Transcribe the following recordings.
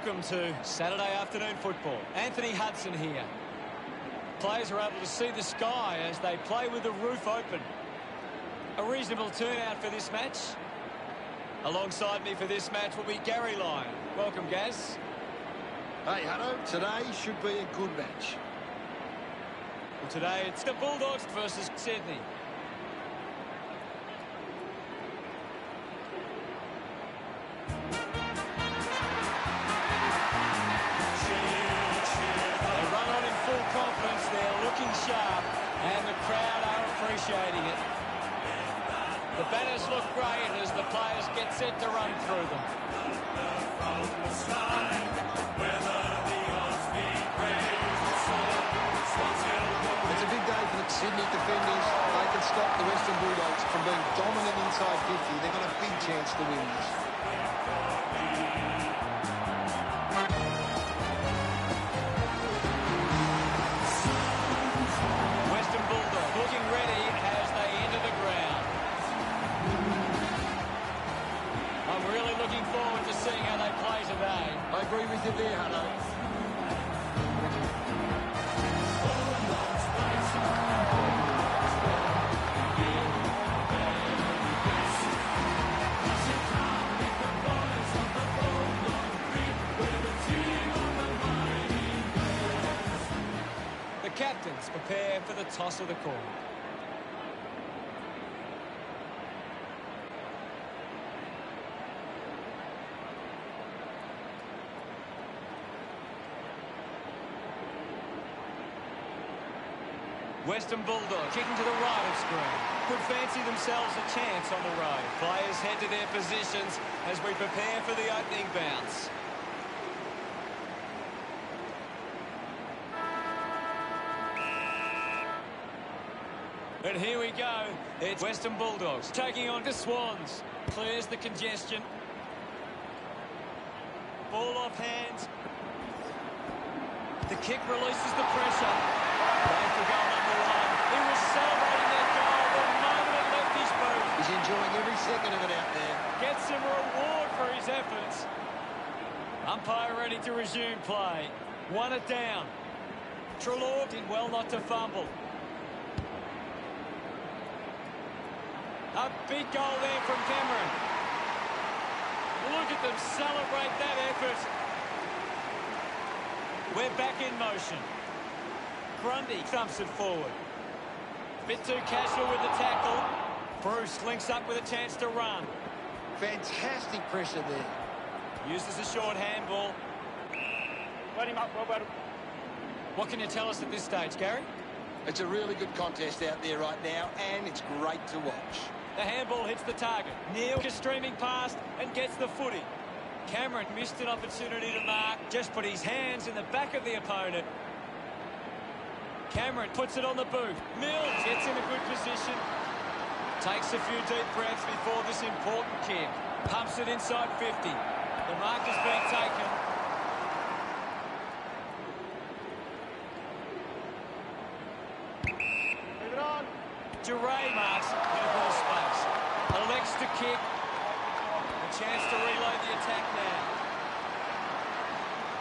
Welcome to Saturday afternoon football. Anthony Hudson here. Players are able to see the sky as they play with the roof open. A reasonable turnout for this match. Alongside me for this match will be Gary Lyon. Welcome, Gaz. Hey, Hutto. Today should be a good match. Well, today it's the Bulldogs versus Sydney. Confidence, they're looking sharp and the crowd are appreciating it. The banners look great as the players get set to run through them. It's a big day for the Sydney defenders. They can stop the Western Bulldogs from being dominant inside 50. They've got a big chance to win this. Forward to seeing how they play today. I agree with you there, Hutto. The captains prepare for the toss of the coin. Western Bulldogs kicking to the right of screen. Could fancy themselves a chance on the road. Players head to their positions as we prepare for the opening bounce. And here we go. It's Western Bulldogs taking on the Swans. Clears the congestion. Ball off hands. The kick releases the pressure. Going for goal number one. He was celebrating that goal the moment it left his boot. He's enjoying every second of it out there. Gets some reward for his efforts. Umpire ready to resume play. Won it down. Treloar did well not to fumble. A big goal there from Cameron. Look at them celebrate that effort. We're back in motion. Grundy thumps it forward. Bit too casual with the tackle. Bruce links up with a chance to run. Fantastic pressure there. Uses a short handball. Let him up, Robert. What can you tell us at this stage, Gary? It's a really good contest out there right now, and it's great to watch. The handball hits the target. Neil is streaming past and gets the footy. Cameron missed an opportunity to mark. Just put his hands in the back of the opponent. Cameron puts it on the boot. Mills gets in a good position. Takes a few deep breaths before this important kick. Pumps it inside 50. The mark is being taken. Move it on. Duray marks in a bit of space. Elects to kick. A chance to reload the attack now.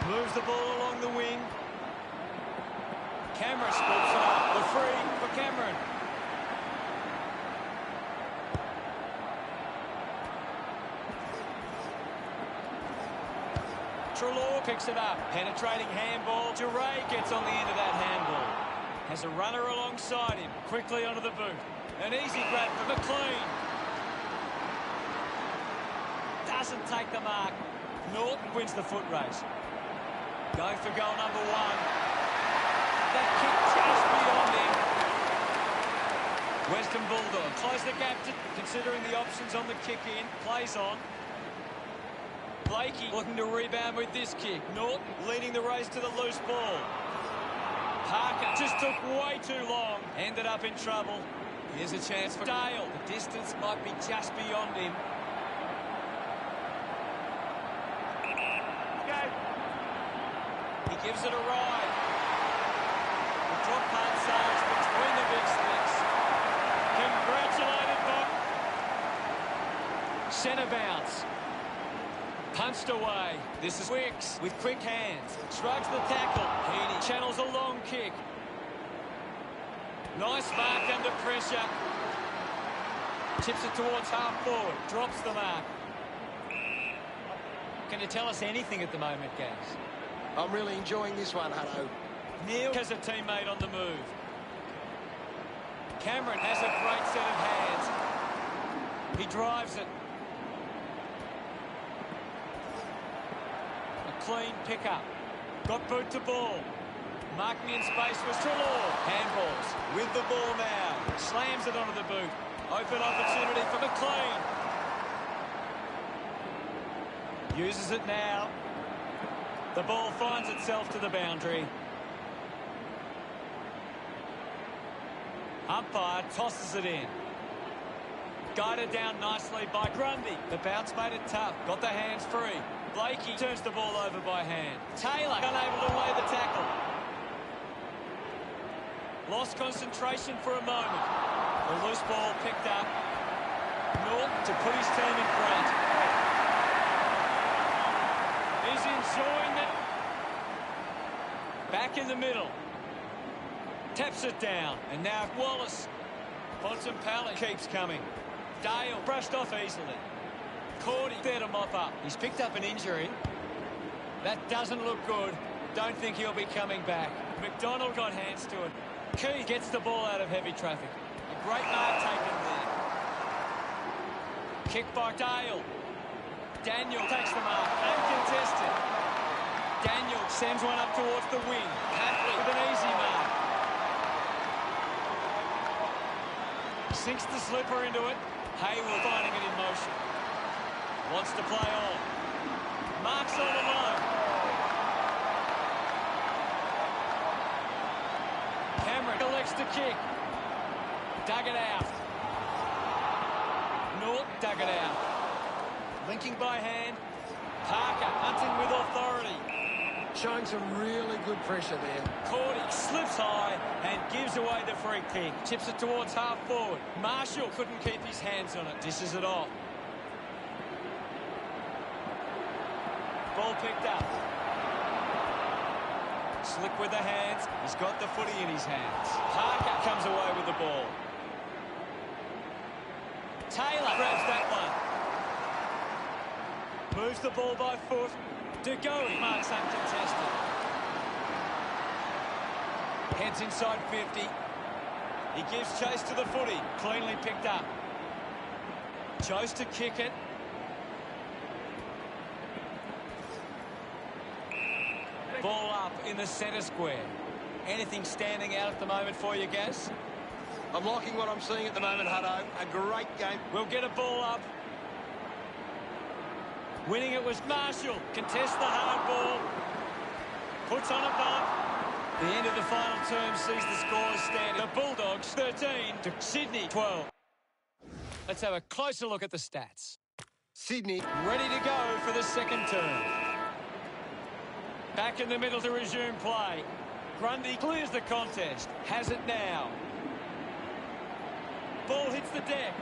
Moves the ball along the wing. Cameron scoops it up. The free for Cameron. Treloar picks it up. Penetrating handball. Duray gets on the end of that handball. Has a runner alongside him. Quickly onto the boot. An easy grab for McLean. Doesn't take the mark. Norton wins the foot race. Going for goal number one. That kick just beyond him. Western Bulldogs close the gap, considering the options on the kick in. Plays on. Blakey looking to rebound with this kick. Norton leading the race to the loose ball. Parker just took way too long. Ended up in trouble. Here's a chance for Dale. The distance might be just beyond him. Go. He gives it a ride. Drop part sails between the big sticks. Congratulated, Bob. Centre bounce. Punched away. This is Wicks with quick hands. Shrugs the tackle. Heaney channels a long kick. Nice mark under pressure. Chips it towards half forward. Drops the mark. Can you tell us anything at the moment, Gaz? I'm really enjoying this one, Hutto. Neil has a teammate on the move. Cameron has a great set of hands. He drives it. A clean pickup. Got boot to ball. Marking in space was Trelaw. Handballs with the ball now. Slams it onto the boot. Open opportunity for McLean. Uses it now. The ball finds itself to the boundary. Umpire tosses it in. Guided down nicely by Grundy. The bounce made it tough. Got the hands free. Blakey turns the ball over by hand. Taylor unable to lay the tackle. Lost concentration for a moment. The loose ball picked up. Norton to put his team in front. He's enjoying it. Back in the middle. Taps it down. And now Wallace. Bontempelli keeps coming. Dale brushed off easily. Cordy there to mop up. He's picked up an injury. That doesn't look good. Don't think he'll be coming back. McDonald got hands to it. Key gets the ball out of heavy traffic. A great mark taken there. Kick by Dale. Daniel takes the mark. Uncontested. Daniel sends one up towards the wing. Hatley with an easy mark. Sinks the slipper into it. Hayward finding it in motion. Wants to play on. Marks on alone. Cameron elects to kick. Dug it out. Norton dug it out. Linking by hand. Parker hunting with authority. Showing some really good pressure there. Cordy slips high and gives away the free kick. Chips it towards half forward. Marshall couldn't keep his hands on it. Dishes it off. Ball picked up. Slick with the hands. He's got the footy in his hands. Parker comes away with the ball. Taylor grabs that one. Moves the ball by foot. DeGoey marks uncontested. Heads inside 50. He gives chase to the footy. Cleanly picked up. Chose to kick it. Ball up in the centre square. Anything standing out at the moment for you, Gaz? I'm liking what I'm seeing at the moment, Hutto. A great game. We'll get a ball up. Winning it was Marshall. Contests the hard ball. Puts on a bump. The end of the final term sees the scores standing. The Bulldogs 13 to Sydney 12. Let's have a closer look at the stats. Sydney Ready to go for the second term. Back in the middle to resume play. Grundy clears the contest. Has it now. Ball hits the deck.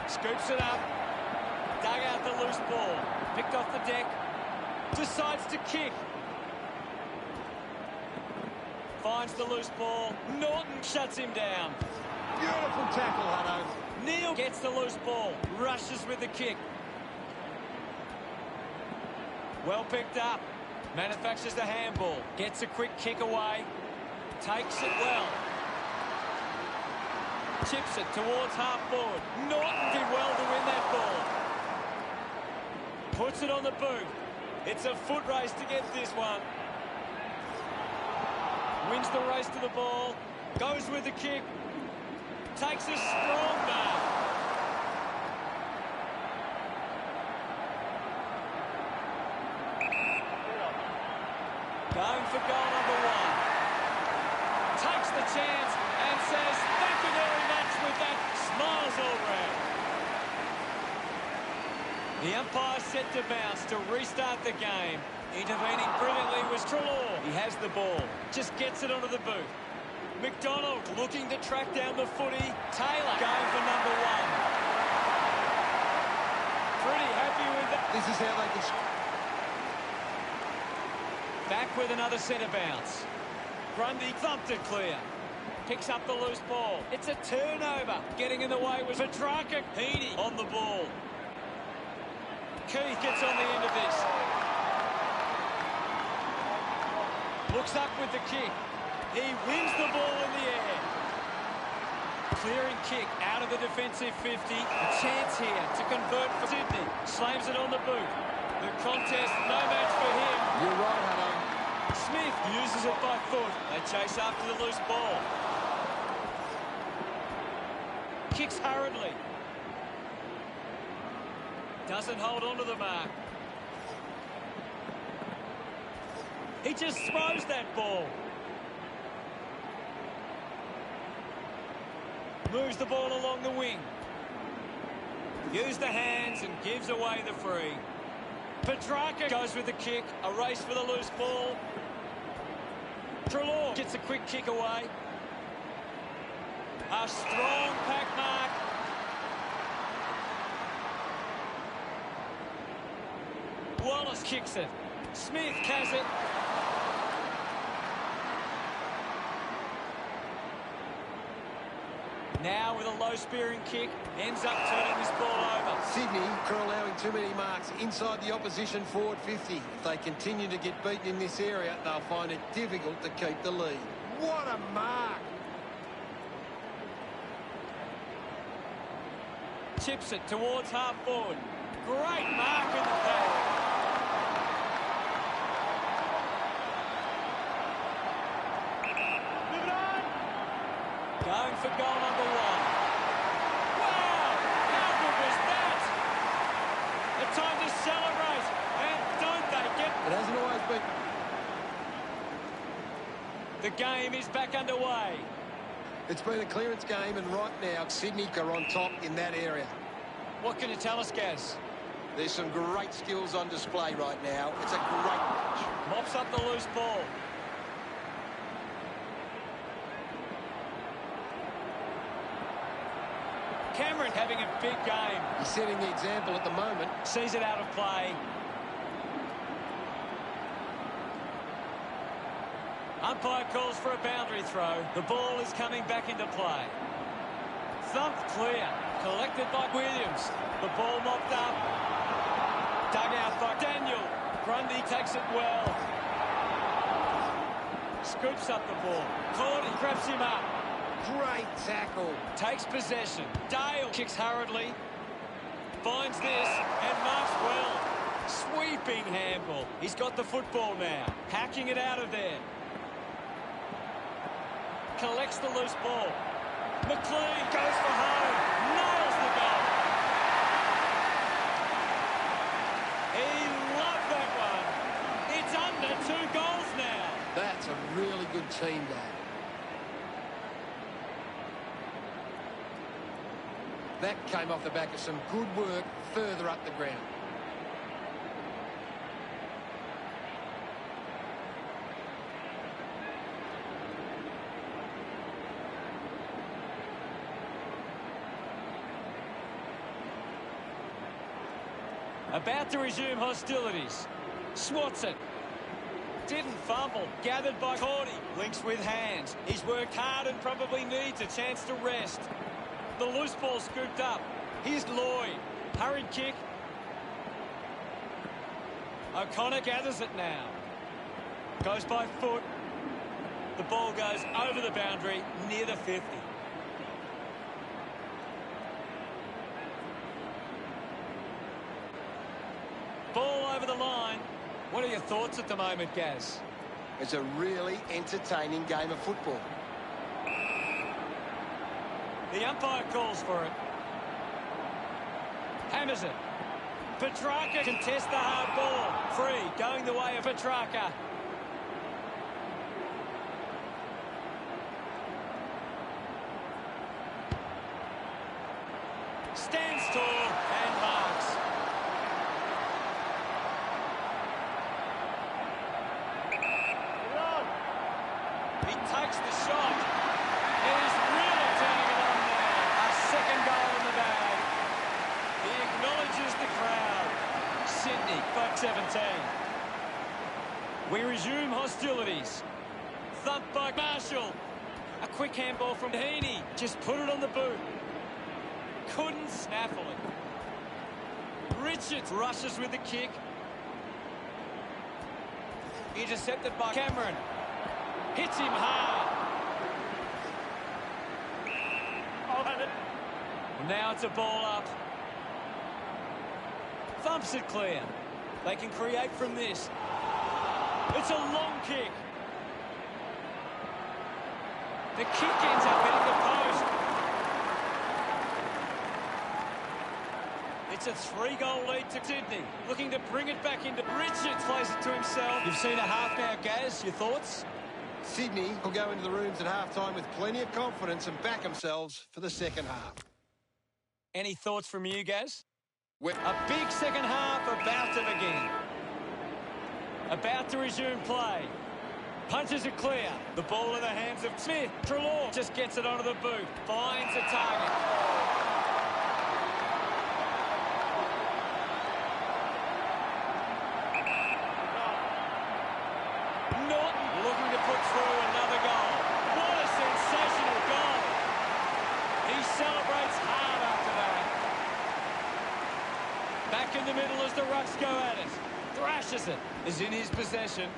Scoops it up. Dug out the loose ball. Picked off the deck. Decides to kick. Finds the loose ball. Norton shuts him down. Beautiful tackle, Hutto. Neil gets the loose ball. Rushes with the kick. Well picked up. Manufactures the handball. Gets a quick kick away. Takes it well. Chips it towards half forward. Norton did well to win that ball. Puts it on the boot. It's a foot race to get this one. Wins the race to the ball. Goes with the kick. Takes a strong mark. Going for goal number one. Takes the chance and says, thank you very much with that. Smiles all round. The umpire set to bounce to restart the game. Intervening brilliantly was Trelaw. He has the ball. Just gets it onto the boot. McDonald looking to track down the footy. Taylor going for number one. Pretty Pretty happy with that. This is how they can... Back with another centre bounce. Grundy thumped it clear. Picks up the loose ball. It's a turnover. Getting in the way was Petrarca. Heaney on the ball. Keith gets on the end of this. Looks up with the kick. He wins the ball in the air. Clearing kick out of the defensive 50. A chance here to convert for Sydney. Slams it on the boot. The contest, no match for him. You're right, Hutto. Smith uses it by foot. They chase after the loose ball. Kicks hurriedly. Doesn't hold on to the mark. He just throws that ball. Moves the ball along the wing. Use the hands and gives away the free. Petrarca goes with the kick. A race for the loose ball. Treloar gets a quick kick away. A strong pack mark. Wallace kicks it. Smith has it. Now with a low spearing kick, ends up turning this ball over. Sydney are allowing too many marks inside the opposition forward 50. If they continue to get beaten in this area, they'll find it difficult to keep the lead. What a mark! Chips it towards half forward. Great mark in the pack. Going for goal number 1. Wow! How good was that? A time to celebrate. And don't they get... It hasn't always been... The game is back underway. It's been a clearance game, and right now, Sydney are on top in that area. What can you tell us, Gaz? There's some great skills on display right now. It's a great match. Mops up the loose ball. Cameron having a big game. He's setting the example at the moment. Sees it out of play. Umpire calls for a boundary throw. The ball is coming back into play. Thumped clear. Collected by Williams. The ball mopped up. Dug out by Daniel. Grundy takes it well. Scoops up the ball. Cordy grabs him up. Great tackle. Takes possession. Dale kicks hurriedly. Finds this and marks well. Sweeping handball. He's got the football now. Hacking it out of there. Collects the loose ball. McLean goes for home. Nails the goal. He loved that one. It's under 2 goals now. That's a really good team game. That came off the back of some good work further up the ground. About to resume hostilities. Swats it. Didn't fumble. Gathered by Cordy. Links with hands. He's worked hard and probably needs a chance to rest. The loose ball scooped up. Here's Lloyd. Hurried kick. O'Connor gathers it now. Goes by foot. The ball goes over the boundary near the 50. Ball over the line. What are your thoughts at the moment, Gaz? It's a really entertaining game of football. The umpire calls for it. Hammers it. Petrarca contests the hard ball. Free, going the way of Petrarca. Stands tall and marks. He takes the shot. He's really turning it on there. A second goal in the bag. He acknowledges the crowd. Sydney, 5-17. We resume hostilities. Thump by Marshall. A quick handball from Heaney. Just put it on the boot. Couldn't snaffle it. Richards rushes with the kick. Intercepted by Cameron. Hits him hard. Now it's a ball up. Thumps it clear. They can create from this. It's a long kick. The kick ends up hitting the post. It's a 3-goal lead to Sydney. Looking to bring it back into Richards. Plays it to himself. You've seen a half now, Gaz. Your thoughts? Sydney will go into the rooms at half-time with plenty of confidence and back themselves for the second half. Any thoughts from you, Gaz? A big second half about to begin. About to resume play. Punches it clear. The ball in the hands of Smith. Treloar just gets it onto the boot. Finds a target. Norton looking to put through another goal. What a sensational goal. He celebrates hard after that. Back in the middle as the Rucks go at it. Thrashes it. Is in his possession.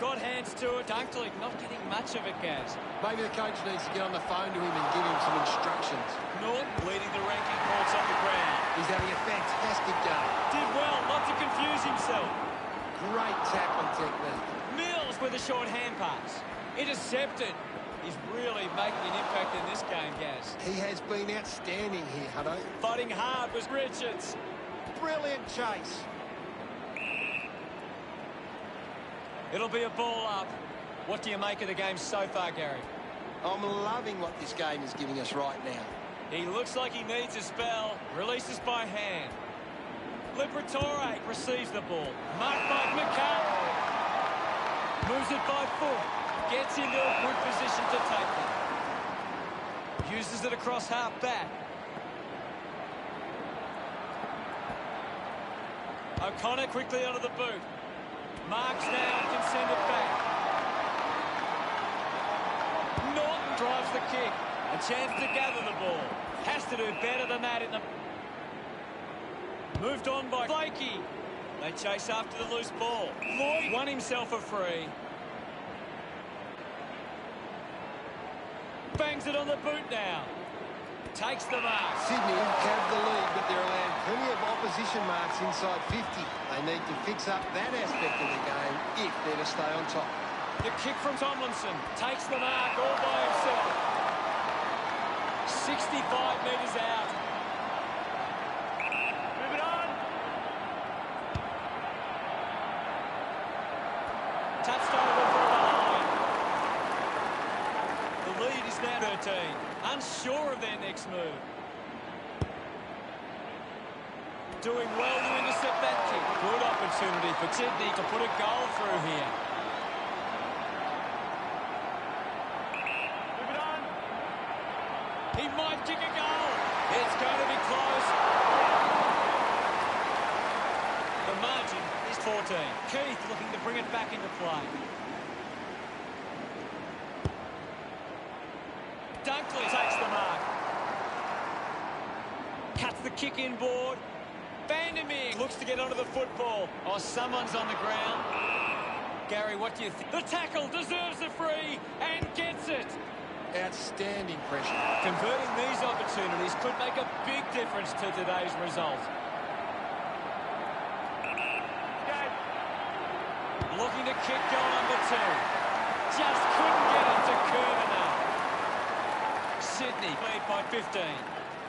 Got hands to it. Dunkley not getting much of it, Gaz. Maybe the coach needs to get on the phone to him and give him some instructions. Norton leading the ranking points on the ground. He's having a fantastic game. Did well not to confuse himself. Great tackling technique. Mills with a short hand pass. Intercepted. He's really making an impact in this game, Gaz. He has been outstanding here, Hutto. Fighting hard was Richards. Brilliant chase. It'll be a ball up. What do you make of the game so far, Gary? I'm loving what this game is giving us right now. He looks like he needs a spell. Releases by hand. Liberatore receives the ball. Marked by McCann. Moves it by foot. Gets into a good position to take it. Uses it across half back. O'Connor quickly onto the boot. Marks now and can send it back. Norton drives the kick. A chance to gather the ball. Has to do better than that in the... Moved on by Blakey. They chase after the loose ball. Lloyd won himself a free. Bangs it on the boot now. Takes the mark. Sydney have the lead, but they're allowing plenty of opposition marks inside 50. They need to fix up that aspect of the game if they're to stay on top. The kick from Tomlinson takes the mark all by himself. 65 metres out. Move it on. Touched over from behind. The lead is now 13. Unsure of their next move. Doing well to intercept that kick. Good opportunity for Sydney to put a goal through here. Move it on. He might kick a goal. It's going to be close. The margin is 14. Keith looking to bring it back into play. Dunkley takes the mark. Cuts the kick inboard. Vandermeer looks to get onto the football. Oh, someone's on the ground. Gary, what do you think? The tackle deserves the free and gets it. Outstanding pressure. Converting these opportunities could make a big difference to today's result. Looking to kick goal number 2. Just couldn't get it to curve enough. Sydney lead by 15.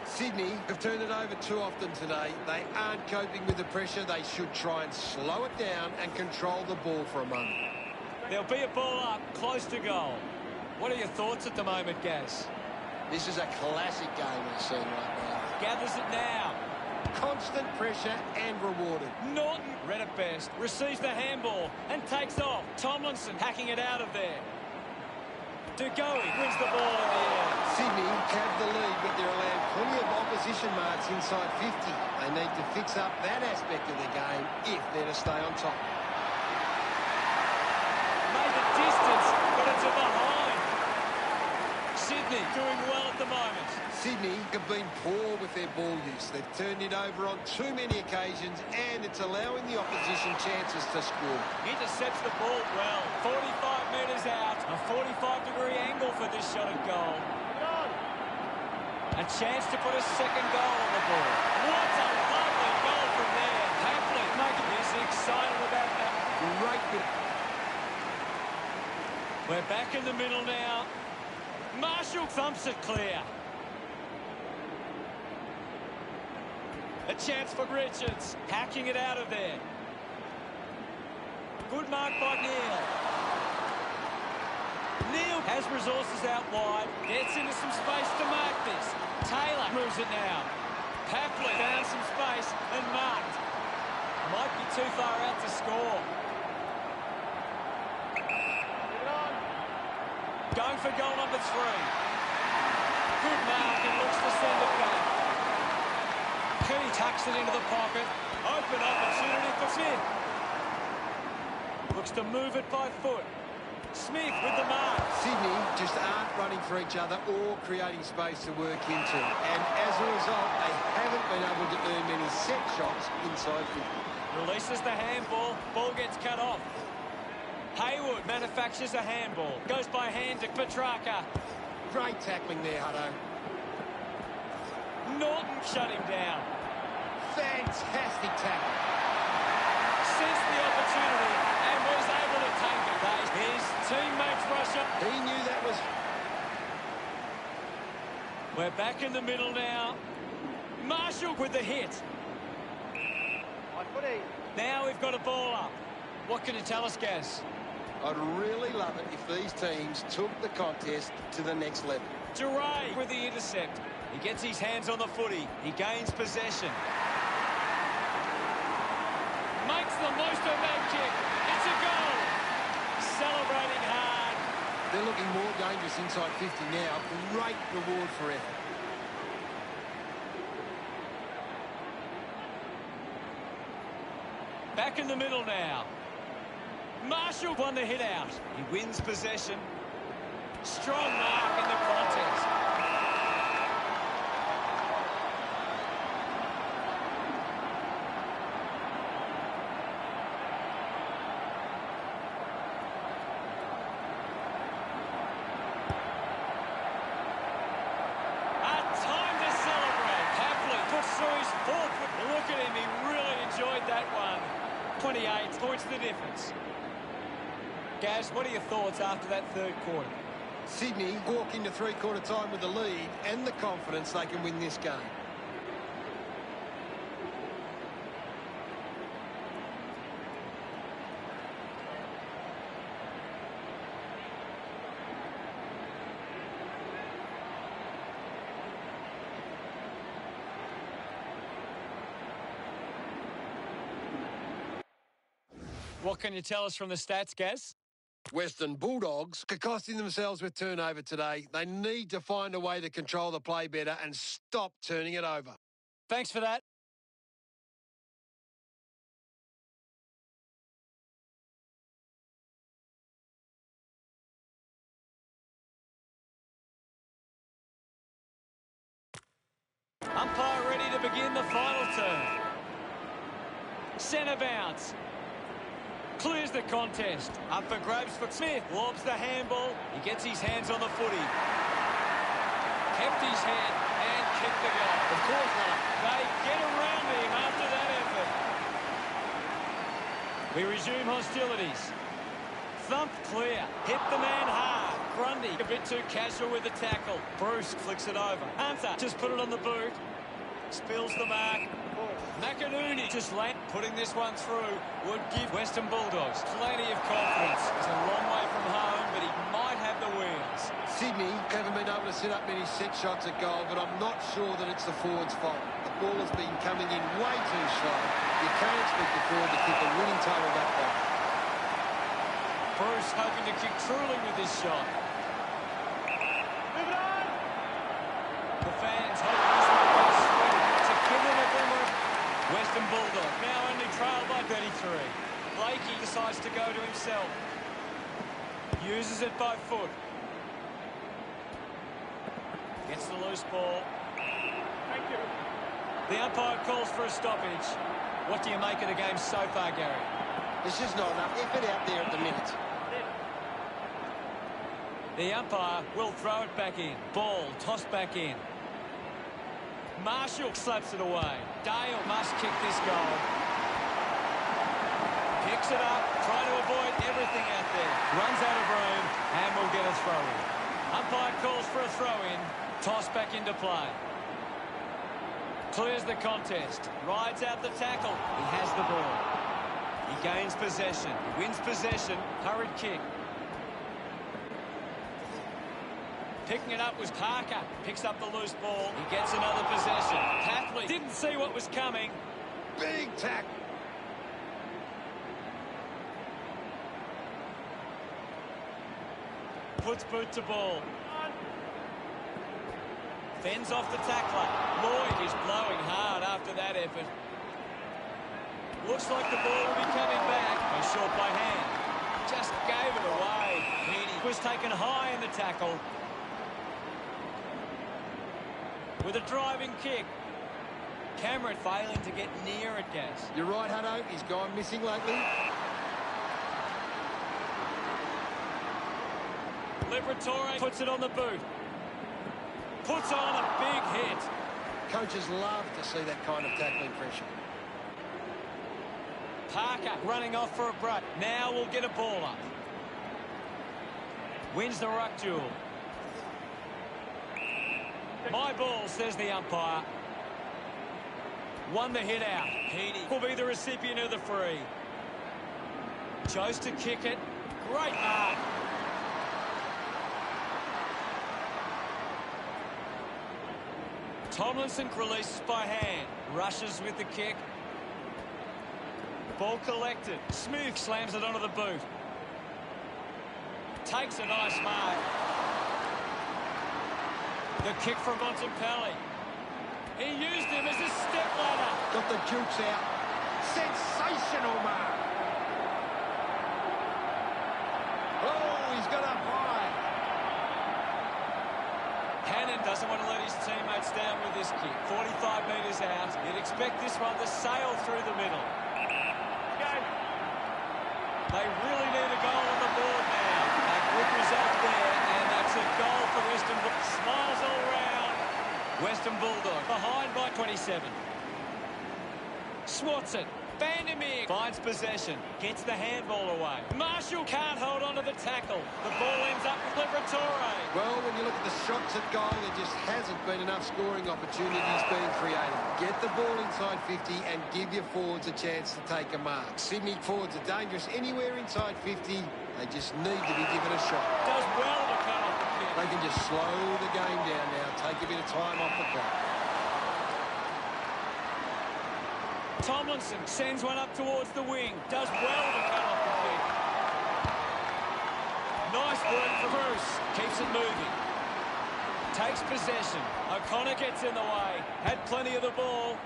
Sydney have turned it over too often today. They aren't coping with the pressure. They should try and slow it down and control the ball for a moment. There'll be a ball up, close to goal. What are your thoughts at the moment, Gaz? This is a classic game we're seeing right now. Gathers it now. Constant pressure and rewarded. Norton, read it best, receives the handball and takes off. Tomlinson hacking it out of there. De Goey wins the ball in the air. Sydney have the lead, but they're allowed Plenty of opposition marks inside 50. They need to fix up that aspect of the game if they're to stay on top. Made the distance, but it's a behind. Sydney doing well at the moment. Sydney have been poor with their ball use. They've turned it over on too many occasions, and it's allowing the opposition chances to score. Intercepts the ball well. 45 metres out. A 45-degree angle for this shot at goal. A chance to put a second goal on the board. What a lovely goal from there. Happily making this excited about that. Great bit. We're back in the middle now. Marshall thumps it clear. A chance for Richards. Hacking it out of there. Good mark by Neil. Neil has resources out wide. Gets into some space to mark this. Taylor moves it now. Papley found some space and marked. Might be too far out to score. Going for goal number 3. Good mark and looks to send it back. He tucks it into the pocket. Open opportunity for Smith. Looks to move it by foot. Smith with the mark. Sydney just aren't running for each other or creating space to work into. And as a result, they haven't been able to earn many set shots inside 50. Releases the handball. Ball gets cut off. Haywood manufactures a handball. Goes by hand to Petrarca. Great tackling there, Hutto. Norton shut him down. Fantastic tackle. Sensed the opportunity and was able to take it. His teammates rush up. He knew that was... We're back in the middle now. Marshall with the hit. Now we've got a ball up. What can you tell us, Gaz? I'd really love it if these teams took the contest to the next level. Duray with the intercept. He gets his hands on the footy. He gains possession. Makes the most of that kick. It's a goal. Celebrating hard. They're looking more dangerous inside 50 now. Great reward for effort. Back in the middle now. Marshall won the hit out. He wins possession. Strong mark in the contest. A time to celebrate. Happily puts through his fourth. Look at him. He really enjoyed that one. 28 points the difference. Gaz, what are your thoughts after that third quarter? Sydney walk into three-quarter time with the lead and the confidence they can win this game. What can you tell us from the stats, Gaz? Western Bulldogs are costing themselves with turnover today. They need to find a way to control the play better and stop turning it over. Thanks for that. Umpire ready to begin the final turn. Centre bounce. Clears the contest. Up for grabs for Smith. Lobs the handball. He gets his hands on the footy. Kept his head and kicked the goal. Of course not. They get around him after that effort. We resume hostilities. Thump clear. Hit the man hard. Grundy a bit too casual with the tackle. Bruce flicks it over. Hunter just put it on the boot. Spills the mark. McInerney just putting this one through would give Western Bulldogs plenty of confidence. It's a long way from home, but he might have the wheels. Sydney haven't been able to set up many set shots at goal, but I'm not sure that it's the forwards' fault. The ball has been coming in way too slow. You can't expect the forward to kick a winning total that way. Bruce hoping to kick truly with this shot. The fans hoping this decides to go to himself. Uses it by foot. Gets the loose ball. Thank you. The umpire calls for a stoppage. What do you make of the game so far, Gary? There's just not enough effort out there at the minute. The umpire will throw it back in. Ball tossed back in. Marshall slaps it away. Dale must kick this goal. Picks it up, trying to avoid everything out there. Runs out of room and will get a throw-in. Umpire calls for a throw-in. Toss back into play. Clears the contest. Rides out the tackle. He has the ball. He gains possession. He wins possession. Hurried kick. Picking it up was Parker. Picks up the loose ball. He gets another possession. Tapley didn't see what was coming. Big tackle. Puts boot to ball. Fends off the tackler. Lloyd is blowing hard after that effort. Looks like the ball will be coming back. A short by hand. Just gave it away. Heaney was taken high in the tackle. With a driving kick. Cameron failing to get near it, Gaz. You're right, Hutto. He's gone missing lately. Liberatore puts it on the boot. Puts on a big hit. Coaches love to see that kind of tackling pressure. Parker running off for a break. Now we'll get a ball up. Wins the ruck duel. My ball, says the umpire. Won the hit out. Heaney will be the recipient of the free. Chose to kick it. Great mark. Tomlinson releases by hand. Rushes with the kick. Ball collected. Smith slams it onto the boot. Takes a nice mark. The kick from Bontempelli. He used him as a step ladder. Got the jukes out. Sensational mark. Oh, he's got up high. Hannon doesn't want to let his teammates down with this kick. 45 metres out. You'd expect this one to sail through the middle. They really need a goal on the board now. A good result there, and that's a goal for Western Bulldogs. Smiles all round. Western Bulldogs behind by 27. Swatson. Vandermeer finds possession. Gets the handball away. Marshall can't hold on to the tackle. The ball ends up with Liberatore. Well, when you look at the shots at goal, there just hasn't been enough scoring opportunities being created. Get the ball inside 50 and give your forwards a chance to take a mark. Sydney forwards are dangerous anywhere inside 50. They just need to be given a shot. Does well to cut off the kick. They can just slow the game down now, take a bit of time off the clock. Tomlinson sends one up towards the wing. Does well to cut off the kick. Nice work for Bruce. Keeps it moving. Takes possession. O'Connor gets in the way. Had plenty of the ball.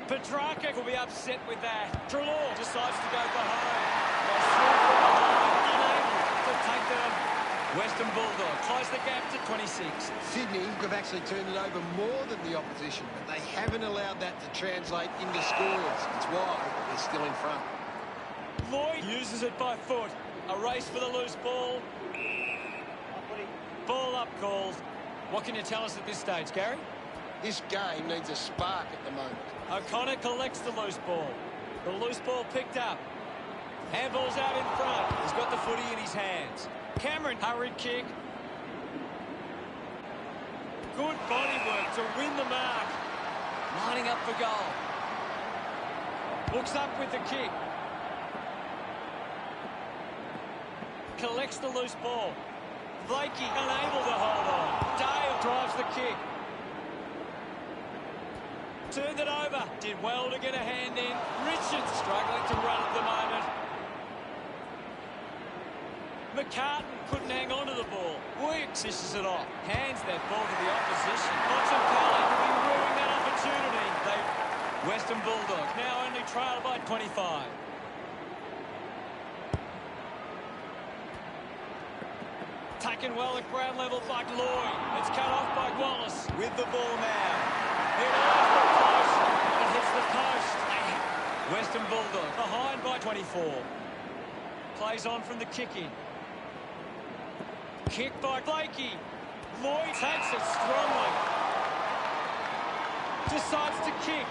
Petrarca will be upset with that. Trelaw decides to go for home. Unable to take that on. Western Bulldogs close the gap to 26. Sydney have actually turned it over more than the opposition, but they haven't allowed that to translate into scores. It's why they're still in front. Lloyd uses it by foot. A race for the loose ball. Ball up calls. What can you tell us at this stage, Gary? This game needs a spark at the moment. O'Connor collects the loose ball. The loose ball picked up. Handball's out in front. He's got the footy in his hands. Cameron, hurried kick. Good body work to win the mark. Lining up for goal. Looks up with the kick. Collects the loose ball. Blakey unable to hold on. Dale drives the kick. Turned it over. Did well to get a hand in. Richards struggling to run at the moment. McCartan couldn't hang on to the ball. Williams dishes it off. Hands that ball to the opposition. Bontempelli will be ruining that opportunity. Western Bulldogs now only trail by 25. Taken well at ground level by Lloyd. It's cut off by Wallace. With the ball now. It is the post. It hits the post. Western Bulldogs behind by 24. Plays on from the kick-in. Kick by Blakey. Lloyd takes it strongly. Decides to kick.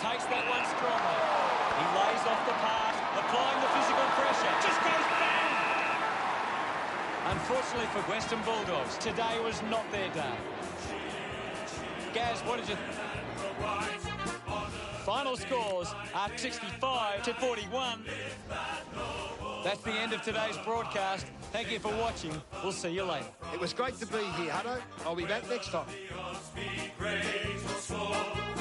Takes that one strongly. He lays off the pass, applying the physical pressure. Just goes bang! Unfortunately for Western Bulldogs, today was not their day. Gaz, what did you think? Final scores are 65-41. That's the end of today's broadcast. Thank you for watching. We'll see you later. It was great to be here, Hutto. I'll be back next time.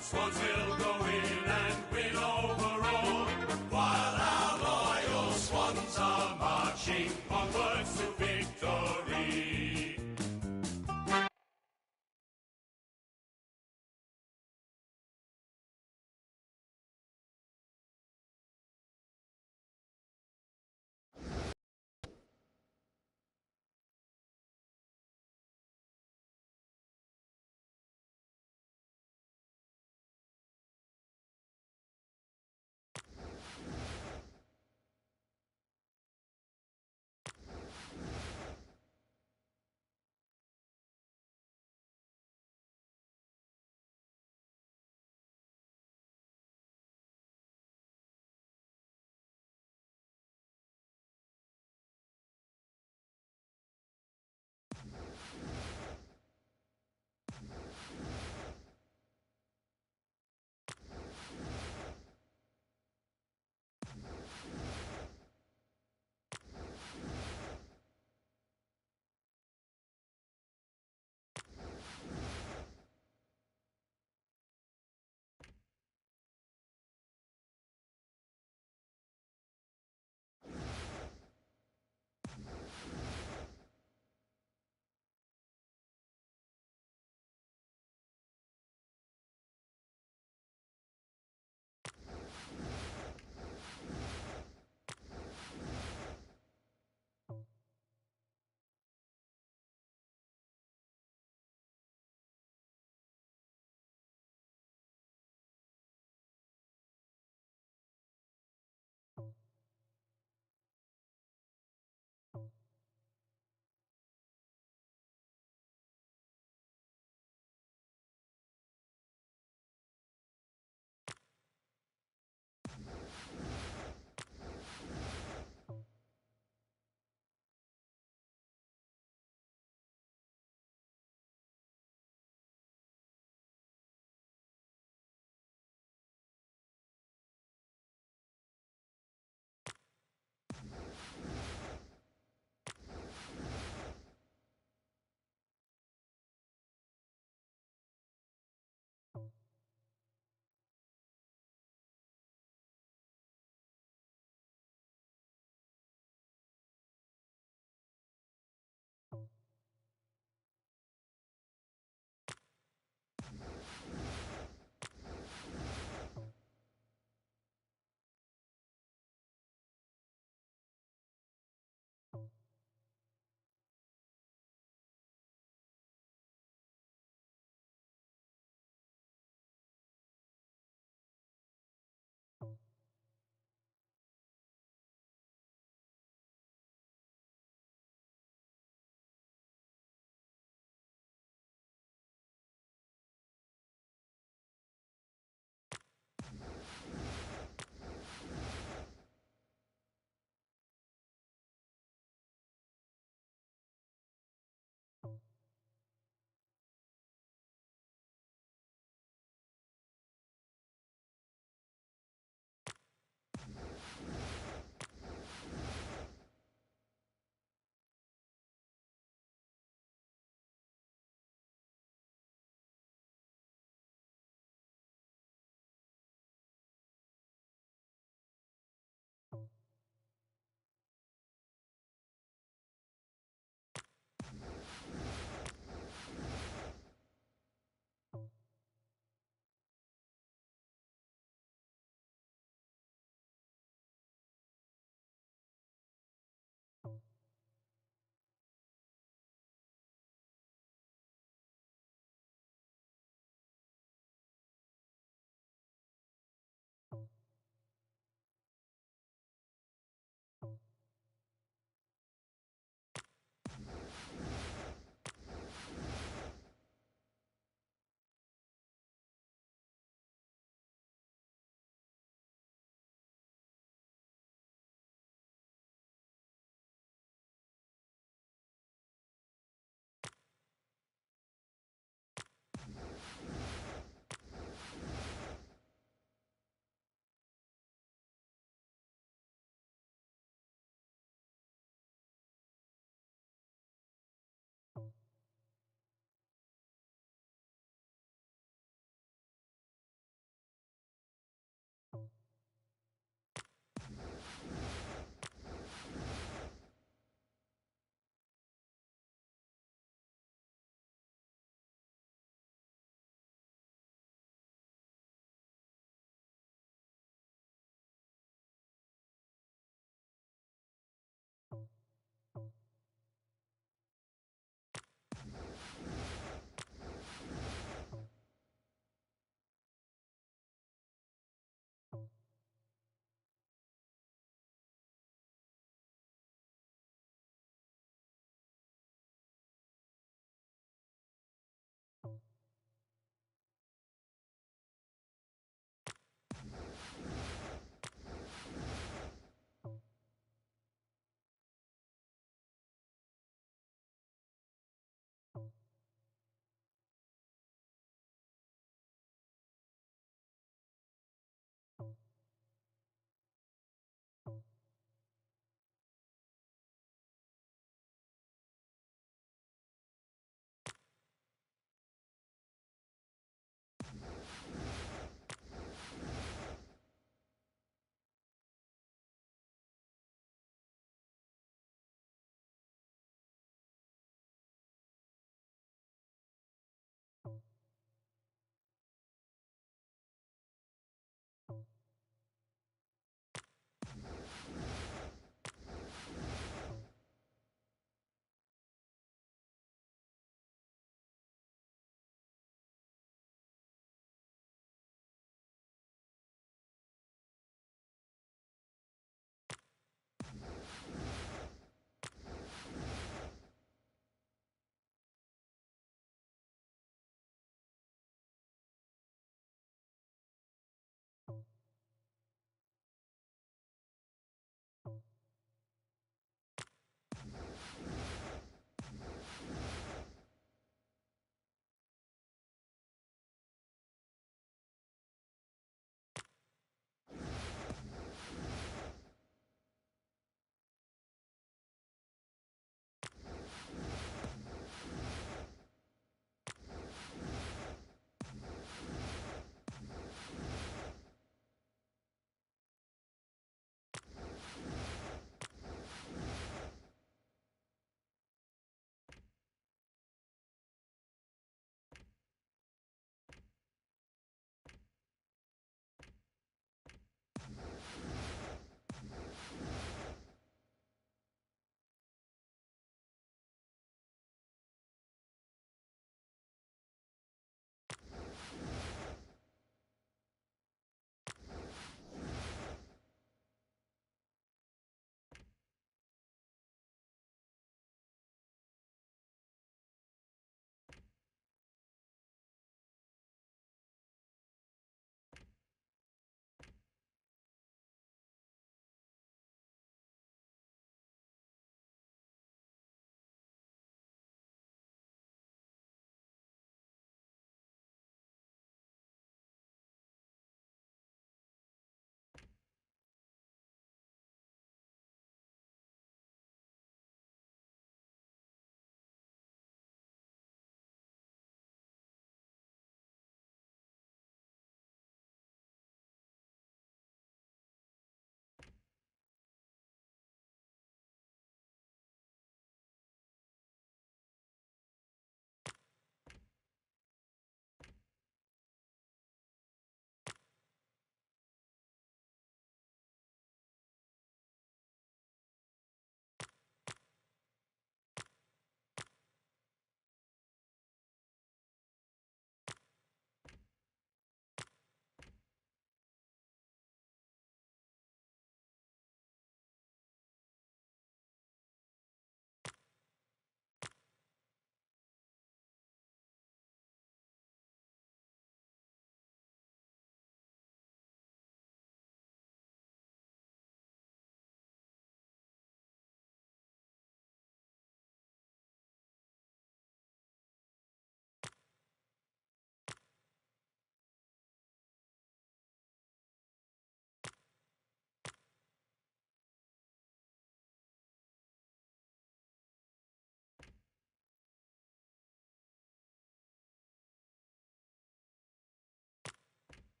Swans will go in and win overall, while our loyal Swans are marching onwards to victory.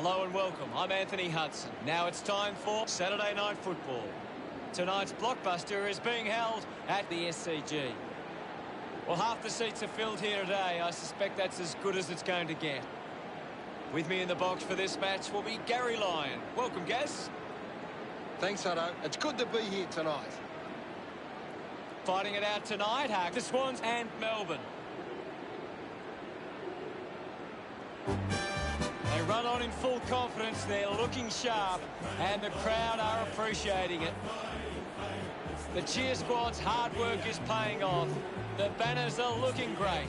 Hello and welcome. I'm Anthony Hudson. Now it's time for Saturday Night Football. Tonight's blockbuster is being held at the SCG. Well, half the seats are filled here today. I suspect that's as good as it's going to get. With me in the box for this match will be Gary Lyon. Welcome, Gaz. Thanks, Hutto. It's good to be here tonight. Fighting it out tonight, the Swans and Melbourne. They run on in full confidence. They're looking sharp, and the crowd are appreciating it. The cheer squad's hard work is paying off. The banners are looking great.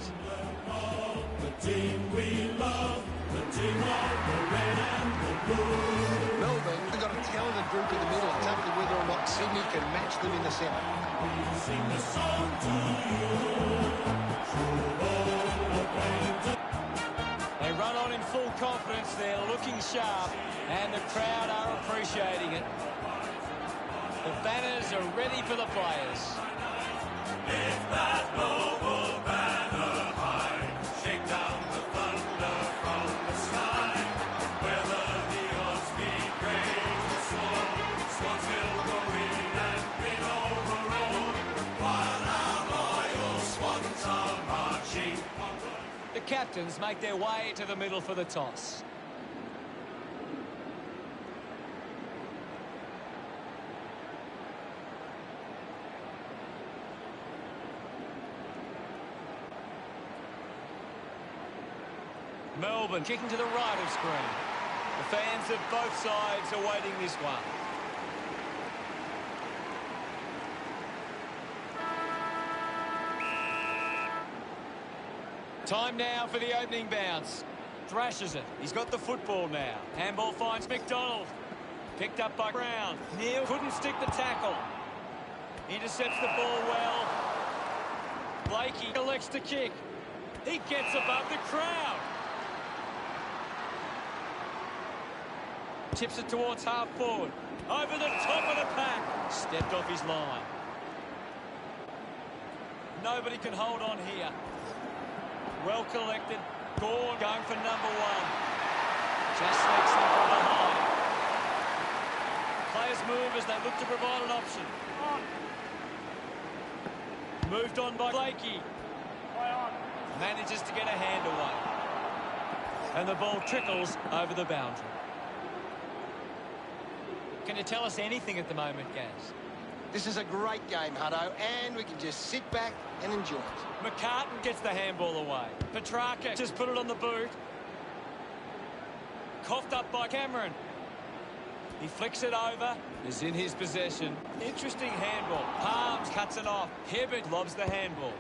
The team we love, the team of the red and the blue. Melbourne, they've got a talented group in the middle. It's up to whether or not Sydney can match them in the centre. We sing the song to you. They run on in full confidence. They're looking sharp, and the crowd are appreciating it. The banners are ready for the players. Lift that noble banner high, shake down the thunder from the sky. Whether the odds be great or small, Swans will go in and win overall, while our loyal Swans are marching onward. The captains make their way to the middle for the toss. Melbourne kicking to the right of screen. The fans of both sides are waiting this one. Time now for the opening bounce. Thrashes it. He's got the football now. Handball finds McDonald. Picked up by Brown. Neal couldn't stick the tackle. Intercepts the ball well. Blakey elects to kick. He gets above the crowd. Tips it towards half forward. Over the top of the pack. Stepped off his line. Nobody can hold on here. Well collected. Gorn going for number one. Just sneaks in from behind. Players move as they look to provide an option. Moved on by Blakey. Manages to get a hand away. And the ball trickles over the boundary. Can you tell us anything at the moment, Gaz? This is a great game, Hutto, and we can just sit back and enjoy it. McCartan gets the handball away. Petrarca just put it on the boot. Coughed up by Cameron. He flicks it over. Is in his possession. Interesting handball. Palms cuts it off. Hibbert lobs the handball.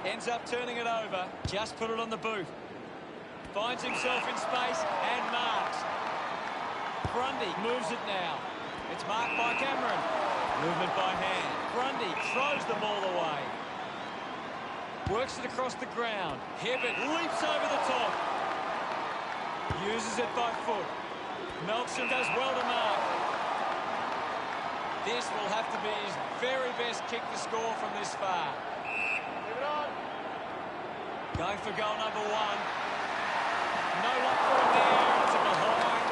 Ends up turning it over. Just put it on the boot. Finds himself in space and marks. Grundy moves it now. It's marked by Cameron. Movement by hand. Grundy throws the ball away. Works it across the ground. Hibbert leaps over the top. Uses it by foot. Melksham does well to mark. This will have to be his very best kick to score from this far. Leave it on. Going for goal number one. No luck for him there. It's a behind.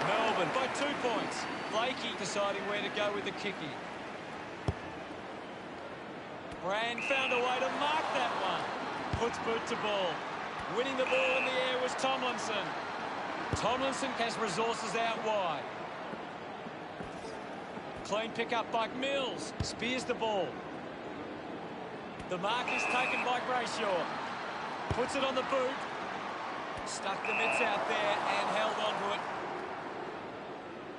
Melbourne by 2 points. Blakey deciding where to go with the kicking. Brand found a way to mark that one. Puts boot to ball. Winning the ball in the air was Tomlinson. Tomlinson has resources out wide. Clean pick up by Mills. Spears the ball. The mark is taken by Brayshaw. Puts it on the boot. Stuck the mitts out there and held onto it.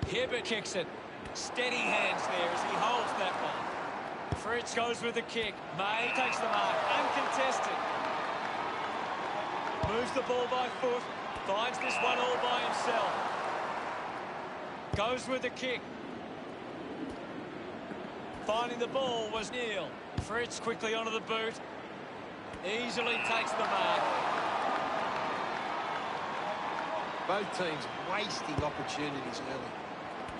Hibbert kicks it. Steady hands there as he holds that one. Fritz goes with the kick. May takes the mark. Uncontested. Moves the ball by foot. Finds this one all by himself. Goes with the kick. Finding the ball was Neal. Fritz quickly onto the boot. Easily takes the mark. Both teams wasting opportunities early.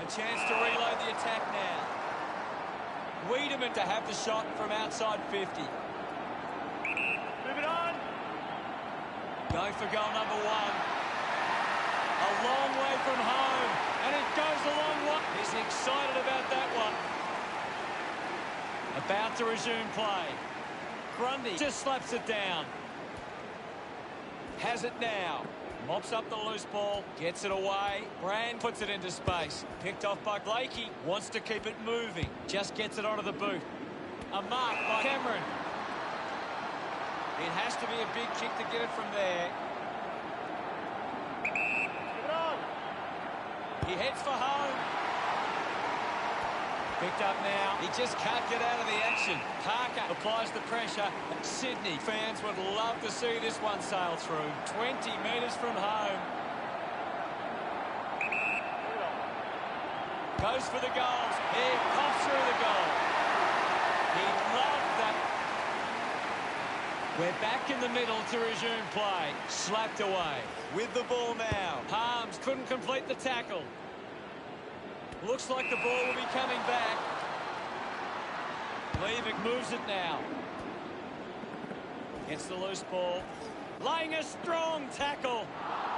A chance to reload the attack now. Wiedemann to have the shot from outside 50. Move it on. Going for goal number one. A long way from home. And it goes a long way. He's excited about that one. About to resume play. Grundy just slaps it down. Has it now. Mops up the loose ball. Gets it away. Brand puts it into space. Picked off by Blakey. Wants to keep it moving. Just gets it onto the boot. A mark by Cameron. It has to be a big kick to get it from there. He heads for home. Picked up now. He just can't get out of the action. Parker applies the pressure. Sydney fans would love to see this one sail through. 20 metres from home. Goes for the goals. He pops through the goal. He loved that. We're back in the middle to resume play. Slapped away. With the ball now. Harms couldn't complete the tackle. Looks like the ball will be coming back. Levick moves it now. Gets the loose ball. Laying a strong tackle.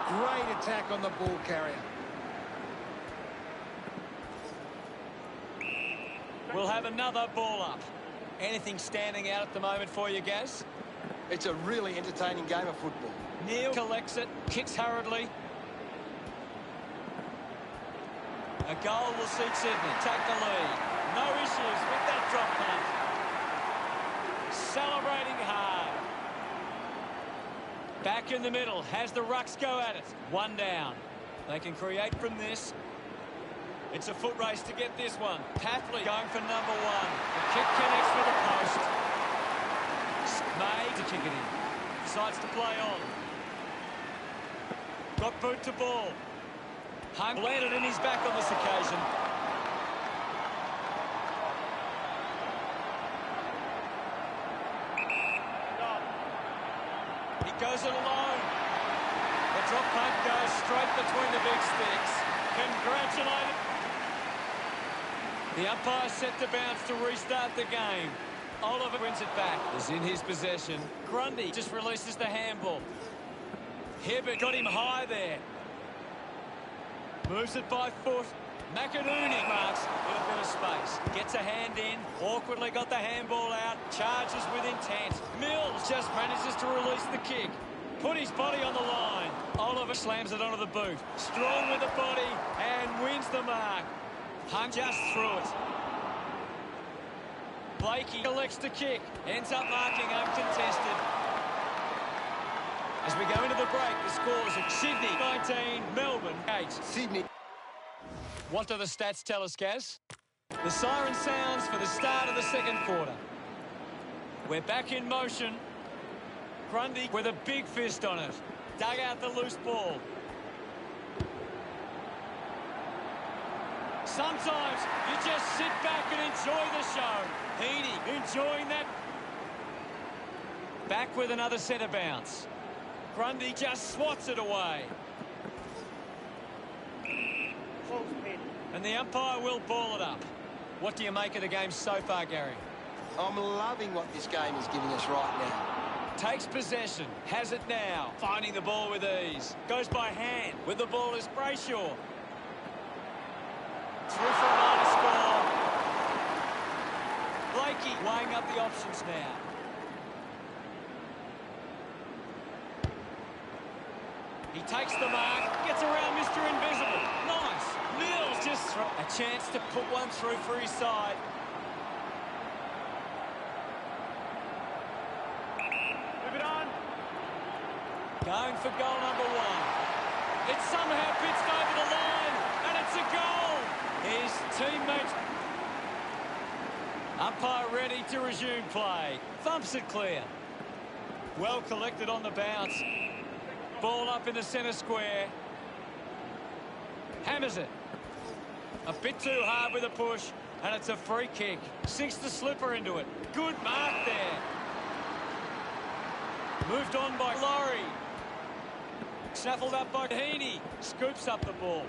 Great attack on the ball carrier. We'll have another ball up. Anything standing out at the moment for you, Gaz? It's a really entertaining game of football. Neil collects it, kicks hurriedly. A goal will see Sydney take the lead. No issues with that drop punt. Celebrating hard. Back in the middle, has the Rucks go at it. One down. They can create from this. It's a foot race to get this one. Papley going for number one. The kick connects with the post. May to kick it in. Decides to play on. Got boot to ball. Hung landed in his back on this occasion. He goes it alone. The drop punt goes straight between the big sticks. Congratulated. The umpire set to bounce to restart the game. Oliver wins it back. Is in his possession. Grundy just releases the handball. Hibbert got him high there. Moves it by foot. McInerney marks with a bit of space. Gets a hand in. Awkwardly got the handball out. Charges with intent. Mills just manages to release the kick. Put his body on the line. Oliver slams it onto the boot. Strong with the body and wins the mark. Hung just through it. Blakey elects to kick. Ends up marking uncontested. As we go into the break, the scores are Sydney 19, Melbourne 8. Sydney. What do the stats tell us, Gaz? The siren sounds for the start of the second quarter. We're back in motion. Grundy with a big fist on it. Dug out the loose ball. Sometimes you just sit back and enjoy the show. Heaney enjoying that. Back with another centre bounce. Grundy just swats it away. And the umpire will ball it up. What do you make of the game so far, Gary? I'm loving what this game is giving us right now. Takes possession. Has it now. Finding the ball with ease. Goes by hand. With the ball is Brayshaw. Through for a minor score. Blakey weighing up the options now. He takes the mark, gets around Mr. Invisible. Nice. Mills just a chance to put one through for his side. Move it on. Going for goal number one. It somehow pitched over the line, and it's a goal. His teammates. Umpire ready to resume play. Thumps it clear. Well collected on the bounce. Ball up in the centre square. Hammers it. A bit too hard with a push, and it's a free kick. Sinks the slipper into it. Good mark there. Moved on by Laurie. Snaffled up by Heaney. Scoops up the ball.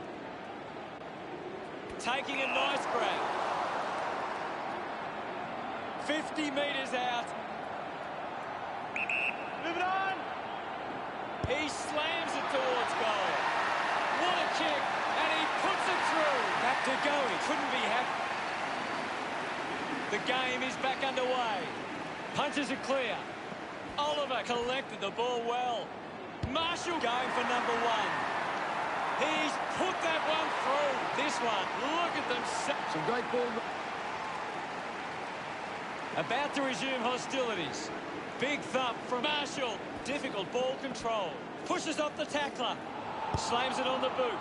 Taking a nice grab. 50 metres out. Move it on. He slams it towards goal. What a kick, and he puts it through. Back to go. He couldn't be happy. The game is back underway. Punches it clear. Oliver collected the ball well. Marshall going for number one. He's put that one through. This one, look at them. Some great ball. About to resume hostilities. Big thump from Marshall. Difficult ball control. Pushes off the tackler. Slams it on the boot.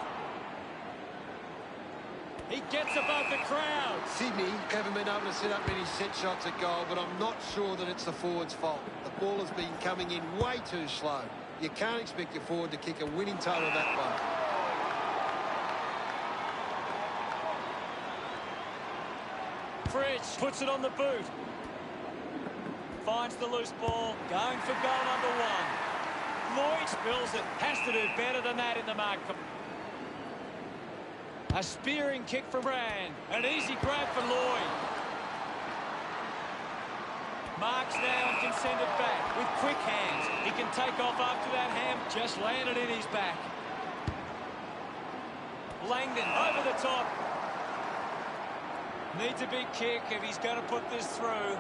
He gets above the crowd. Sydney haven't been able to set up many set shots at goal, but I'm not sure that it's the forward's fault. The ball has been coming in way too slow. You can't expect your forward to kick a winning total that way. Fritsch puts it on the boot. Finds the loose ball. Going for goal number one. Lloyd spills it. Has to do better than that in the mark. A spearing kick from Brand. An easy grab for Lloyd. Marks now and can send it back with quick hands. He can take off after that ham. Just landed in his back. Langdon over the top. Needs a big kick if he's going to put this through.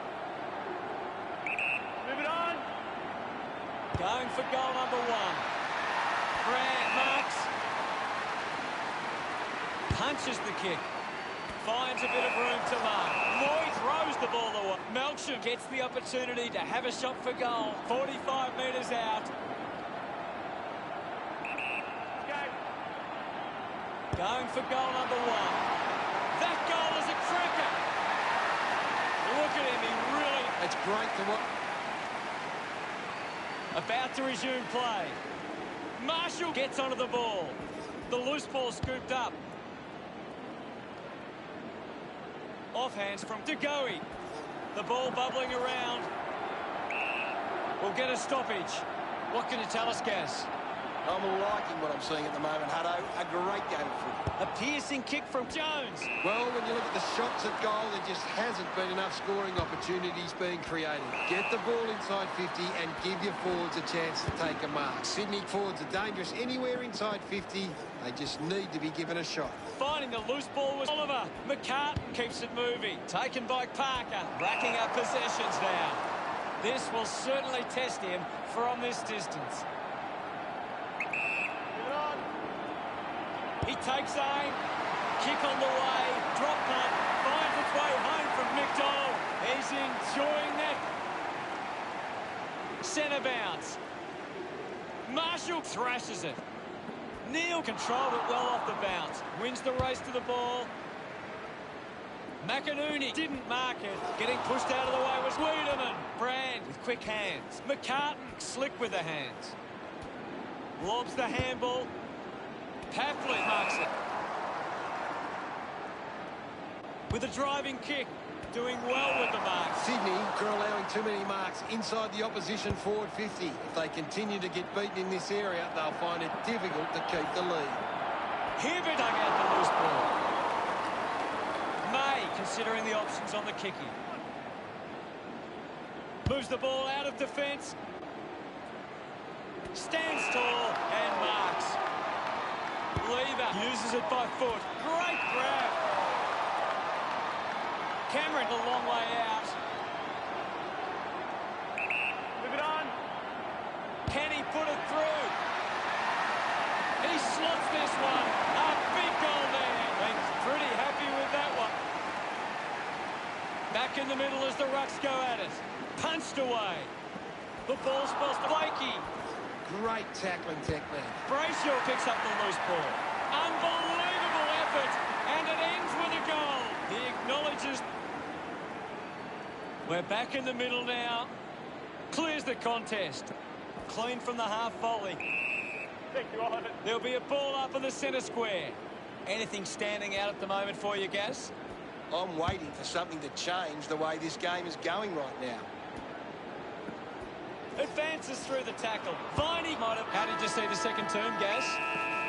Move it on. Going for goal number one. Brand marks. Punches the kick. Finds a bit of room to mark. Lloyd throws the ball away. Melksham gets the opportunity to have a shot for goal. 45 metres out. Go. Going for goal number one. That goal is a cracker. Look at him, he really... It's great to watch. About to resume play. Marshall gets onto the ball. The loose ball scooped up. Offhands from Degoe. The ball bubbling around. We'll get a stoppage. What can you tell us, Gaz? I'm liking what I'm seeing at the moment, Hutto. A great game of football. A piercing kick from Jones. Well, when you look at the shots at goal, there just hasn't been enough scoring opportunities being created. Get the ball inside 50 and give your forwards a chance to take a mark. Sydney forwards are dangerous anywhere inside 50. They just need to be given a shot. Finding the loose ball was Oliver. McCartan keeps it moving. Taken by Parker. Racking up possessions now. This will certainly test him from this distance. He takes aim. Kick on the way. Drop punt. Finds its way home from McDonald. He's enjoying that. Centre bounce. Marshall thrashes it. Neal controlled it well off the bounce. Wins the race to the ball. McInerney didn't mark it. Getting pushed out of the way was Wiedemann. Brand with quick hands. McCartan slick with the hands. Lobs the handball. Papley marks it. With a driving kick. Doing well with the mark. Sydney are allowing too many marks inside the opposition forward 50. If they continue to get beaten in this area, they'll find it difficult to keep the lead. Hibbert dug out the loose ball. May considering the options on the kicking. Moves the ball out of defence. Stands tall and marks. Lever uses it by foot. Great grab. Cameron a long way out. Move it on. Can he put it through? He slots this one. A big goal there. He's pretty happy with that one. Back in the middle as the Rucks go at it. Punched away. The ball spells Blakey. Great tackling technique. Brayshaw picks up the loose ball. Unbelievable effort. And it ends with a goal. He acknowledges. We're back in the middle now. Clears the contest. Clean from the half volley. Thank you, Ivan. There'll be a ball up in the centre square. Anything standing out at the moment for you, Gaz? I'm waiting for something to change the way this game is going right now. Advances through the tackle. Viney might have... How did you see the second term, Gaz?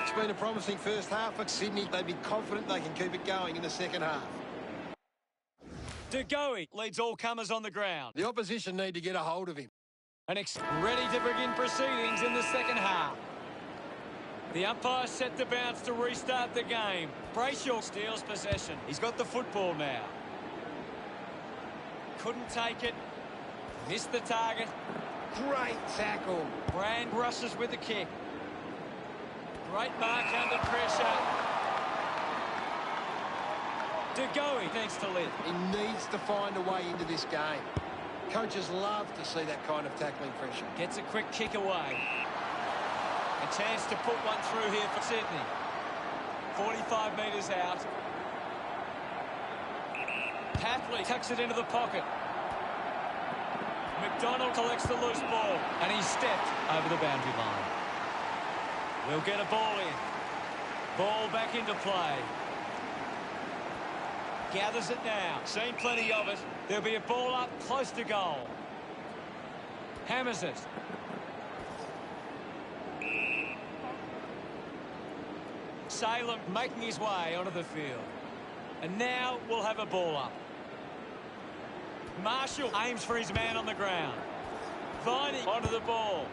It's been a promising first half for Sydney. They'd be confident they can keep it going in the second half. Degoe leads all comers on the ground. The opposition need to get a hold of him. And ready to begin proceedings in the second half. The umpire set to bounce to restart the game. Brayshaw steals possession. He's got the football now. Couldn't take it. Missed the target. Great tackle. Brand rushes with the kick. Great mark under pressure. DeGoey needs to live. He needs to find a way into this game. Coaches love to see that kind of tackling pressure. Gets a quick kick away. A chance to put one through here for Sydney. 45 metres out. Papley tucks it into the pocket. McDonald collects the loose ball. And he's stepped over the boundary line. We'll get a ball in. Ball back into play. Gathers it now. Seen plenty of it. There'll be a ball up close to goal. Hammers it. Salem making his way onto the field. And now we'll have a ball up. Marshall aims for his man on the ground. Viney onto the ball.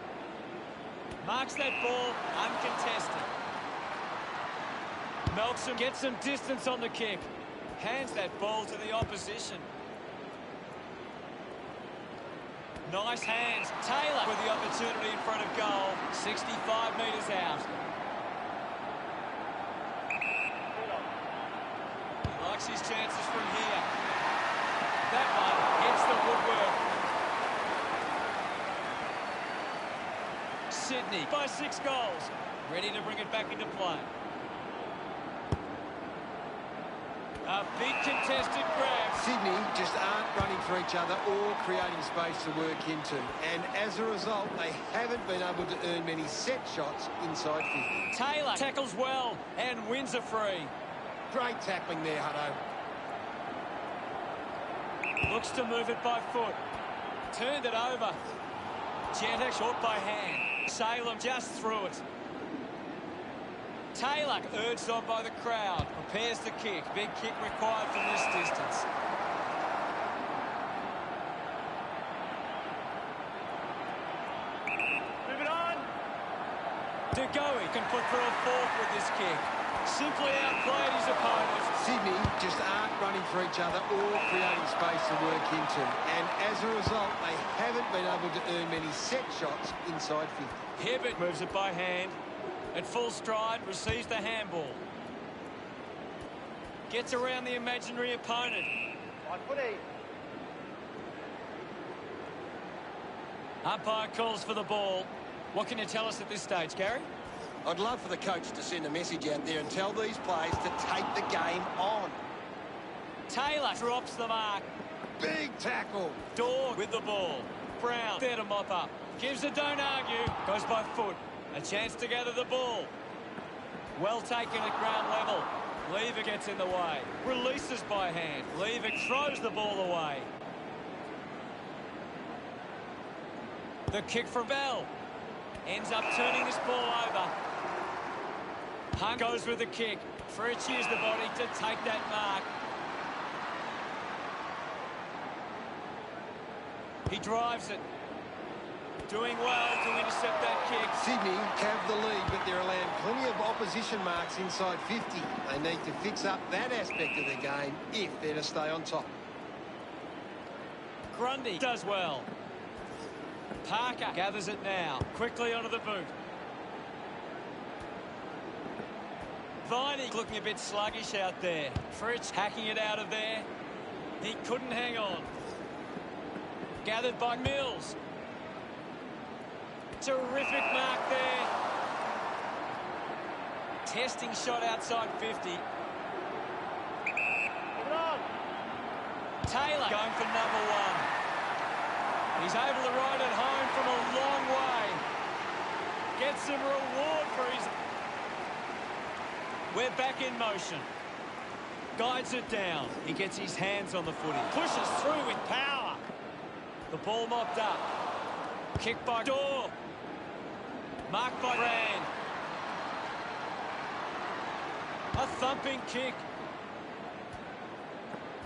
Marks that ball uncontested. Melksham gets some distance on the kick. Hands that ball to the opposition. Nice hands. Taylor with the opportunity in front of goal. 65 metres out. He likes his chances from here. That one hits the woodwork. Sydney by 6 goals. Ready to bring it back into play. A big contested grab. Sydney just aren't running for each other or creating space to work into. And as a result, they haven't been able to earn many set shots inside 50. Taylor tackles well and wins a free. Great tackling there, Hutto. Looks to move it by foot. Turned it over. Jeter short by hand. Salem just through it. Taylor urged on by the crowd. Prepares the kick. Big kick required from this distance. Move it on. DeGoey can put through a fourth with this kick. Simply outplayed his opponent. Sydney just aren't running for each other or creating space to work into. And as a result, they haven't been able to earn many set shots inside 50. Hibbert moves it by hand. At full stride, receives the handball. Gets around the imaginary opponent. On footy. Umpire calls for the ball. What can you tell us at this stage, Gary? I'd love for the coach to send a message out there and tell these players to take the game on. Taylor drops the mark. Big tackle. Dawg with the ball. Brown there to mop up. Gives a don't argue. Goes by foot. A chance to gather the ball. Well taken at ground level. Lever gets in the way. Releases by hand. Lever throws the ball away. The kick for Bell. Ends up turning this ball over. Hunt goes with the kick. Fritz used the body to take that mark. He drives it. Doing well to intercept that kick. Sydney have the lead, but they're allowing plenty of opposition marks inside 50. They need to fix up that aspect of their game if they're to stay on top. Grundy does well. Parker gathers it now. Quickly onto the boot. Viney looking a bit sluggish out there. Fritz hacking it out of there. He couldn't hang on. Gathered by Mills. Terrific mark there. Testing shot outside 50. Move it on. Taylor going for number 1. He's able to ride it home from a long way. Gets some reward for his... We're back in motion. Guides it down. He gets his hands on the footy. Pushes through with power. The ball mopped up. Kick by Dorr. Marked by Brand. A thumping kick.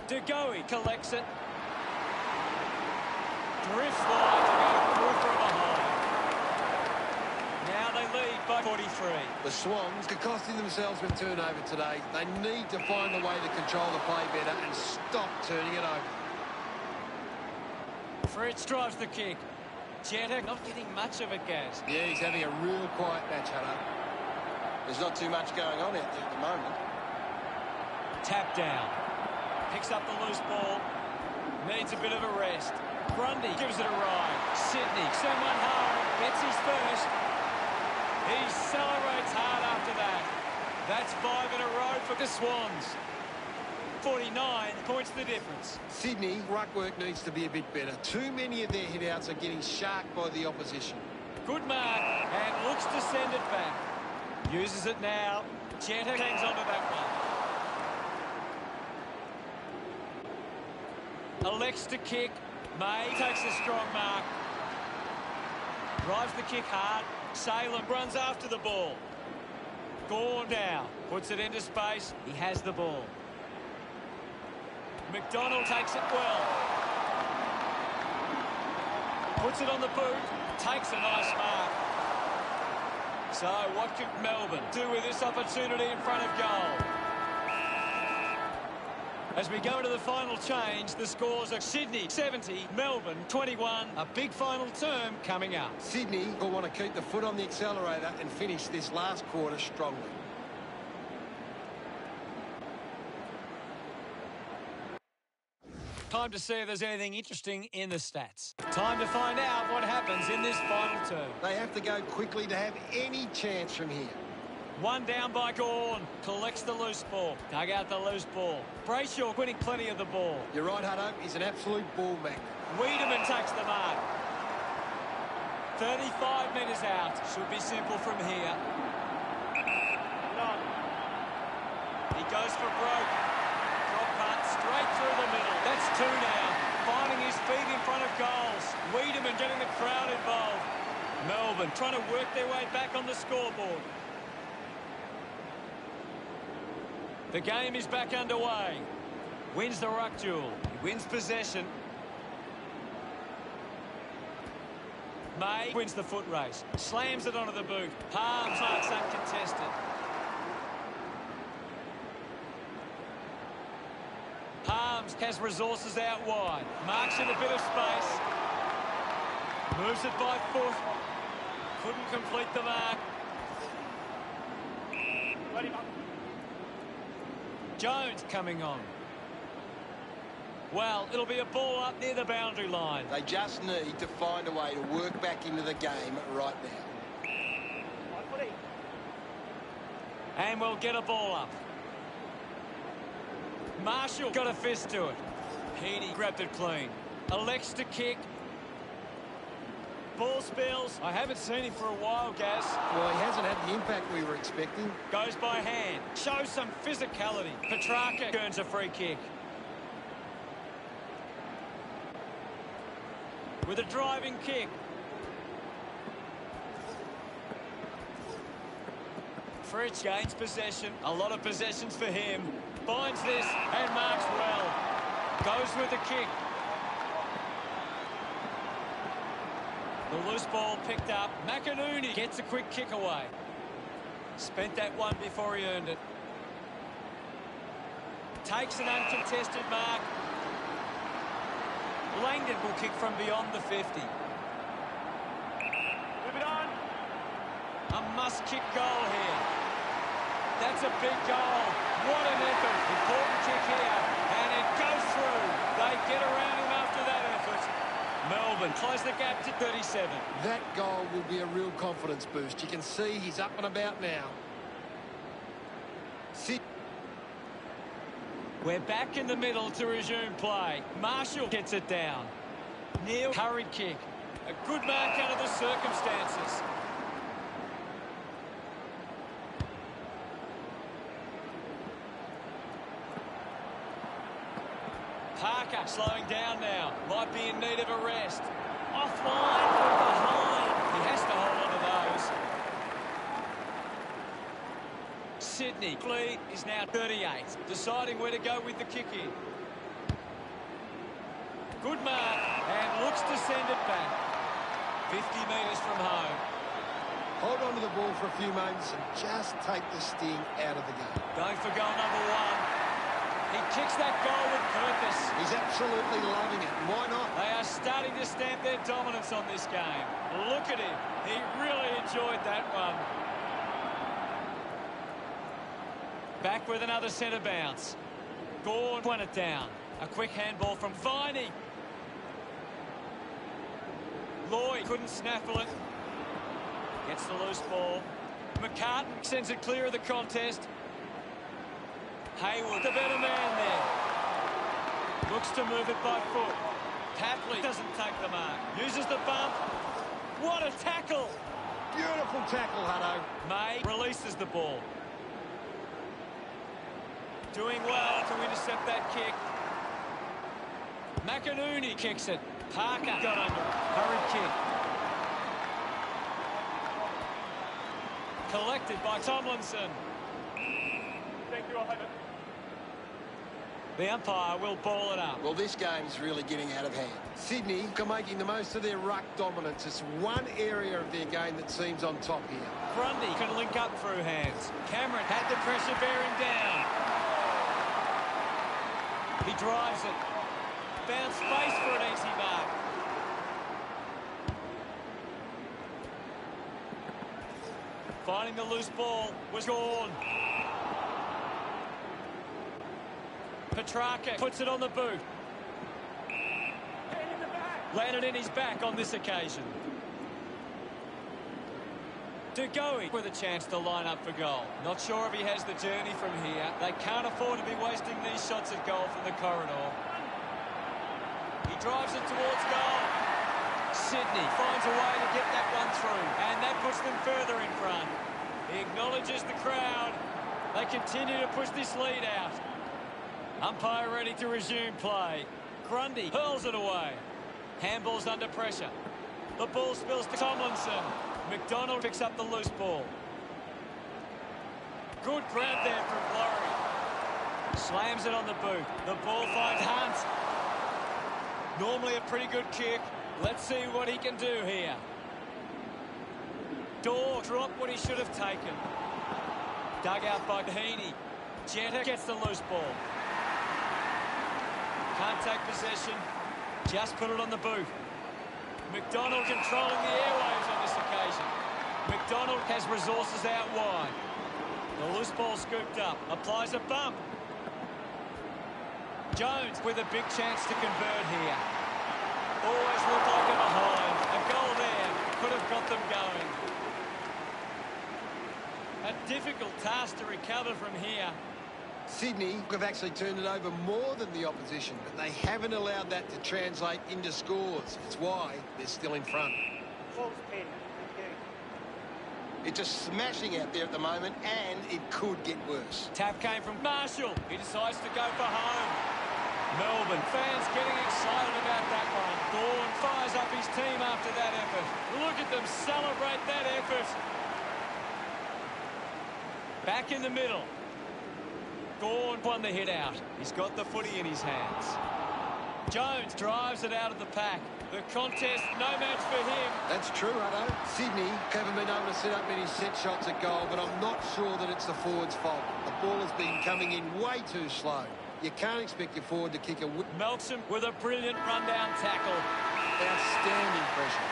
DeGoey collects it. Drifts wide to go through for a by 43. The Swans are costing themselves with turnover today. They need to find a way to control the play better and stop turning it over. Fritz drives the kick. Jetta not getting much of it, Gaz. Yeah, he's having a real quiet match, Hutto. There's not too much going on out there at the moment. Tap down. Picks up the loose ball. Needs a bit of a rest. Grundy gives it a ride. Sydney, someone home. Gets his first. He celebrates hard after that. That's 5 in a row for the Swans. 49 points the difference. Sydney, ruck work needs to be a bit better. Too many of their hit-outs are getting sharked by the opposition. Good mark, and looks to send it back. Uses it now. Jetta hangs on to that one. Elects to kick. May takes a strong mark. Drives the kick hard. Salem runs after the ball. Gorn down. Puts it into space. He has the ball. McDonald takes it well. Puts it on the boot. Takes a nice mark. So what can Melbourne do with this opportunity in front of goal? As we go into the final change, the scores are Sydney 70, Melbourne 21. A big final term coming up. Sydney will want to keep the foot on the accelerator and finish this last quarter strongly. Time to see if there's anything interesting in the stats. Time to find out what happens in this final term. They have to go quickly to have any chance from here. One down by Gorn. Collects the loose ball. Dug out the loose ball. Brayshaw winning plenty of the ball. You're right, Hutto. He's an absolute ball magnet. Wiedemann takes the mark. 35 metres out. Should be simple from here. He goes for broke. Drop punt straight through the middle. That's 2 now. Finding his feet in front of goals. Wiedemann getting the crowd involved. Melbourne trying to work their way back on the scoreboard. The game is back underway. Wins the ruck duel. He wins possession. May wins the foot race. Slams it onto the boot. Palms marks uncontested. Palms has resources out wide. Marks in a bit of space. Moves it by foot. Couldn't complete the mark. Jones coming on. Well, it'll be a ball up near the boundary line. They just need to find a way to work back into the game right now. And we'll get a ball up. Marshall got a fist to it. Heaney grabbed it clean. Elects to kick. Ball spills. I haven't seen him for a while, Gaz. Well, he hasn't had the impact we were expecting. Goes by hand. Shows some physicality. Petrarca earns a free kick. With a driving kick. Fritz gains possession. A lot of possessions for him. Finds this and marks well. Goes with the kick. The loose ball picked up. McInerney gets a quick kick away. Spent that one before he earned it. Takes an uncontested mark. Langdon will kick from beyond the 50. Move it on. A must-kick goal here. That's a big goal. What an effort. Important kick here. And it goes through. They get around him after that effort. Melbourne close the gap to 37. That goal will be a real confidence boost. You can see he's up and about now. We're back in the middle to resume play. Marshall gets it down. Neil, hurried kick. A good mark under the circumstances. Parker slowing down now. Might be in need of a rest. Offline from behind. He has to hold on to those. Sydney lead is now 38. Deciding where to go with the kick in. Good mark and looks to send it back. 50 metres from home. Hold on to the ball for a few moments and just take the sting out of the game. Going for goal number 1. He kicks that goal with purpose. He's absolutely loving it. Why not? They are starting to stamp their dominance on this game. Look at him. He really enjoyed that one. Back with another centre bounce. Gorn won it down. A quick handball from Viney. Lloyd couldn't snaffle it. Gets the loose ball. McCartan sends it clear of the contest. Hayward, the better man there. Looks to move it by foot. Tapley doesn't take the mark. Uses the bump. What a tackle! Beautiful tackle, Hutto. May releases the ball. Doing well to intercept that kick. McInerney kicks it. Parker got under it. Hurried kick. Collected by Tomlinson. Thank you, I'll have it. The umpire will ball it up. Well, this game's really getting out of hand. Sydney are making the most of their ruck dominance. It's one area of their game that seems on top here. Grundy can link up through hands. Cameron had the pressure bearing down. He drives it. Found space for an easy mark. Finding the loose ball was gone. Petrarca puts it on the boot. Landed in his back on this occasion. Dugowie with a chance to line up for goal. Not sure if he has the journey from here. They can't afford to be wasting these shots at goal from the corridor. He drives it towards goal. Sydney finds a way to get that one through, and that puts them further in front. He acknowledges the crowd. They continue to push this lead out. Umpire ready to resume play. Grundy hurls it away. Handball's under pressure. The ball spills to Tomlinson. McDonald picks up the loose ball. Good grab there from Laurie. Slams it on the boot. The ball finds Hunt. Normally a pretty good kick. Let's see what he can do here. Dorr dropped what he should have taken. Dug out by Heaney. Jetta gets the loose ball. Can't take possession. Just put it on the boot. McDonald controlling the airwaves on this occasion. McDonald has resources out wide. The loose ball scooped up. Applies a bump. Jones with a big chance to convert here. Always looked like a behind. A goal there could have got them going. A difficult task to recover from here. Sydney have actually turned it over more than the opposition, but they haven't allowed that to translate into scores. It's why they're still in front. Close pin. Thank you. It's just smashing out there at the moment, and it could get worse. Tap came from Marshall. He decides to go for home. Melbourne fans getting excited about that one. Gorn fires up his team after that effort. Look at them celebrate that effort. Back in the middle. Gorn won the hit out. He's got the footy in his hands. Jones drives it out of the pack. The contest, no match for him. That's true, Hutto. Sydney haven't been able to set up many set shots at goal, but I'm not sure that it's the forward's fault. The ball has been coming in way too slow. You can't expect your forward to kick a... Melksham with a brilliant rundown tackle. Outstanding pressure.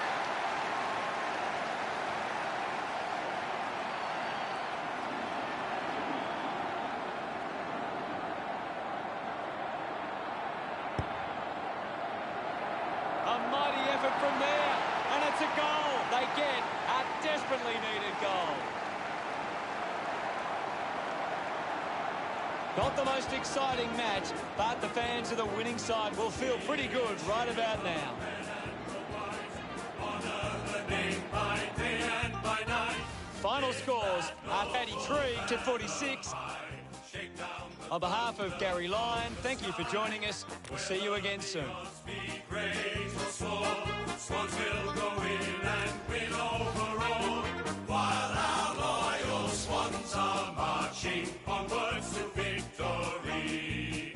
A mighty effort from there, and it's a goal. They get a desperately needed goal. Not the most exciting match, but the fans of the winning side will feel pretty good right about now. Final scores are 83-46. On behalf of Gary Lyon, thank you for joining us. We'll see you again soon. Swans will go in and win overall, while our loyal Swans are marching onwards to victory.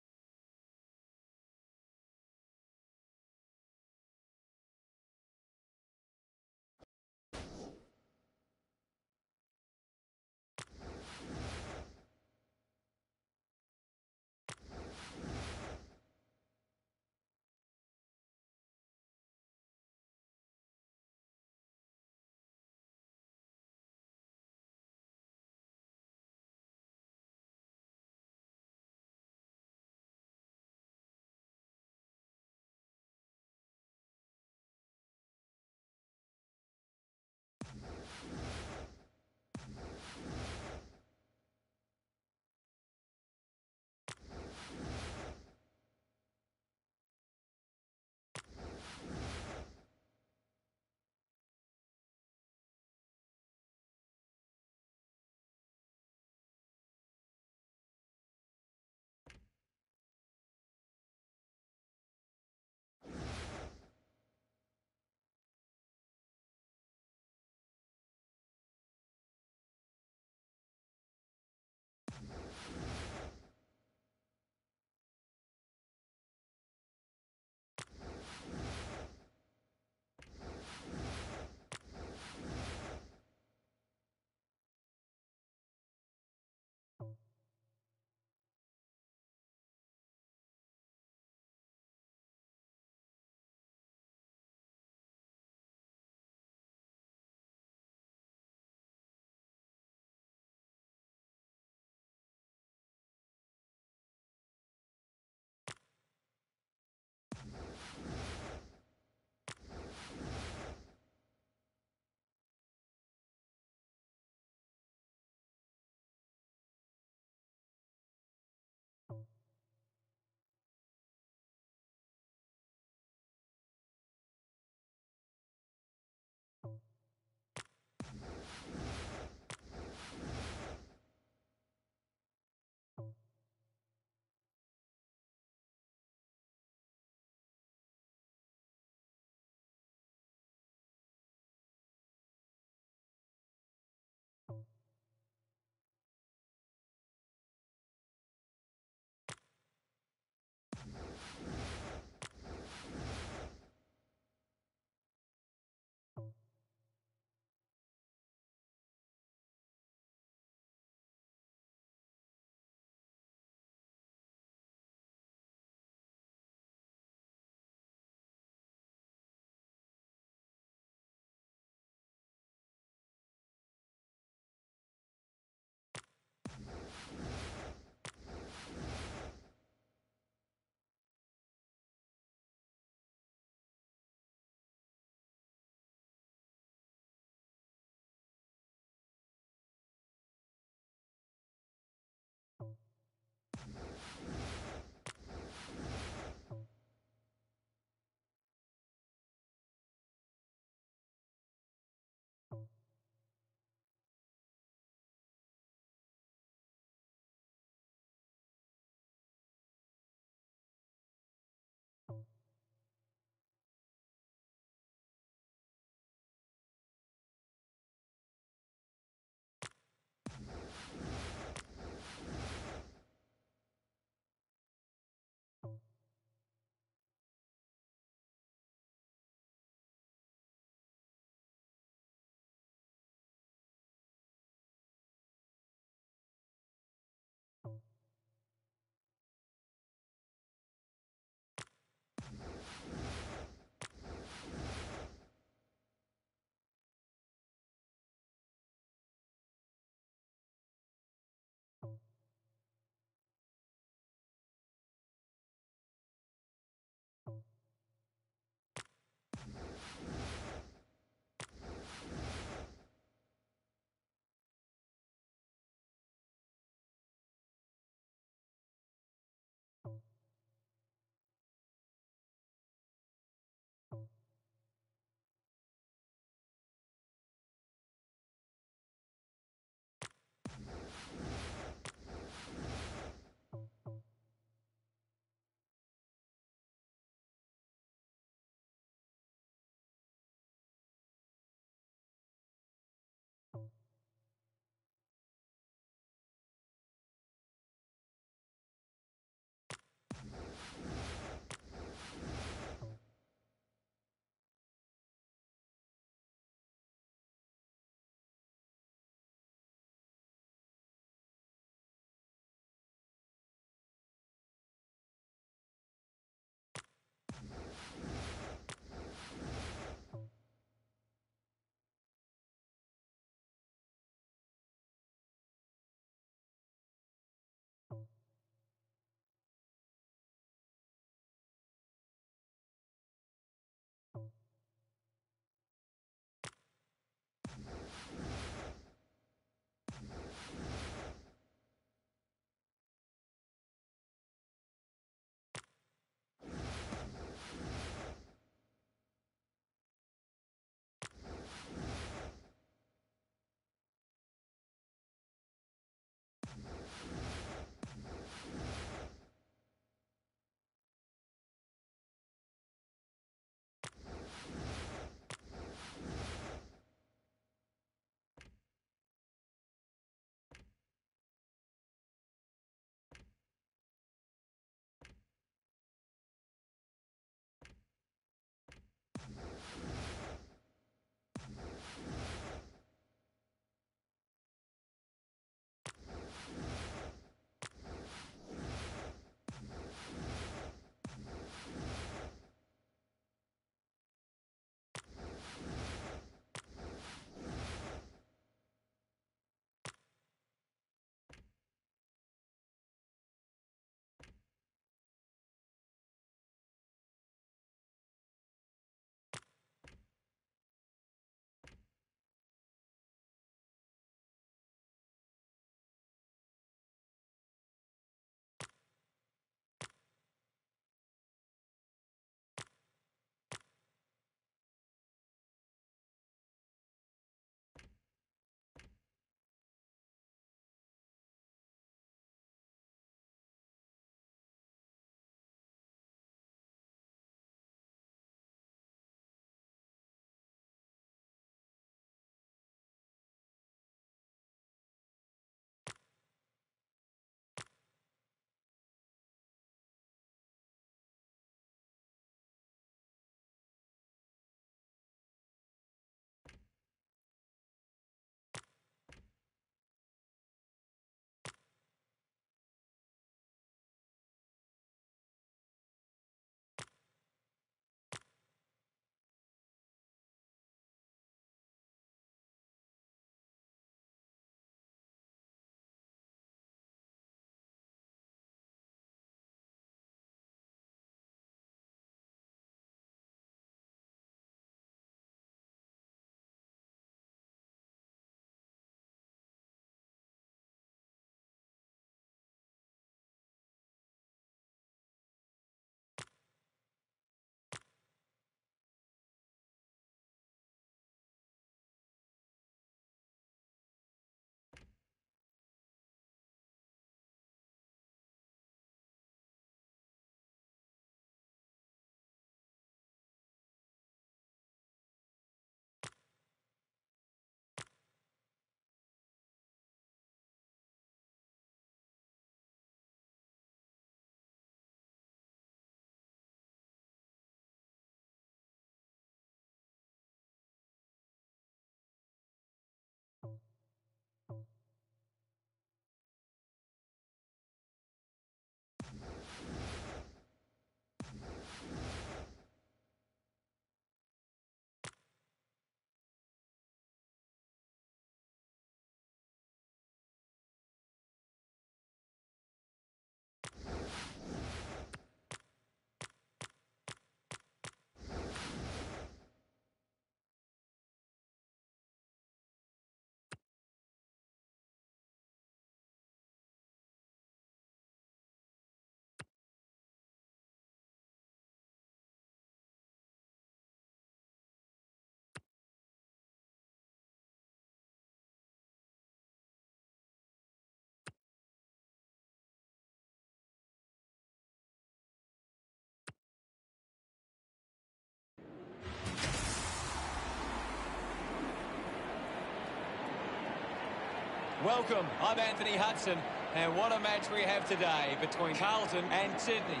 Welcome, I'm Anthony Hudson, and what a match we have today between Carlton and Sydney.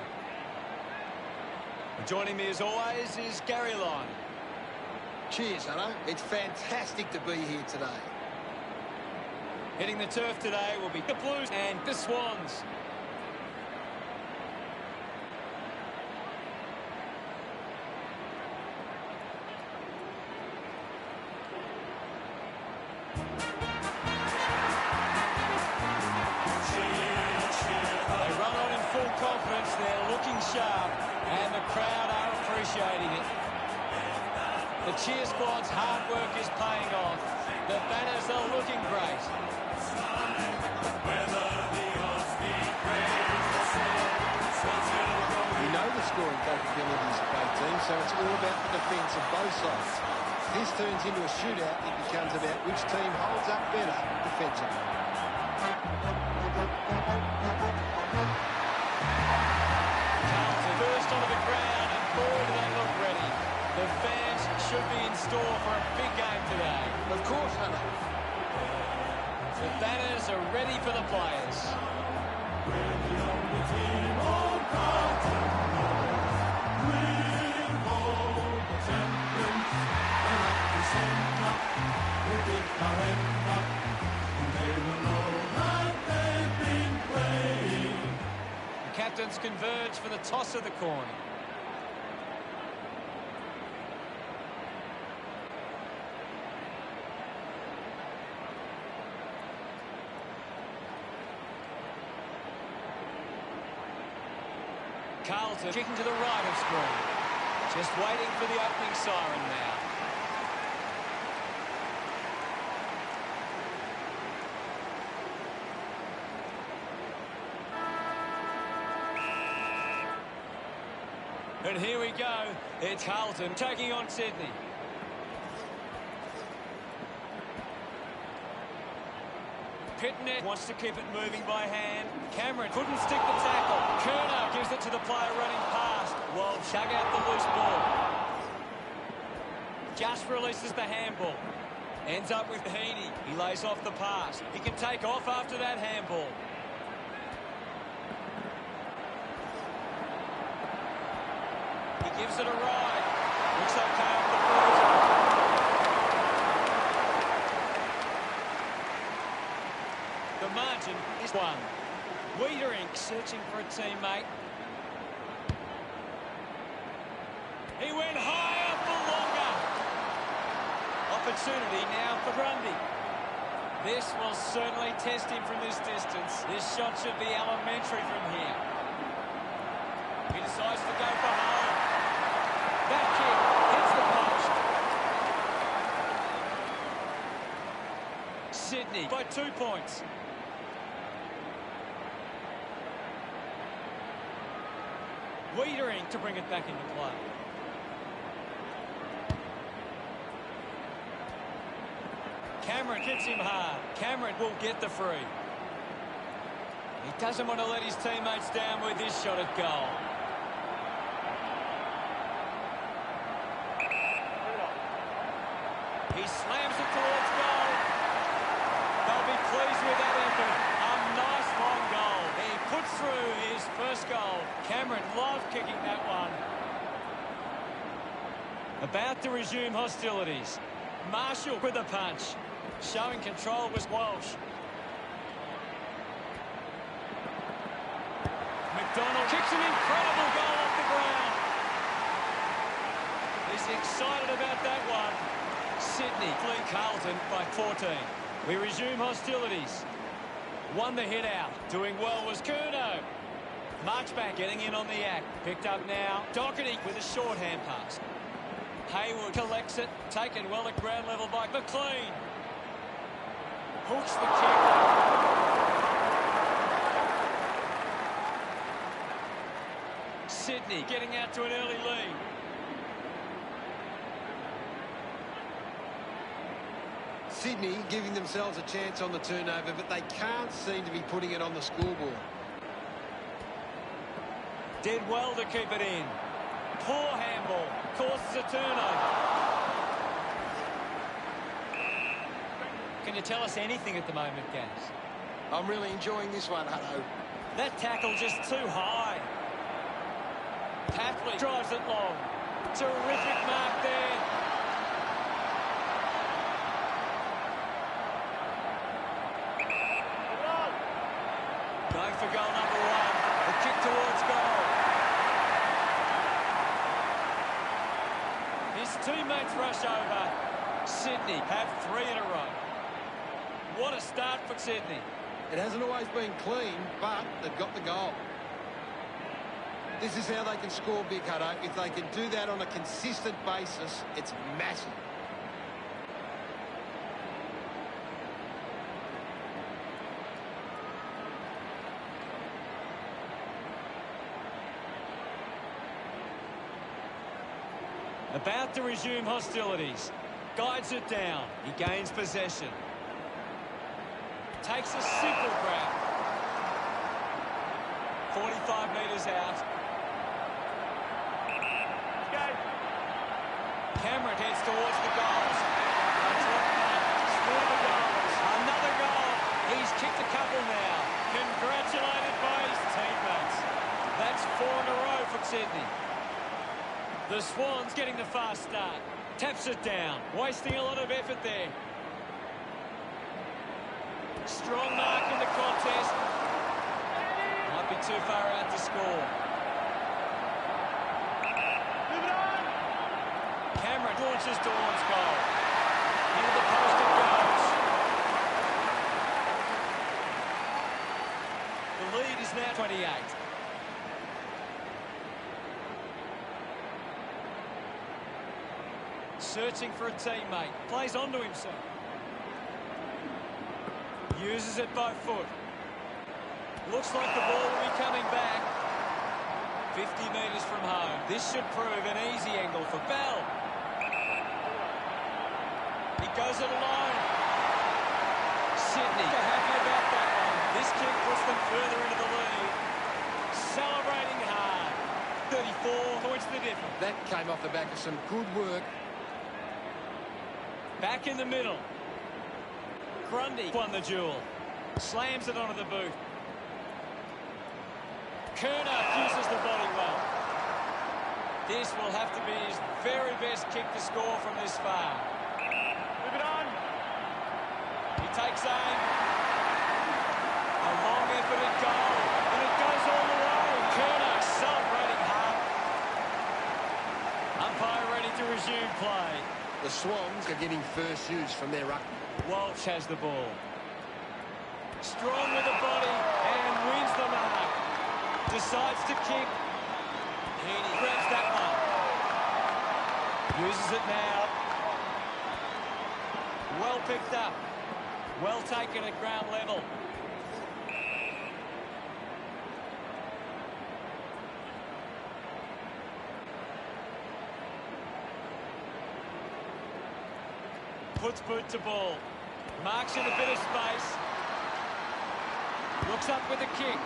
Joining me as always is Gary Lyon. Cheers, Hunter. It's fantastic to be here today. Hitting the turf today will be the Blues and the Swans. Confidence, they're looking sharp and the crowd are appreciating it. The cheer squad's hard work is paying off. The banners are looking great. We know the scoring capabilities of both teams, so it's all about the defence of both sides. If this turns into a shootout, it becomes about which team holds up better defensively. First onto the ground, and boy, do they look ready. The fans should be in store for a big game today. Of course, Hunter. The banners are ready for the players. Captains converge for the toss of the coin. Carlton kicking to the right of screen. Just waiting for the opening siren now. And here we go. It's Carlton taking on Sydney. Pitnet wants to keep it moving by hand. Cameron couldn't stick the tackle. Kerner gives it to the player running past. Well, chug out the loose ball. Just releases the handball. Ends up with Heaney. He lays off the pass. He can take off after that handball. Gives it a ride. Looks okay off the boot. The margin is 1. Wiedering searching for a teammate. He went higher for longer. Opportunity now for Grundy. This will certainly test him from this distance. This shot should be elementary from here. He decides to go for home. That kick hits the post. Sydney by 2 points. Wiedering to bring it back into play. Cameron hits him hard. Cameron will get the free. He doesn't want to let his teammates down with this shot at goal. He slams it towards goal. They'll be pleased with that effort. A nice long goal. He puts through his first goal. Cameron loved kicking that one. About to resume hostilities. Marshall with a punch. Showing control was Walsh. McDonald kicks an incredible goal off the ground. He's excited about that one. Sydney lead Carlton by 14. We resume hostilities. Won the hit out. Doing well was Curnow. Marchback getting in on the act. Picked up now. Doherty with a short hand pass. Hayward collects it. Taken well at ground level by McLean. Hooks the kick. Sydney getting out to an early lead. Sydney giving themselves a chance on the turnover, but they can't seem to be putting it on the scoreboard. Did well to keep it in. Poor handball. Causes a turnover. Can you tell us anything at the moment, Gaz? I'm really enjoying this one, Hutto. That tackle just too high. Tapley drives it long. Terrific mark there. Going for goal number one. The kick towards goal. His teammates rush over. Sydney have 3 in a row. What a start for Sydney. It hasn't always been clean, but they've got the goal. This is how they can score big, Hutto. If they can do that on a consistent basis, it's massive. About to resume hostilities. Guides it down. He gains possession. Takes a simple grab. 45 metres out. Cameron heads towards the goals. Score the goals. Another goal. He's kicked a couple now. Congratulated by his teammates. That's 4 in a row for Sydney. The Swans getting the fast start. Taps it down. Wasting a lot of effort there. Strong mark in the contest. Might be too far out to score. Cameron launches towards goal. Into the post it goes. The lead is now 28. Searching for a teammate. Plays onto himself. Uses it by foot. Looks like the ball will be coming back. 50 metres from home. This should prove an easy angle for Bell. He goes it alone. Sydney are happy about that one. This kick puts them further into the lead. Celebrating hard. 34 points the difference. That came off the back of some good work. Back in the middle. Grundy won the duel. Slams it onto the boot. Kerner uses the body well. This will have to be his very best kick to score from this far. Move it on. He takes aim. A long effort at goal. And it goes all the way. Kerner celebrating hard. Umpire ready to resume play. The Swans are getting first use from their ruck. Walsh has the ball. Strong with the body and wins the mark. Decides to kick. Heaney grabs that one. Uses it now. Well picked up. Well taken at ground level. Puts boot to ball. Marks in a bit of space. Looks up with a kick.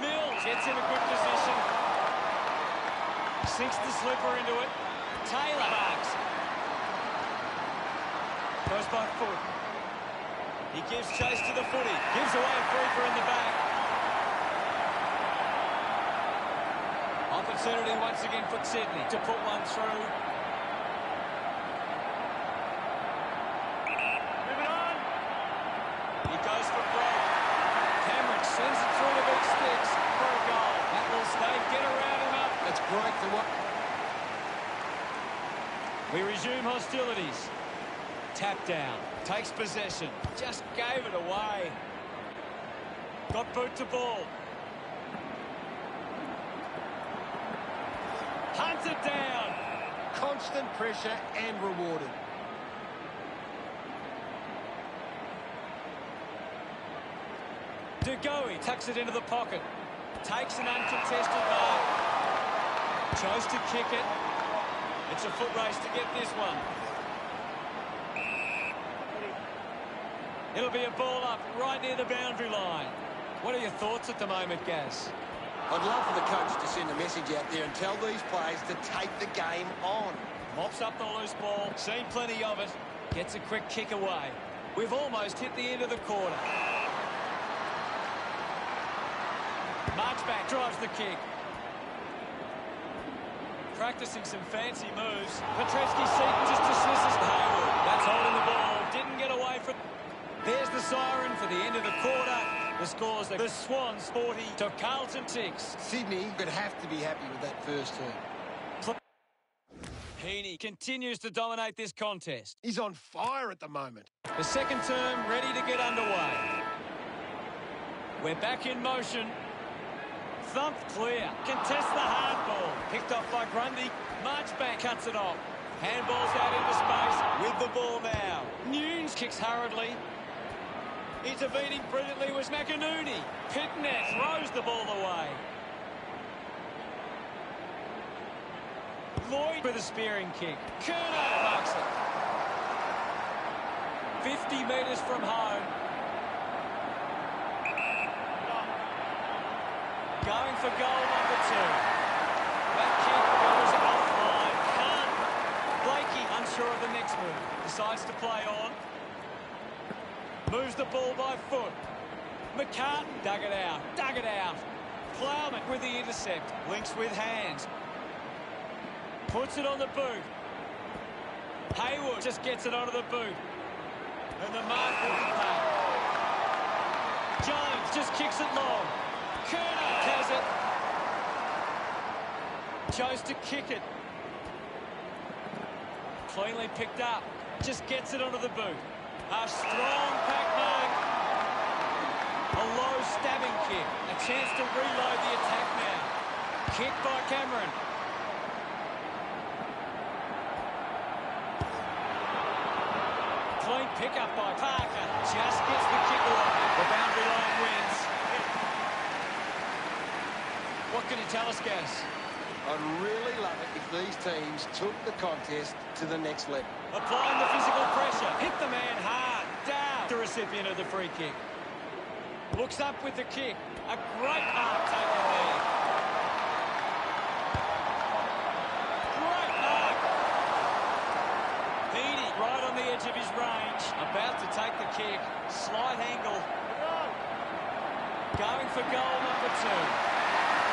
Mills gets in a good position. Sinks the slipper into it. Taylor marks. Goes by foot. He gives chase to the footy. Gives away a free for in the back. Opportunity once again for Sydney to put one through. Goes for broke. Cameron sends it through the big sticks for a goal. That will stay. Get around him up. That's great for what... We resume hostilities. Tap down. Takes possession. Just gave it away. Got boot to ball. Hunted down. Constant pressure and rewarded. Dugowie tucks it into the pocket. Takes an uncontested mark. Chose to kick it. It's a foot race to get this one. It'll be a ball up right near the boundary line. What are your thoughts at the moment, Gaz? I'd love for the coach to send a message out there and tell these players to take the game on. Mops up the loose ball. Seen plenty of it. Gets a quick kick away. We've almost hit the end of the quarter. Marchbank drives the kick. Practicing some fancy moves. Petreski-Seaton just dismisses Hayward. That's holding the ball. Didn't get away from... There's the siren for the end of the quarter. The score's the Swans 40 to Carlton 6. Sydney could have to be happy with that first term. Heaney continues to dominate this contest. He's on fire at the moment. The second term ready to get underway. We're back in motion. Thumped clear. Contests the hard ball. Picked off by Grundy. Marchbank cuts it off. Handballs out into space with the ball now. Nunes kicks hurriedly. Intervening brilliantly was McInerney. Pitnet throws the ball away. Lloyd with a spearing kick. Curnow marks it. 50 metres from home. Going for goal number 2. That kick goes offline. Can't. Blakey unsure of the next move. Decides to play on. Moves the ball by foot. McCartan dug it out. Dug it out. Plowman with the intercept. Links with hands. Puts it on the boot. Hayward just gets it onto the boot. And the mark will be paid. Jones just kicks it long. Curnow has it. Chose to kick it. Cleanly picked up. Just gets it onto the boot. A strong pack mark. A low stabbing kick. A chance to reload the attack now. Kick by Cameron. Clean pickup by Parker. Just gets the kick away. The boundary line wins. What can you tell us, Gas? I'd really love it if these teams took the contest to the next level. Applying the physical pressure. Hit the man hard. Down. The recipient of the free kick. Looks up with the kick. A great mark taken there. Great mark. Heaney right on the edge of his range. About to take the kick. Slight angle. Going for goal number 2.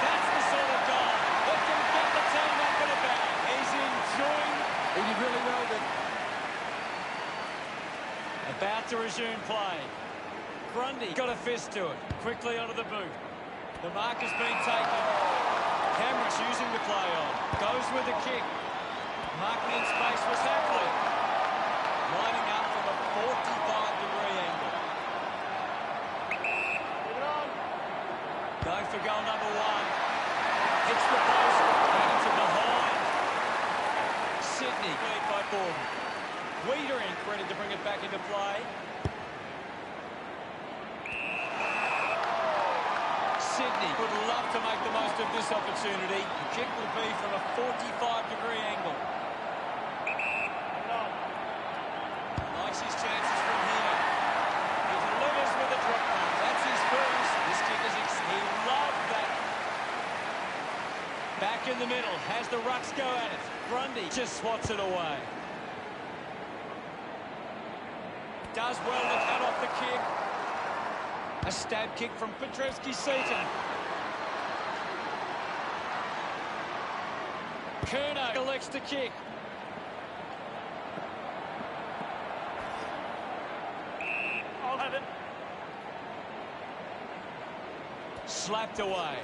That's the sort of goal that can get the team up and about. He's enjoying. He did really well then. About to resume play. Grundy got a fist to it. Quickly onto the boot. The mark has been taken. Cameron choosing to play on. Goes with the kick. Marking in space was Hackley. Lining up from a 45-degree angle. Going for goal number 1. Hits the post. And into behind. Sydney lead by Gordon. Wiedering ready to bring it back into play. Sydney would love to make the most of this opportunity. The kick will be from a 45-degree angle. Likes his chances from here. He delivers with a drop punt. That's his first. This kick is he loved that. Back in the middle. Has the rucks go at it. Grundy just swats it away. Does well to cut off the kick. A stab kick from Petreski-Seaton. Curnow elects to kick. I'll have it. Slapped away.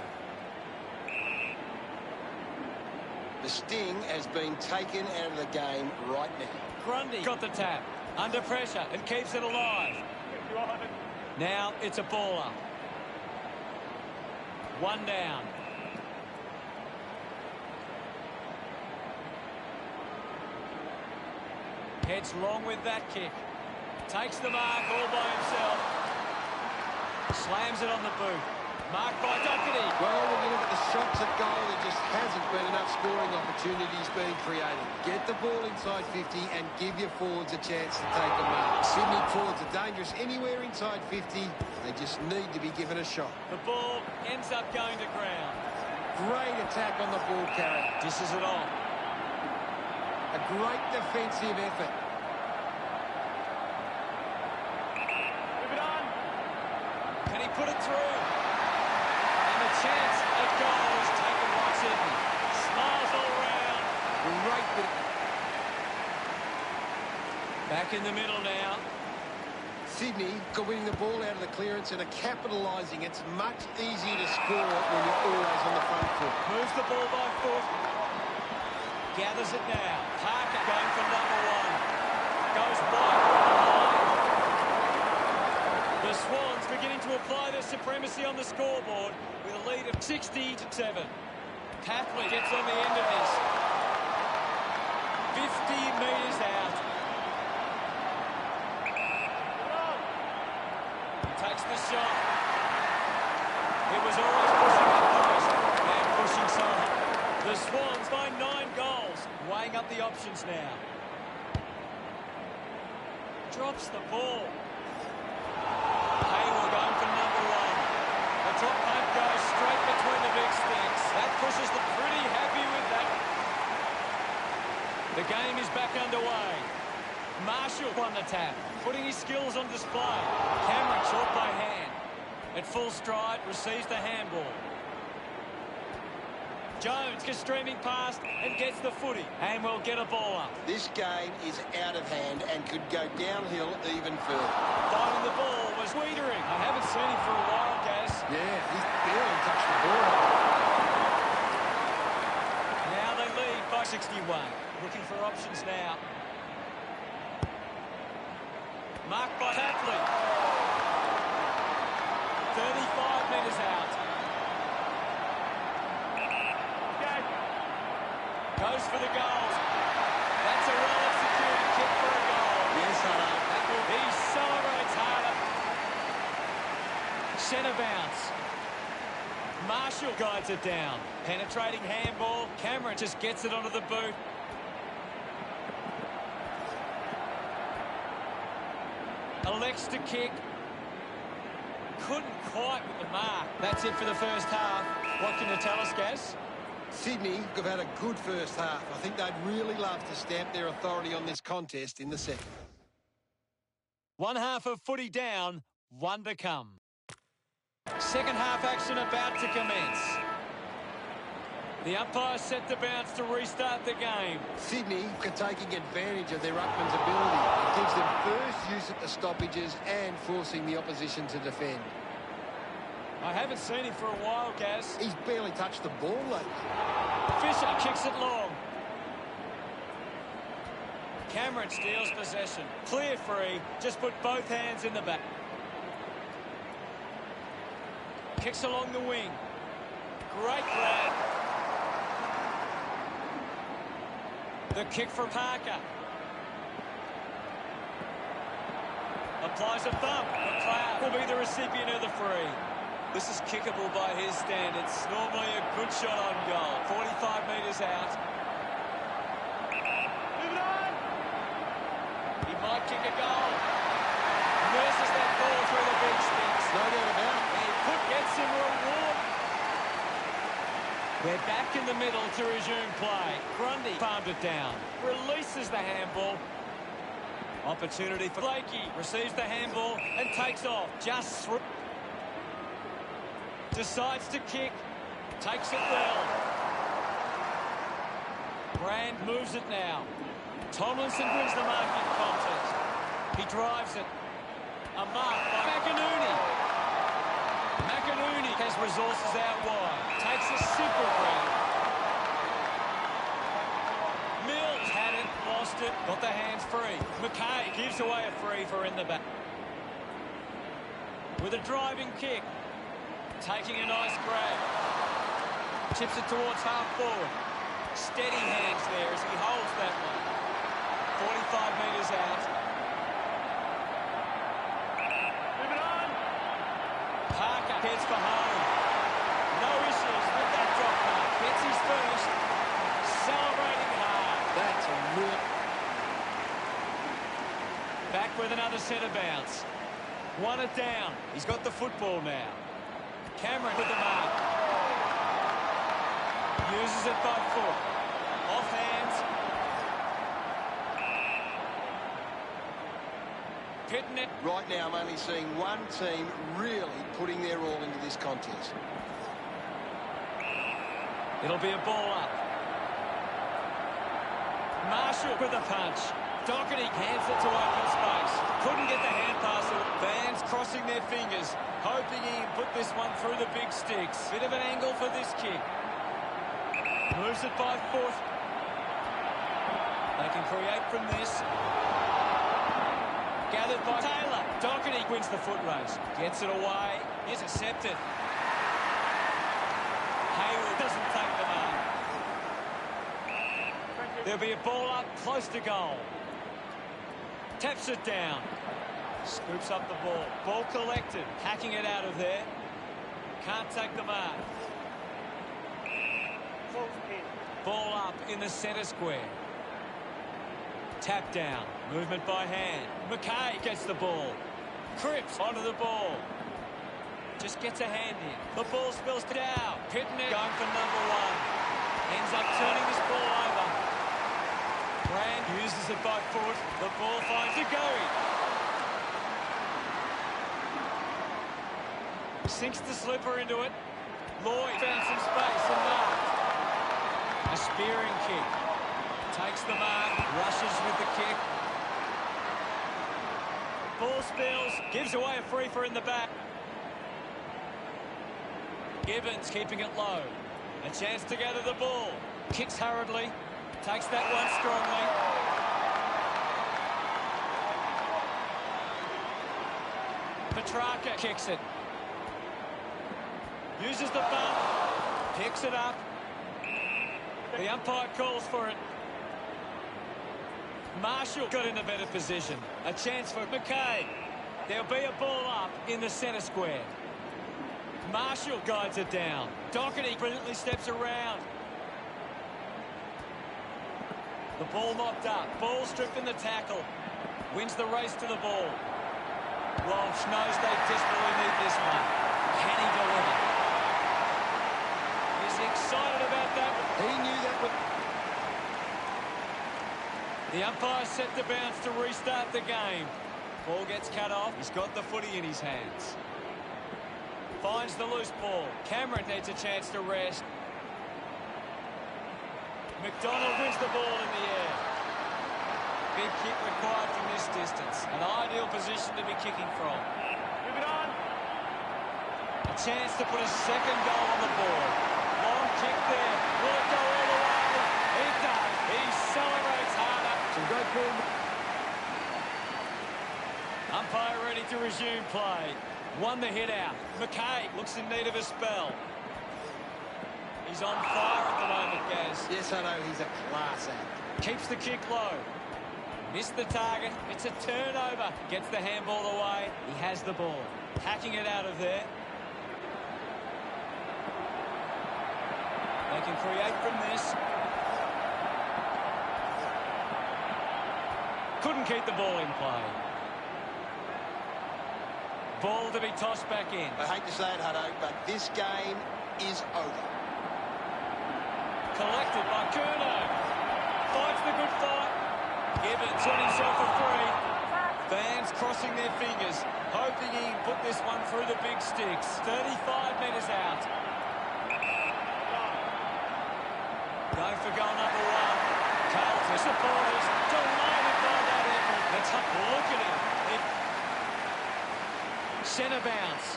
The sting has been taken out of the game right now. Grundy got the tap. Under pressure and keeps it alive. You are it. Now it's a baller. 1 down. Heads long with that kick. Takes the mark all by himself. Slams it on the boot. Marked by Doherty. Well, when you look at the shots at goal, there just hasn't been enough scoring opportunities being created. Get the ball inside 50 and give your forwards a chance to take a mark. Sydney forwards are dangerous anywhere inside 50. They just need to be given a shot. The ball ends up going to ground. Great attack on the ball carrier. Dishes it on. A great defensive effort. put it through. And the chance at goal is taken by Sydney. Smiles all round. Great bit. Back in the middle now. Sydney winning the ball out of the clearance and are capitalising. It's much easier to score when you're always on the front foot. Moves the ball by foot. Gathers it now. Parker going for number one. Goes wide. The Swans beginning to apply their supremacy on the scoreboard with a lead of 60-7. Pathway gets on the end of this. 50 metres out. Takes the shot. It was always pushing the post and pushing some. The Swans by 9 goals, weighing up the options now. Drops the ball. Hayward going for number one. The top punt goes straight between the big sticks. That pushes them pretty happy with that. The game is back underway. Marshall won the tap, putting his skills on display. Cameron short by hand. At full stride, receives the handball. Jones gets streaming past and gets the footy. And will get a ball up. This game is out of hand and could go downhill even further. Finding the ball was Wiedering. I haven't seen him for a while, Gaz. Yeah, he's barely touched the ball. Now they lead by 61. Looking for options now. Marked by Tapley. 35 metres out. Goes for the goals. That's a well-executed kick for a goal. Yes, hello. He celebrates harder. Centre bounce. Marshall guides it down. Penetrating handball. Cameron just gets it onto the boot. Elects to kick. Couldn't quite with the mark. That's it for the first half. What can you tell us, Gaz? Sydney have had a good first half. I think they'd really love to stamp their authority on this contest in the second. One half of footy down, one to come. Second half action about to commence. The umpire set the bounce to restart the game. Sydney are taking advantage of their ruckman's ability. It gives them first use at the stoppages and forcing the opposition to defend. I haven't seen him for a while, Gaz. He's barely touched the ball lately. Fisher kicks it long. Cameron steals possession. Clear free. Just put both hands in the back. Kicks along the wing. Great grab. The kick for Parker. Applies a thumb. McLeod will be the recipient of the free. This is kickable by his standards. Normally a good shot on goal. 45 metres out. Move it on! He might kick a goal. Nurses that ball through the big sticks. No doubt about it. He gets him reward. We're back in the middle to resume play. Grundy farmed it down. Releases the handball. Opportunity for Blakey. Receives the handball and takes off. Just through. Decides to kick. Takes it well. Brand moves it now. Tomlinson wins the marking contest. He drives it. A mark by McInerney. McInerney has resources out wide. Takes a super grab. Mills had it, lost it, got the hands free. McKay gives away a free for in the back. With a driving kick. Taking a nice grab. Chips it towards half forward. Steady hands there as he holds that one. 45 metres out. Move it on! Parker heads for home. No issues with that drop mark. Gets his first. Celebrating hard. That's a real... Back with another centre bounce. Won it down. He's got the football now. Cameron with the mark. Uses it by foot. Off hands. Pitnet. Right now, I'm only seeing one team really putting their all into this contest. It'll be a ball up. Marshall with a punch. Doherty hands it to open space. Couldn't get the hand pass. Fans crossing their fingers, hoping he can put this one through the big sticks. Bit of an angle for this kick. Moves it by foot. They can create from this. Gathered by Taylor. Doherty wins the foot race. Gets it away. Intercepted. Hayward doesn't take the mark. There'll be a ball up close to goal. Taps it down. Scoops up the ball. Ball collected. Hacking it out of there. Can't take the mark. Ball up in the centre square. Tap down. Movement by hand. McKay gets the ball. Cripps onto the ball. Just gets a hand in. The ball spills down. Pitnet going for number one. Ends up turning this ball over. Brand uses it by foot. The ball finds a going. Sinks the slipper into it. Lloyd found some space and marked. A spearing kick. Takes the mark. Rushes with the kick. Ball spills. Gives away a free for in the back. Gibbons keeping it low. A chance to gather the ball. Kicks hurriedly. Takes that one strongly. Petrarca kicks it. Uses the bump. Picks it up. The umpire calls for it. Marshall got in a better position. A chance for McKay. There'll be a ball up in the centre square. Marshall guides it down. Doherty brilliantly steps around. The ball knocked up. Ball stripped in the tackle. Wins the race to the ball. Walsh knows they desperately need this one. Can he deliver? He's excited about that. He knew that would... The umpire set the bounce to restart the game. Ball gets cut off. He's got the footy in his hands. Finds the loose ball. Cameron needs a chance to rest. McDonald wins the ball in the air. Big kick required from this distance. An ideal position to be kicking from. Move it on. A chance to put a second goal on the board. Long kick there. Will it go all the way? It does. He celebrates harder. Some great ball. Umpire ready to resume play. Won the hit out. McKay looks in need of a spell. He's on fire at the moment, Gaz. Yes, I know. He's a class act. Keeps the kick low. Missed the target. It's a turnover. Gets the handball away. He has the ball. Hacking it out of there. They can create from this. Couldn't keep the ball in play. Ball to be tossed back in. I hate to say it, Hutto, but this game is over. Collected by Curnow. Fights the good fight. Gibbons on himself a free. Fans crossing their fingers, hoping he can put this one through the big sticks. 35 metres out. Going for goal number one. Carlton supporters delighted by that effort. Let's have a look at him. Centre bounce.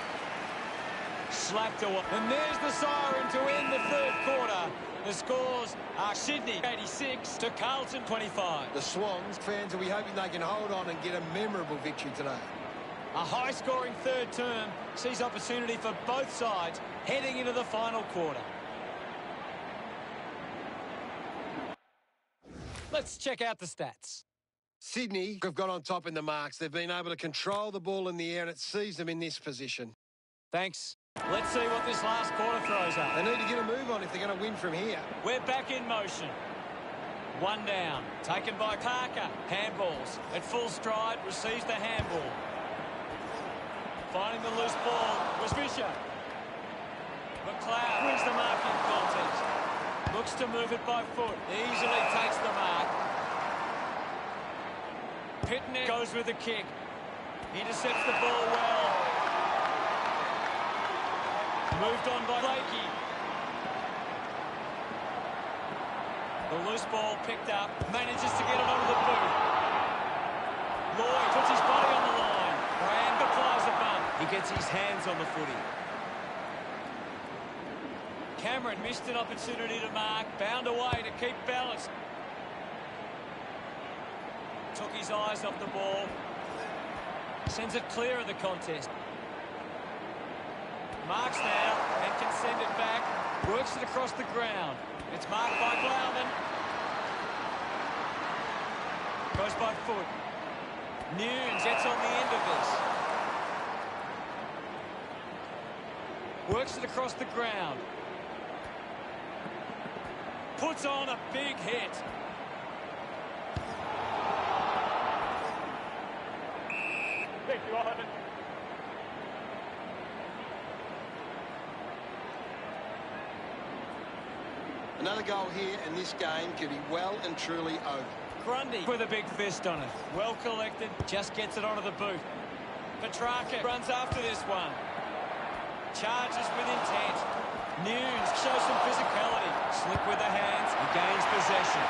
Slapped away. And there's the siren to end the third quarter. The scores are Sydney 86 to Carlton 25. The Swans fans will be hoping they can hold on and get a memorable victory today. A high-scoring third term sees opportunity for both sides heading into the final quarter. Let's check out the stats. Sydney have got on top in the marks. They've been able to control the ball in the air, and it sees them in this position. Thanks. Let's see what this last quarter throws up. They need to get a move on if they're going to win from here. We're back in motion. One down. Taken by Parker. Handballs. At full stride, receives the handball. Finding the loose ball was Fisher. McLeod wins the marking contest. Looks to move it by foot. Easily takes the mark. Pitnet goes with the kick. Intercepts the ball well. Moved on by Blakey. The loose ball picked up. Manages to get it onto the boot. Lloyd puts his body on the line. Brand applies a bump. He gets his hands on the footy. Cameron missed an opportunity to mark. Bound away to keep balance. Took his eyes off the ball. Sends it clear of the contest. Marks now and can send it back. Works it across the ground. It's marked by Glauman. Goes by foot. Nunes gets on the end of this. Works it across the ground. Puts on a big hit. Thank you, Ivan. Another goal here, and this game could be well and truly over. Grundy with a big fist on it. Well collected, just gets it onto the boot. Petrarca runs after this one. Charges with intent. Nunes shows some physicality. Slip with the hands. He gains possession.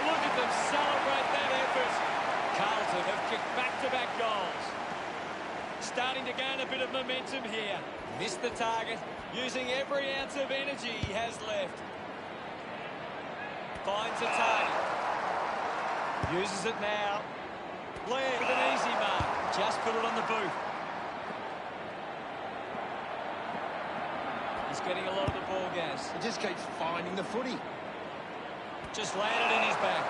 Look at them celebrate that effort. Carlton have kicked back-to-back goals. Starting to gain a bit of momentum here. Missed the target, using every ounce of energy he has left. Finds a target. Uses it now. Blair with an easy mark. Just put it on the boot. He's getting a lot of the ball gas. He just keeps finding the footy. Just landed in his back.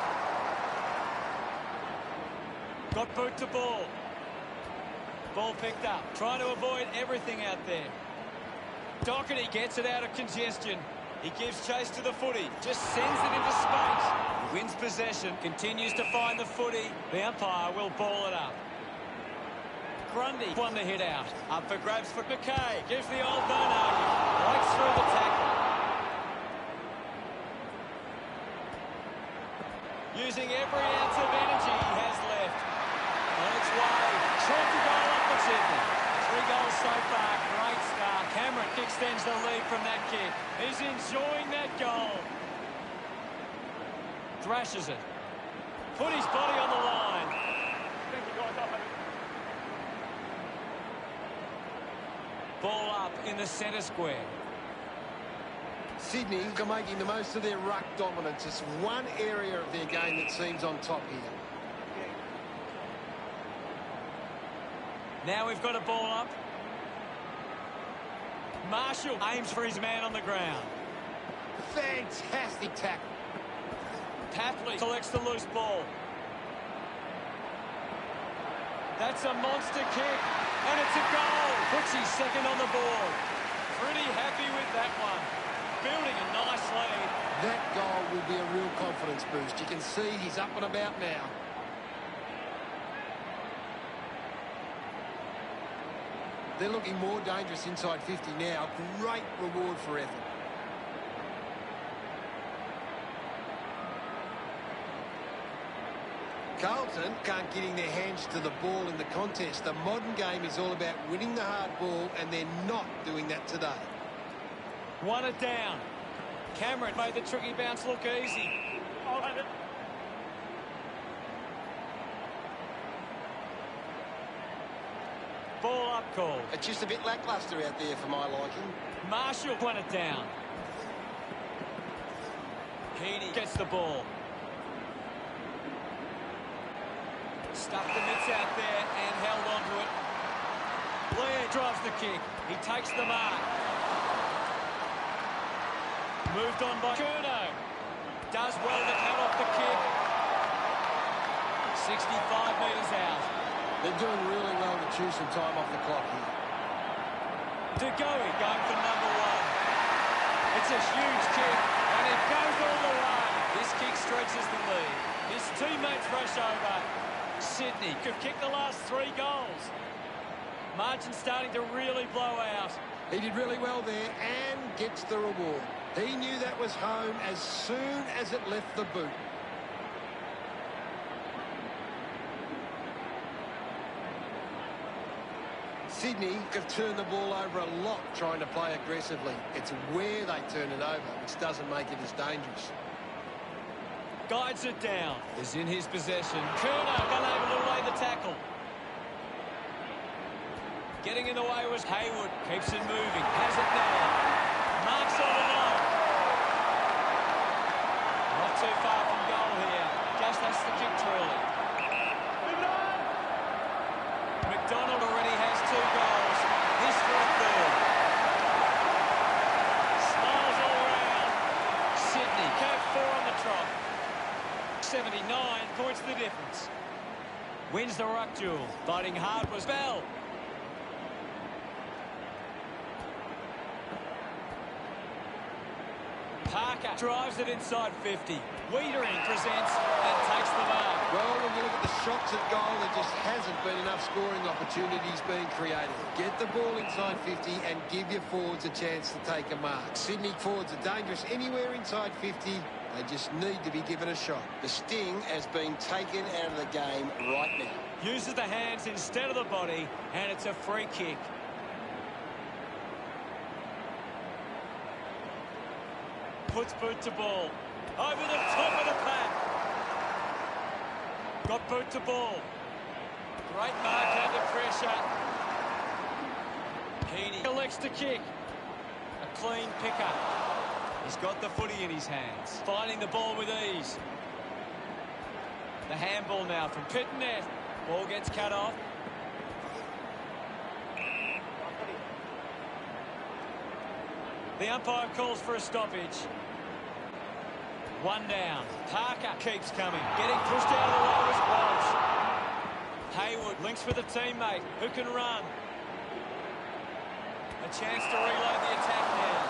Got boot to ball. Ball picked up. Trying to avoid everything out there. Doherty gets it out of congestion. He gives chase to the footy. Just sends it into space. He wins possession. Continues to find the footy. The umpire will ball it up. Grundy won the hit out. Up for grabs for McKay. Gives the old no-no. Breaks through the tackle. Using every ounce of energy he has left. On its way. Short to goal up for Sydney. 3 goals so far. Great start. Cameron extends the lead from that kick. He's enjoying that goal. Thrashes it. Put his body on the line. Thank you, guys. Ivan. Ball up in the centre square. Sydney are making the most of their ruck dominance. It's one area of their game that seems on top here. Now we've got a ball up. Marshall aims for his man on the ground. Fantastic tackle. Tapley collects the loose ball. That's a monster kick, and it's a goal. Puts his second on the board. Pretty happy with that one. Building a nice lead. That goal will be a real confidence boost. You can see he's up and about now. They're looking more dangerous inside 50 now. Great reward for effort. Carlton can't getting their hands to the ball in the contest. The modern game is all about winning the hard ball, and they're not doing that today. Won it down. Cameron made the tricky bounce look easy. I'll have it. Ball up call. It's just a bit lacklustre out there for my liking. Marshall won it down. Heaney gets the ball. Stuck the mitts out there and held onto it. Blair drives the kick. He takes the mark. Moved on by Curnow. Does well to cut off the kick. 65 metres out. They're doing really well to choose some time off the clock here. De Goey going for number 1. It's a huge kick, and it goes all the way. This kick stretches the lead. His teammates rush over. Sydney could kick the last 3 goals. Margin starting to really blow out. He did really well there and gets the reward. He knew that was home as soon as it left the boot. Sydney have turned the ball over a lot trying to play aggressively. It's where they turn it over which doesn't make it as dangerous. Guides it down. Is in his possession. Kerner unable to lay the tackle. Getting in the way was Hayward. Keeps it moving. Has it now. Marks on the line. Not too far from goal here. Just has to kick truly. McDonald already has 2 goals. This for a third. Smiles all round. Sydney kept 4 on the trot. 79 points the difference. Wins the ruck duel. Fighting hard was Bell. Parker drives it inside 50. Wiedering presents and takes the mark. Well, when you look at the shots at goal, there just hasn't been enough scoring opportunities being created. Get the ball inside 50 and give your forwards a chance to take a mark. Sydney forwards are dangerous anywhere inside 50. They just need to be given a shot. The sting has been taken out of the game right now. Uses the hands instead of the body, and it's a free kick. Puts boot to ball. Over the top of the pack. Got boot to ball. Great mark under pressure. Heaney elects to kick. A clean picker. He's got the footy in his hands. Finding the ball with ease. The handball now from Pitnet. Ball gets cut off. The umpire calls for a stoppage. 1 down. Parker keeps coming. Getting pushed out of the way was Walsh. Hayward links with a teammate who can run. A chance to reload the attack now.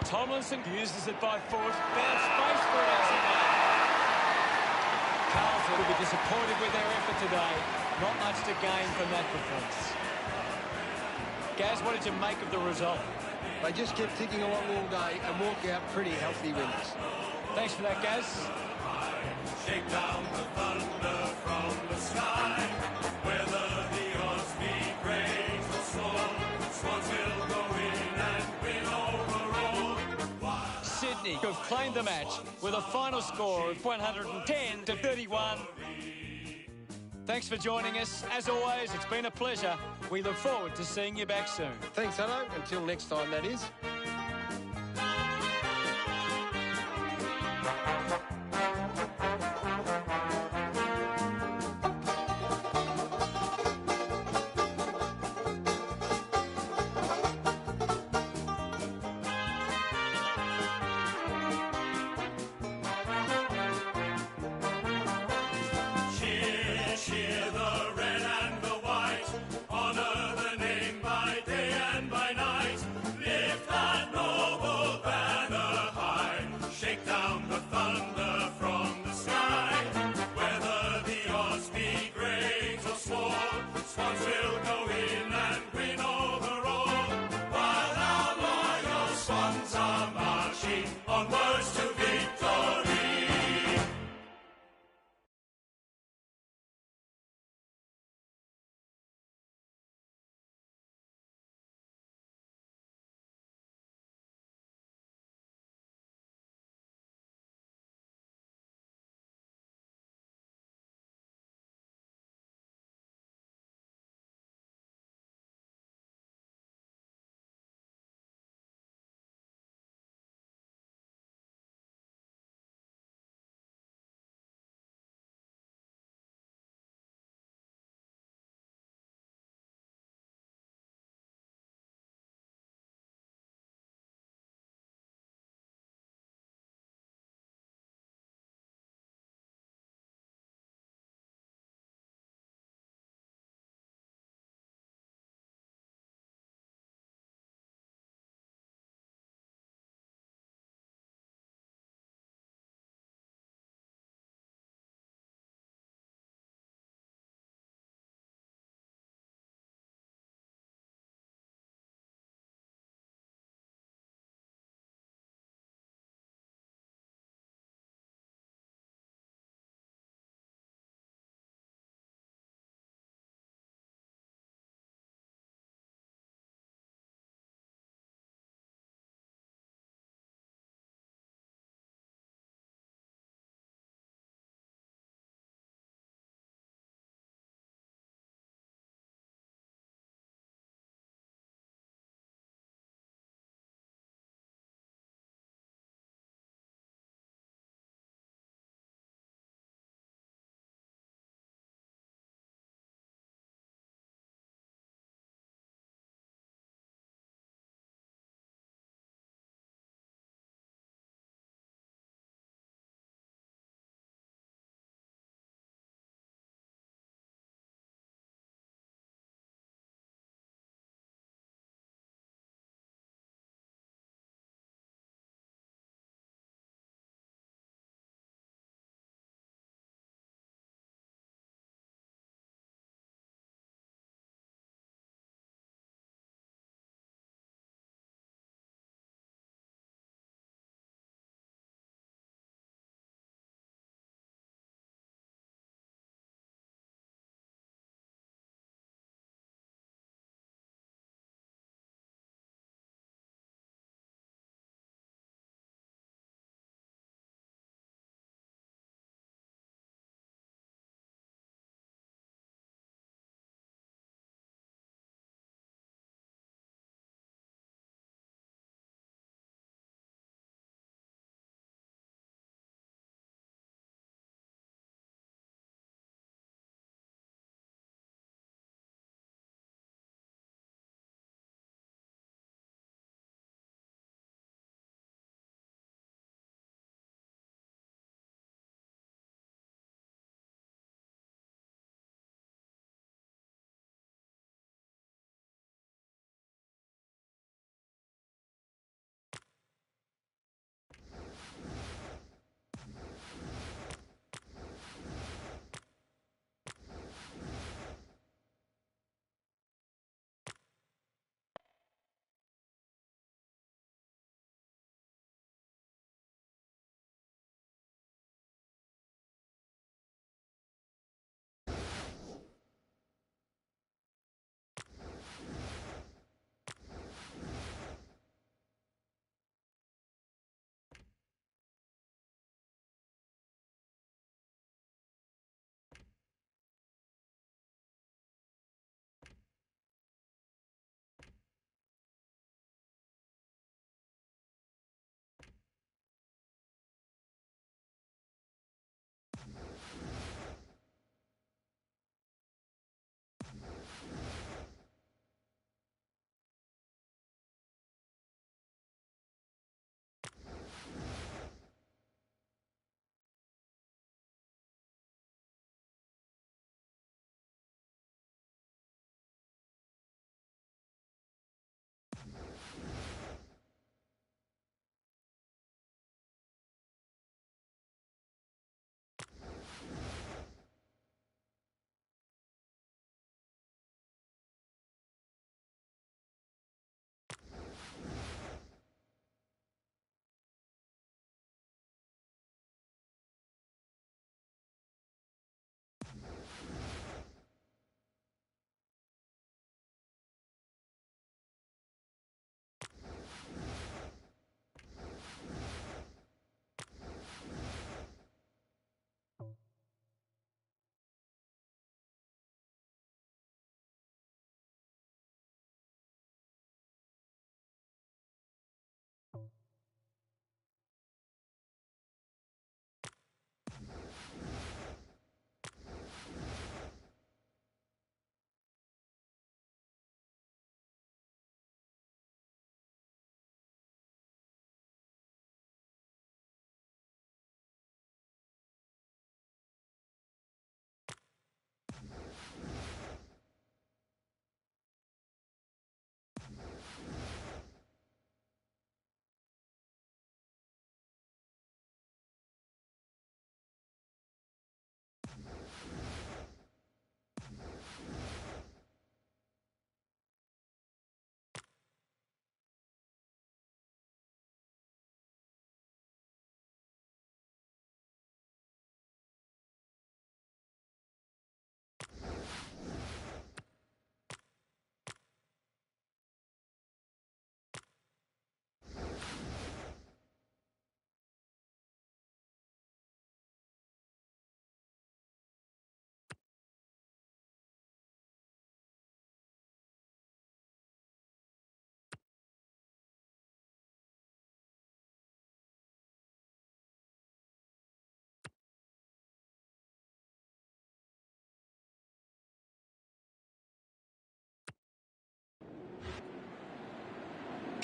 Tomlinson uses it by foot. Found space for an easy mark. Carlton will be disappointed with their effort today. Not much to gain from that performance. Gaz, what did you make of the result? They just kept ticking along all day and walk out pretty healthy winners. Thanks for that, Gaz. Shake down the thunder from the sky. Whether the odds be great or small, Swans will go in and win overall. Sydney have claimed the match with a final score of 110-31. Thanks for joining us. As always, it's been a pleasure. We look forward to seeing you back soon. Thanks, Hutto. Until next time, that is. Cheer the red and the white, honor the name by day and by night. Lift that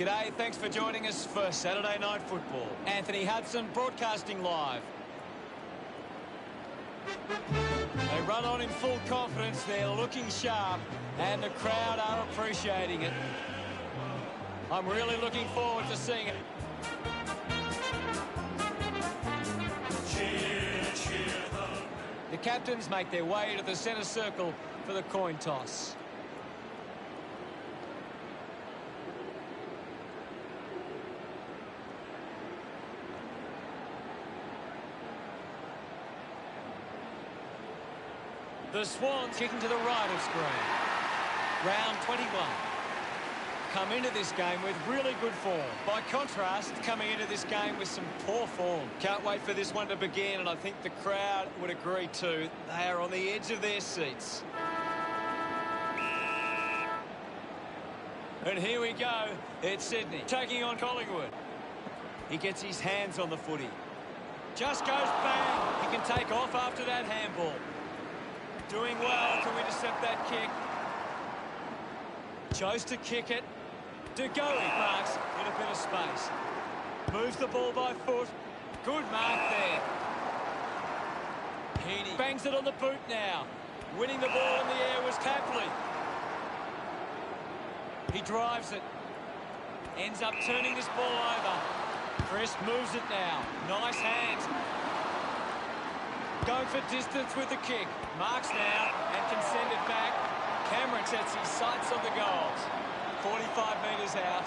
G'day, thanks for joining us for Saturday Night Football. Anthony Hudson broadcasting live. They run on in full confidence, they're looking sharp, and the crowd are appreciating it. I'm really looking forward to seeing it. The captains make their way to the centre circle for the coin toss. The Swans kicking to the right of screen. Round 21. Come into this game with really good form. By contrast, coming into this game with some poor form. Can't wait for this one to begin, and I think the crowd would agree too. They are on the edge of their seats. And here we go. It's Sydney taking on Collingwood. He gets his hands on the footy. Just goes bang. He can take off after that handball. Doing well to intercept that kick. Chose to kick it. De Goey marks in a bit of space. Moves the ball by foot. Good mark there. Heaney bangs it on the boot now. Winning the ball in the air was Tapley. He drives it. Ends up turning this ball over. Chris moves it now. Nice hands. Going for distance with the kick. Marks now and can send it back. Cameron sets his sights on the goals. 45 metres out.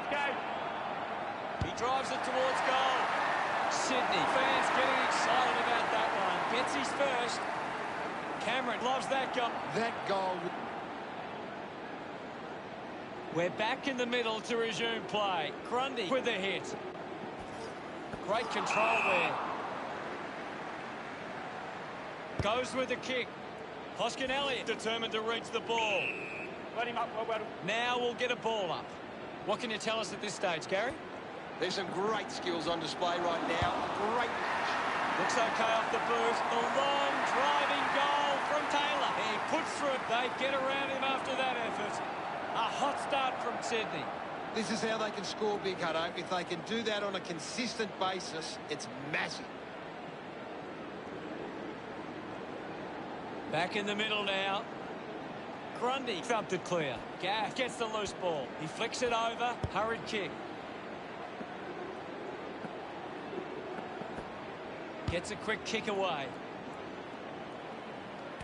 Go. He drives it towards goal. Sydney fans getting excited about that one. Gets his first. Cameron loves that goal. That goal. We're back in the middle to resume play. Grundy with the hit. Great control there. Goes with the kick. Hoskin Elliott determined to reach the ball. Let him up. Well. Now we'll get a ball up. What can you tell us at this stage, Gary? There's some great skills on display right now. Great match. Looks okay off the boot. The long driving goal from Taylor. He puts through it. They get around him after that effort. A hot start from Sydney. This is how they can score big, Hutto. If they can do that on a consistent basis, it's massive. Back in the middle now. Grundy thumped it clear. Gaff gets the loose ball. He flicks it over. Hurried kick. Gets a quick kick away.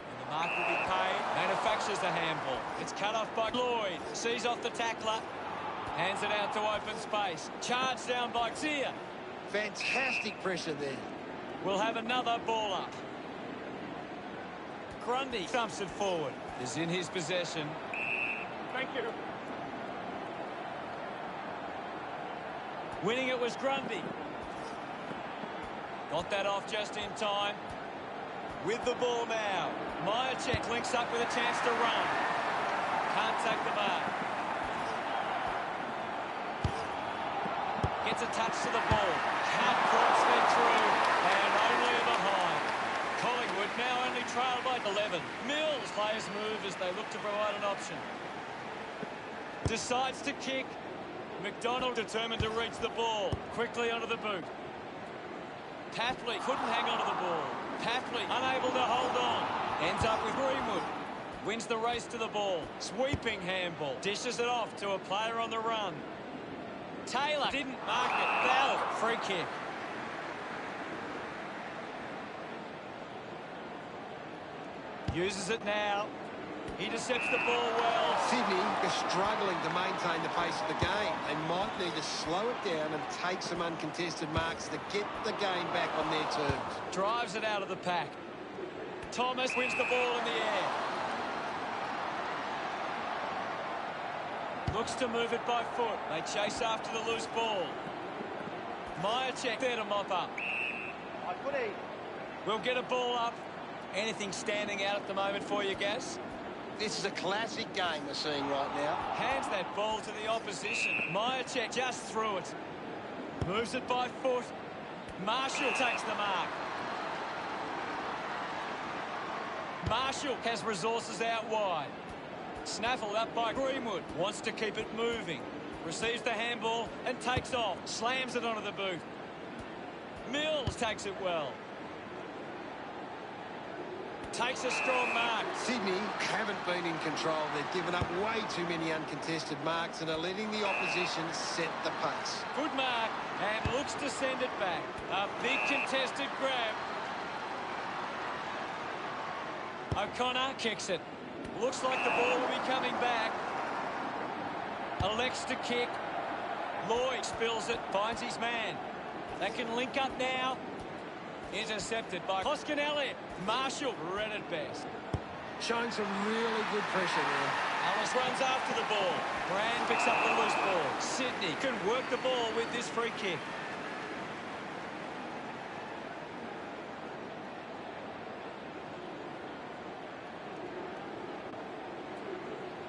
And the mark will be paid. Manufactures the handball. It's cut off by Lloyd. Sees off the tackler. Hands it out to open space. Charged down by Tia. Fantastic pressure there. We'll have another ball up. Grundy thumps it forward. Is in his possession. Thank you. Winning it was Grundy. Got that off just in time. With the ball now. Myercheck links up with a chance to run. Can't take the mark. Gets a touch to the ball. Can't cross it through. And only behind. Collingwood now only trailed by 11. Mills players move as they look to provide an option. Decides to kick. McDonald determined to reach the ball. Quickly onto the boot. Tapley couldn't hang onto the ball. Tapley unable to hold on. Ends up with Greenwood. Wins the race to the ball. Sweeping handball. Dishes it off to a player on the run. Taylor didn't mark it. Ballard, free kick. Uses it now. He intercepts the ball well. Sydney are struggling to maintain the pace of the game. They might need to slow it down and take some uncontested marks to get the game back on their terms. Drives it out of the pack. Thomas wins the ball in the air. Looks to move it by foot. They chase after the loose ball. Myercheck there to mop up. We'll get a ball up. Anything standing out at the moment for you, Gaz? This is a classic game we're seeing right now. Hands that ball to the opposition. Myercheck just threw it. Moves it by foot. Marshall takes the mark. Marshall has resources out wide. Snaffled up by Greenwood. Wants to keep it moving. Receives the handball and takes off. Slams it onto the boot. Mills takes it well. Takes a strong mark. Sydney haven't been in control. They've given up way too many uncontested marks and are letting the opposition set the pace. Good mark and looks to send it back. A big contested grab. O'Connor kicks it. Looks like the ball will be coming back. Elects to kick. Lloyd spills it, finds his man. They can link up now. Intercepted by Hoskinelli. Marshall read it best. Showing some really good pressure there. Ellis runs after the ball. Brand picks up the loose ball. Sydney can work the ball with this free kick.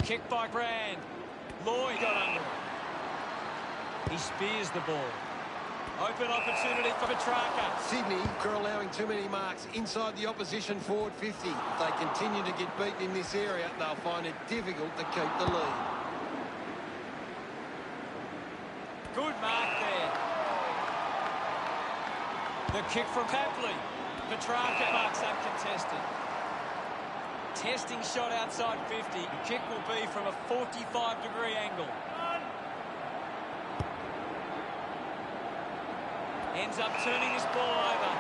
Kick by Brand. Lloyd got under it. He spears the ball. Open opportunity for Petrarca. Sydney are allowing too many marks inside the opposition forward 50. If they continue to get beaten in this area, they'll find it difficult to keep the lead. Good mark there. The kick from Papley. Petrarca marks uncontested. Testing shot outside 50. The kick will be from a 45-degree angle. Ends up turning this ball over.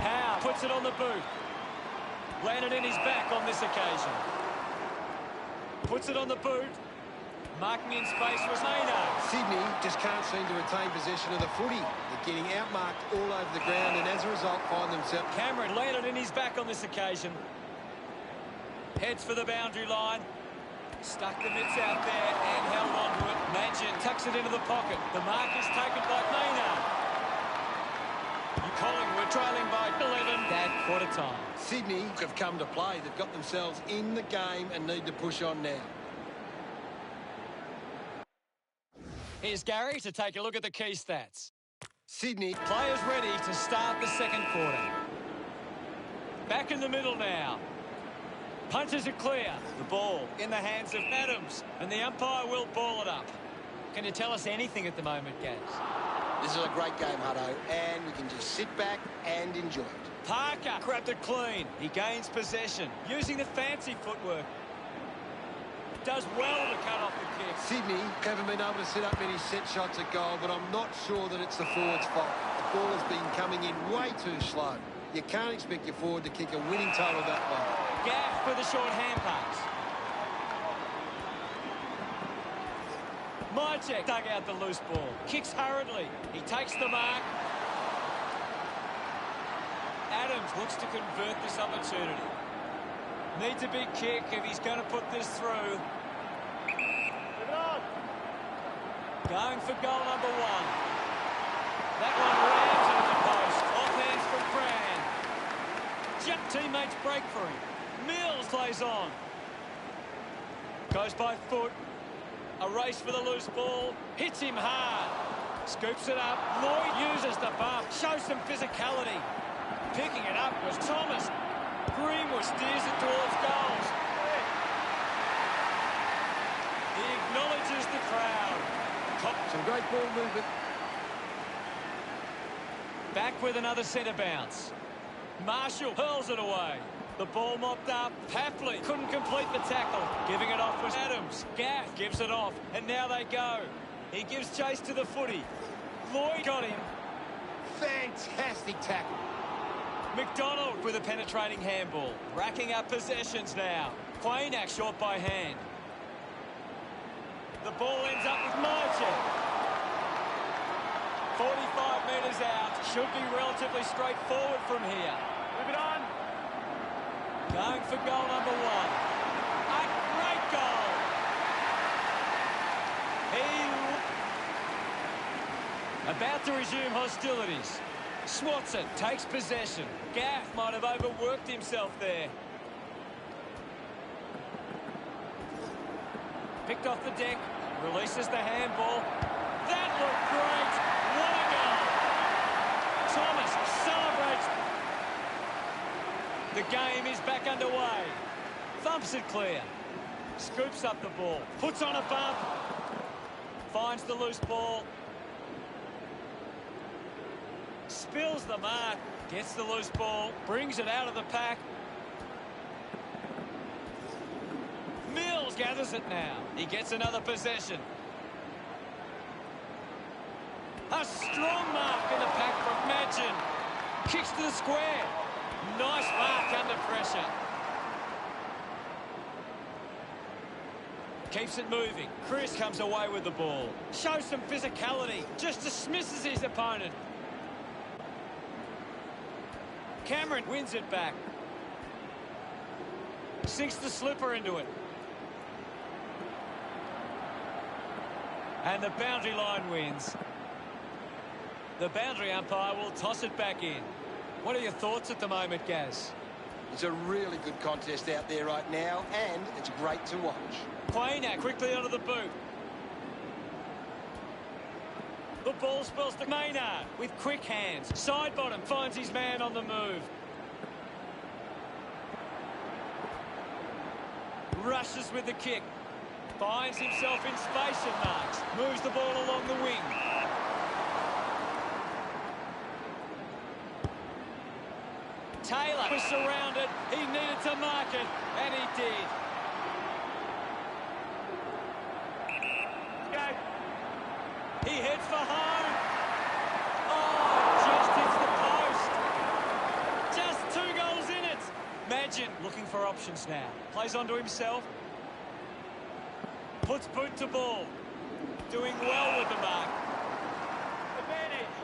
Howe puts it on the boot. Landed in his back on this occasion. Puts it on the boot. Marking in space was Maynard. Sydney just can't seem to retain possession of the footy. They're getting outmarked all over the ground and as a result find themselves... Cameron landed in his back on this occasion. Heads for the boundary line. Stuck the mitts out there and held on to it. Magin tucks it into the pocket. The mark is taken by Maynard. Collingwood trailing by 11 at quarter time. Sydney have come to play. They've got themselves in the game and need to push on now. Here's Gary to take a look at the key stats. Sydney. Players ready to start the second quarter. Back in the middle now. Punches it clear. The ball in the hands of Adams. And the umpire will ball it up. Can you tell us anything at the moment, Gaz? This is a great game, Hutto, and we can just sit back and enjoy it. Parker grabbed it clean. He gains possession. Using the fancy footwork. Does well to cut off the kick. Sydney haven't been able to set up many set shots at goal, but I'm not sure that it's the forward's fault. The ball has been coming in way too slow. You can't expect your forward to kick a winning total that way. Gaff for the short hand pass. Mychek dug out the loose ball. Kicks hurriedly. He takes the mark. Adams looks to convert this opportunity. Needs a big kick if he's going to put this through. Going for goal number one. That one rams into the post. Off hands from Brand. Teammates break for him. Mills plays on. Goes by foot. A race for the loose ball. Hits him hard. Scoops it up. Lloyd uses the bump. Shows some physicality. Picking it up was Thomas. Greenwood steers it towards goals. He acknowledges the crowd. Some great ball movement. Back with another centre bounce. Marshall hurls it away. The ball mopped up. Papley couldn't complete the tackle. Giving it off was Adams. Gaff gives it off. And now they go. He gives chase to the footy. Lloyd got him. Fantastic tackle. McDonald with a penetrating handball. Racking up possessions now. Quaynak short by hand. The ball ends up with Mychek. 45 metres out. Should be relatively straightforward from here. Move it on. Going for goal number one. A great goal. About to resume hostilities. Swatson takes possession. Gaff might have overworked himself there. Picked off the deck. Releases the handball. That looked great. What a goal. Thomas celebrates. The game is back underway. Thumps it clear. Scoops up the ball. Puts on a bump. Finds the loose ball. Spills the mark. Gets the loose ball. Brings it out of the pack. Mills gathers it now. He gets another possession. A strong mark in the pack from Madgen. Kicks to the square. Nice mark under pressure. Keeps it moving. Chris comes away with the ball. Shows some physicality. Just dismisses his opponent. Cameron wins it back. Sinks the slipper into it. And the boundary line wins. The boundary umpire will toss it back in. What are your thoughts at the moment, Gaz? It's a really good contest out there right now, and it's great to watch. Quainer quickly onto the boot. The ball spills to Maynard with quick hands. Side bottom finds his man on the move. Rushes with the kick. Finds himself in space and marks. Moves the ball along the wing. Taylor was surrounded. He needed to mark it, and he did. Go. He heads for home. Oh, just hits the post. Just 2 goals in it. Madgen looking for options now. Plays onto himself. Puts boot to ball. Doing well with the mark. Advantage.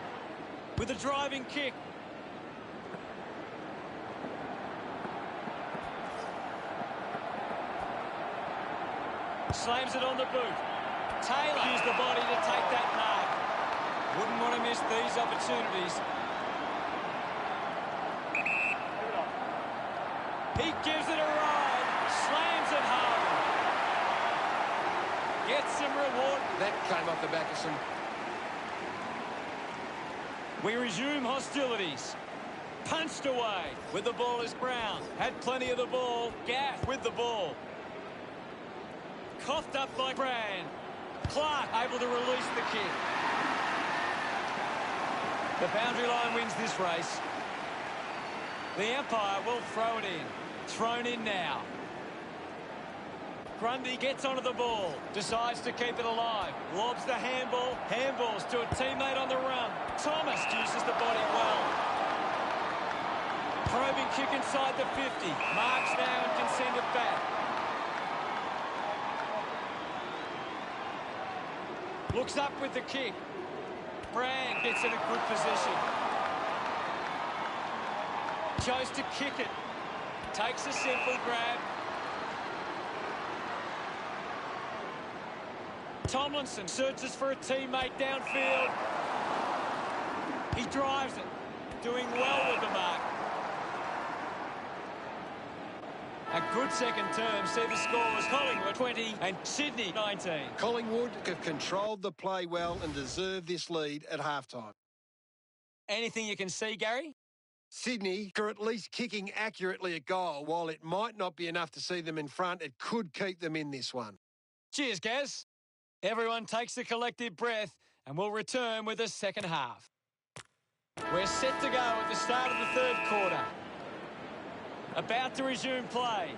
With a driving kick. Slams it on the boot. Taylor used the body to take that mark. Wouldn't want to miss these opportunities. Move it on. He gives it a ride. Slams it home. Gets some reward. That came off the back of some... We resume hostilities. Punched away with the ball is Brown. Had plenty of the ball. Gaff with the ball. Coughed up by Brand. Clark able to release the kick. The boundary line wins this race. The umpire will throw it in. Thrown in now. Grundy gets onto the ball. Decides to keep it alive. Lobs the handball. Handballs to a teammate on the run. Thomas uses the body well. Probing kick inside the 50. Marks now and can send it back. Looks up with the kick. Brand gets in a good position. Chose to kick it. Takes a simple grab. Tomlinson searches for a teammate downfield. He drives it. Doing well with the mark. A good second term. See the scores. Collingwood 20 and Sydney 19. Collingwood have controlled the play well and deserve this lead at halftime. Anything you can see, Gary? Sydney are at least kicking accurately at goal. While it might not be enough to see them in front, it could keep them in this one. Cheers, Gaz. Everyone takes a collective breath and we'll return with the second half. We're set to go at the start of the third quarter. About to resume play.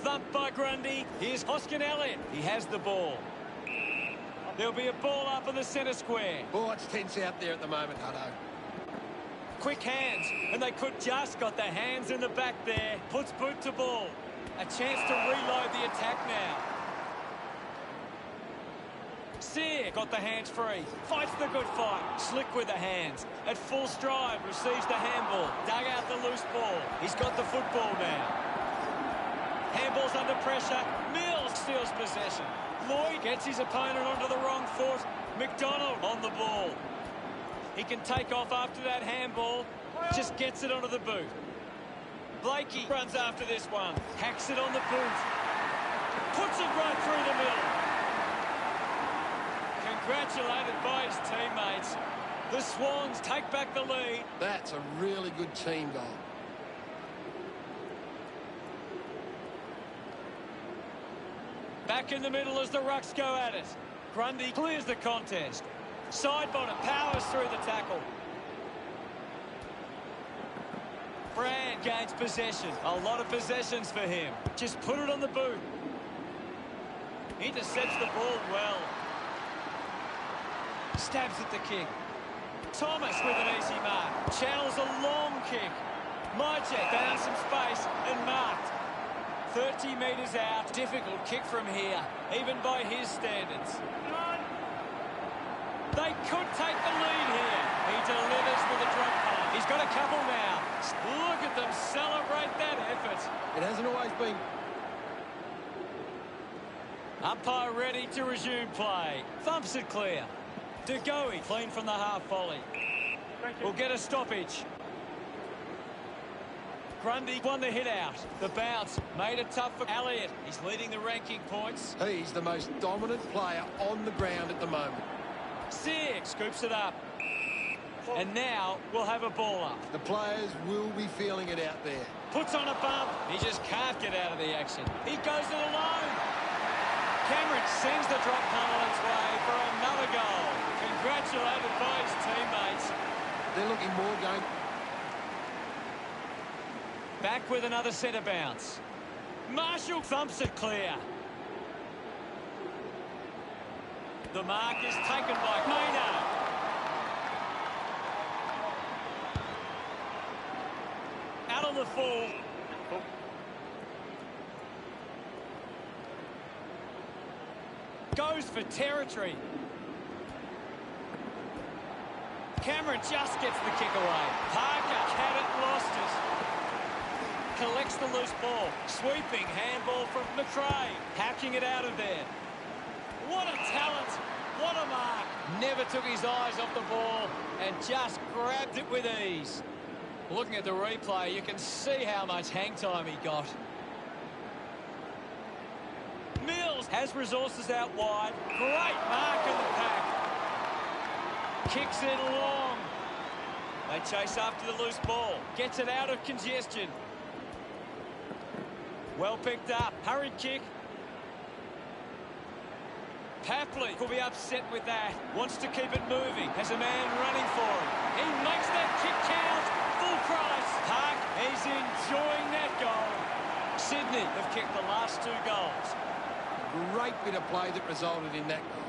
Thumped by Grundy. Here's Hoskin Elliott. He has the ball. There'll be a ball up in the centre square. Oh, it's tense out there at the moment, Hutto. Quick hands, and they could just got their hands in the back there. Puts boot to ball. A chance to reload the attack now. Sear got the hands free. Fights the good fight. Slick with the hands. At full stride, receives the handball. Dug out the loose ball. He's got the football now. Handball's under pressure. Mills steals possession. Lloyd gets his opponent onto the wrong foot. McDonald on the ball. He can take off after that handball. Just gets it onto the boot. Blakey runs after this one. Hacks it on the boot. Puts it right through the middle. Congratulated by his teammates. The Swans take back the lead. That's a really good team goal. Back in the middle as the Rucks go at it. Grundy clears the contest. Side bottom powers through the tackle. Brand gains possession. A lot of possessions for him. Just put it on the boot. Intercepts the ball well. Stabs at the kick. Thomas with an easy mark. Channels a long kick. Mychek found some space and marked. 30 metres out. Difficult kick from here, even by his standards. They could take the lead here. He delivers with a drop punt. He's got a couple now. Look at them celebrate that effort. It hasn't always been. Umpire ready to resume play. Thumps it clear. De Goey clean from the half volley. Will get a stoppage. Grundy won the hit out. The bounce made it tough for Elliott. He's leading the ranking points. He's the most dominant player on the ground at the moment. Sear scoops it up. And now we'll have a ball up. The players will be feeling it out there. Puts on a bump. He just can't get out of the action. He goes it alone. Cameron sends the drop punt on its way for another goal. Congratulated by his teammates. They're looking more game. Back with another centre bounce. Marshall thumps it clear. The mark is taken by Maynard. Out on the full. Goes for territory. Cameron just gets the kick away. Parker had it, lost it. Collects the loose ball. Sweeping handball from McRae. Hacking it out of there. What a talent. What a mark. Never took his eyes off the ball and just grabbed it with ease. Looking at the replay, you can see how much hang time he got. Mills has resources out wide. Great mark in the pack. Kicks it long. They chase after the loose ball. Gets it out of congestion. Well picked up. Hurried kick. Papley will be upset with that. Wants to keep it moving. Has a man running for him. He makes that kick count. Full price. Park, he's enjoying that goal. Sydney have kicked the last 2 goals. Great bit of play that resulted in that goal.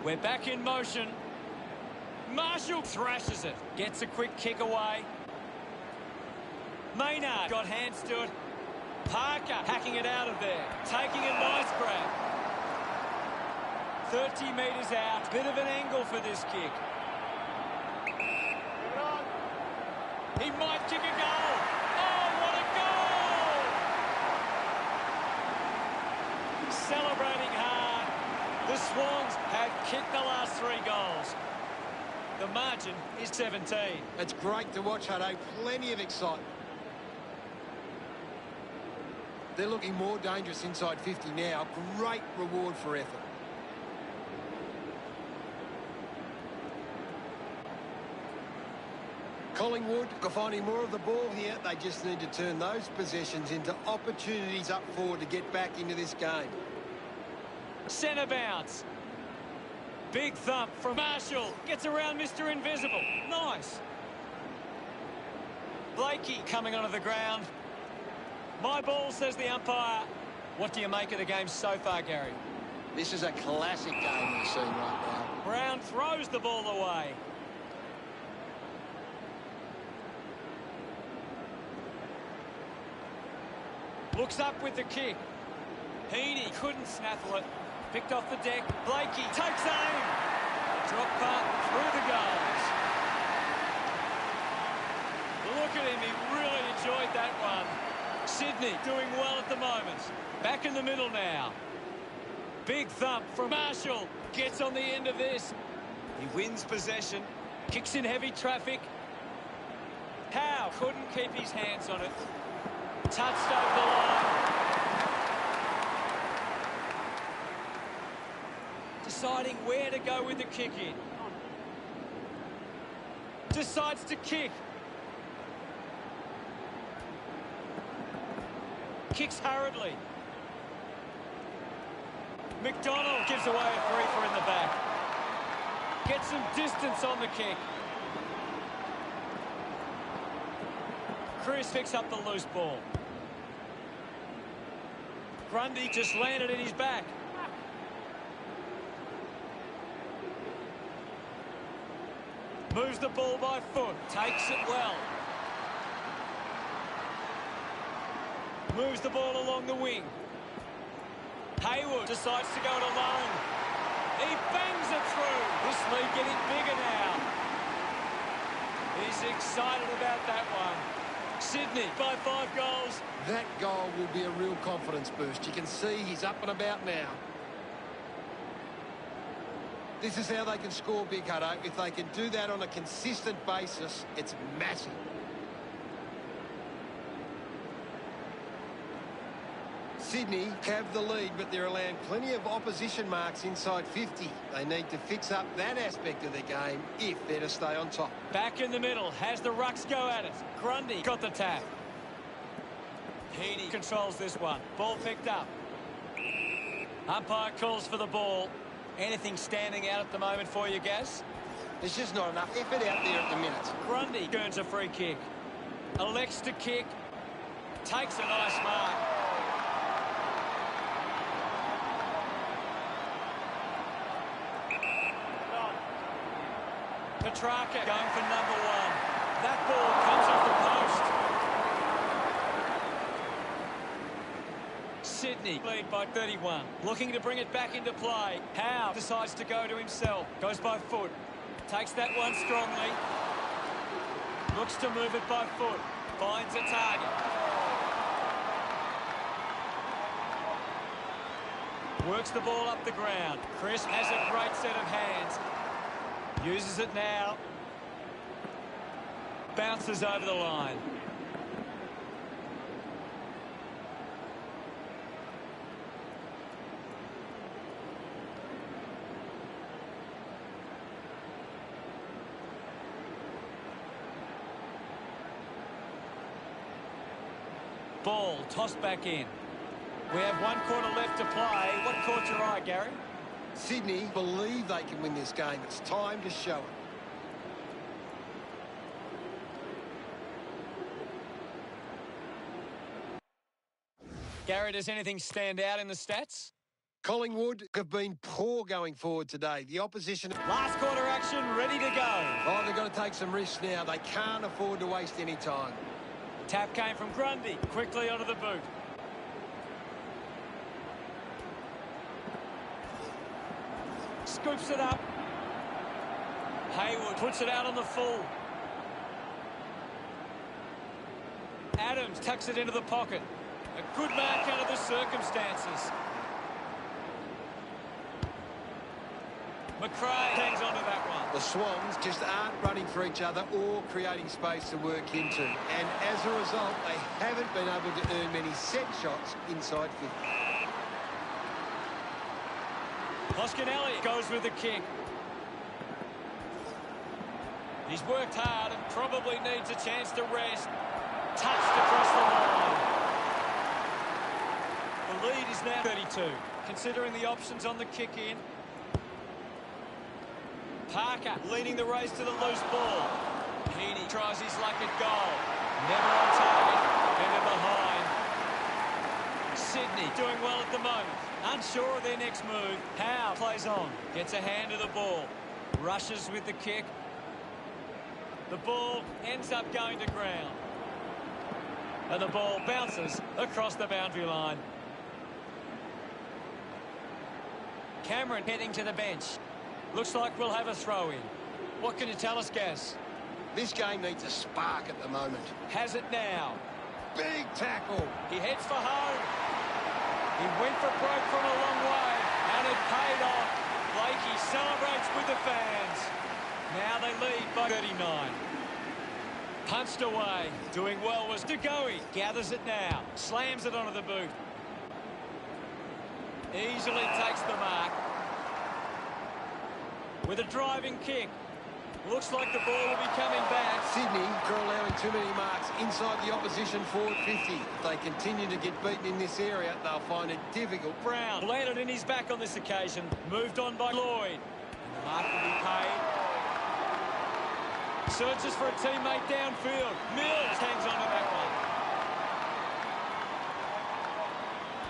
We're back in motion. Marshall thrashes it. Gets a quick kick away. Maynard got hands to it. Parker hacking it out of there. Taking a nice grab. 30 metres out. Bit of an angle for this kick. He might kick a goal. Oh, what a goal! Celebrating hard. The Swans have kicked the last 3 goals. The margin is 17. It's great to watch, Hutto. Plenty of excitement. They're looking more dangerous inside 50 now. Great reward for effort. Collingwood are finding more of the ball here. They just need to turn those possessions into opportunities up forward to get back into this game. Centre bounce. Big thump from Marshall. Gets around Mr. Invisible. Nice. Blakey coming onto the ground. My ball, says the umpire. What do you make of the game so far, Gary? This is a classic game we're seeing right now. Brown throws the ball away. Looks up with the kick. Heaney couldn't snaffle it. Picked off the deck. Blakey takes aim. Drop punt through the goals. Look at him. He really enjoyed that one. Sydney doing well at the moment. Back in the middle now. Big thump from Marshall. Gets on the end of this. He wins possession. Kicks in heavy traffic. Howe couldn't keep his hands on it. Touched over the line. Deciding where to go with the kick in. Decides to kick. Kicks hurriedly. McDonald gives away a free-for in the back. Gets some distance on the kick. Chris picks up the loose ball. Grundy just landed in his back. Moves the ball by foot. Takes it well. Moves the ball along the wing. Hayward decides to go it alone. He bangs it through. This lead getting bigger now. He's excited about that one. Sydney by 5 goals. That goal will be a real confidence boost. You can see he's up and about now. This is how they can score, Big Hutto. If they can do that on a consistent basis, it's massive. Sydney have the lead, but they're allowing plenty of opposition marks inside 50. They need to fix up that aspect of their game if they're to stay on top. Back in the middle, has the rucks go at it. Grundy got the tap. Heaney controls this one. Ball picked up. Umpire calls for the ball. Anything standing out at the moment for you, Gaz? There's just not enough effort out there at the minute. Grundy earns a free kick. Elects to kick. Takes a nice mark. Petrarca going for number 1. That ball comes off the post. Sydney lead by 31. Looking to bring it back into play. Howe decides to go to himself. Goes by foot. Takes that one strongly. Looks to move it by foot. Finds a target. Works the ball up the ground. Chris has a great set of hands. Uses it now. Bounces over the line. Ball tossed back in. We have 1 quarter left to play. What caught your eye, Gary? Sydney believe they can win this game. It's time to show it. Gary, does anything stand out in the stats? Collingwood have been poor going forward today. The opposition... Last quarter action, ready to go. Oh, they've got to take some risks now. They can't afford to waste any time. Tap came from Grundy. Quickly onto the boot. Scoops it up. Hayward puts it out on the full. Adams tucks it into the pocket. A good mark under the circumstances. McRae hangs on to that one. The Swans just aren't running for each other or creating space to work into. And as a result, they haven't been able to earn many set shots inside 50. Hoskinelli goes with the kick. He's worked hard and probably needs a chance to rest. Touched across the line. The lead is now 32. Considering the options on the kick in. Parker leading the race to the loose ball. Heaney tries his luck at goal. Never on target. Never behind. Sydney doing well at the moment. Unsure of their next move. Howe plays on. Gets a hand to the ball. Rushes with the kick. The ball ends up going to ground. And the ball bounces across the boundary line. Cameron heading to the bench. Looks like we'll have a throw-in. What can you tell us, Gaz? This game needs a spark at the moment. Has it now. Big tackle. He heads for home. He went for broke from a long way, and it paid off. Blakey celebrates with the fans. Now they lead by 39. Punched away. Doing well was Degoe. Gathers it now. Slams it onto the boot. Easily takes the mark. With a driving kick. Looks like the ball will be coming back. Sydney are allowing too many marks inside the opposition forward 50. If they continue to get beaten in this area, they'll find it difficult. Brown landed in his back on this occasion. Moved on by Lloyd. And the mark will be paid. Searches for a teammate downfield. Mills hangs on to that one.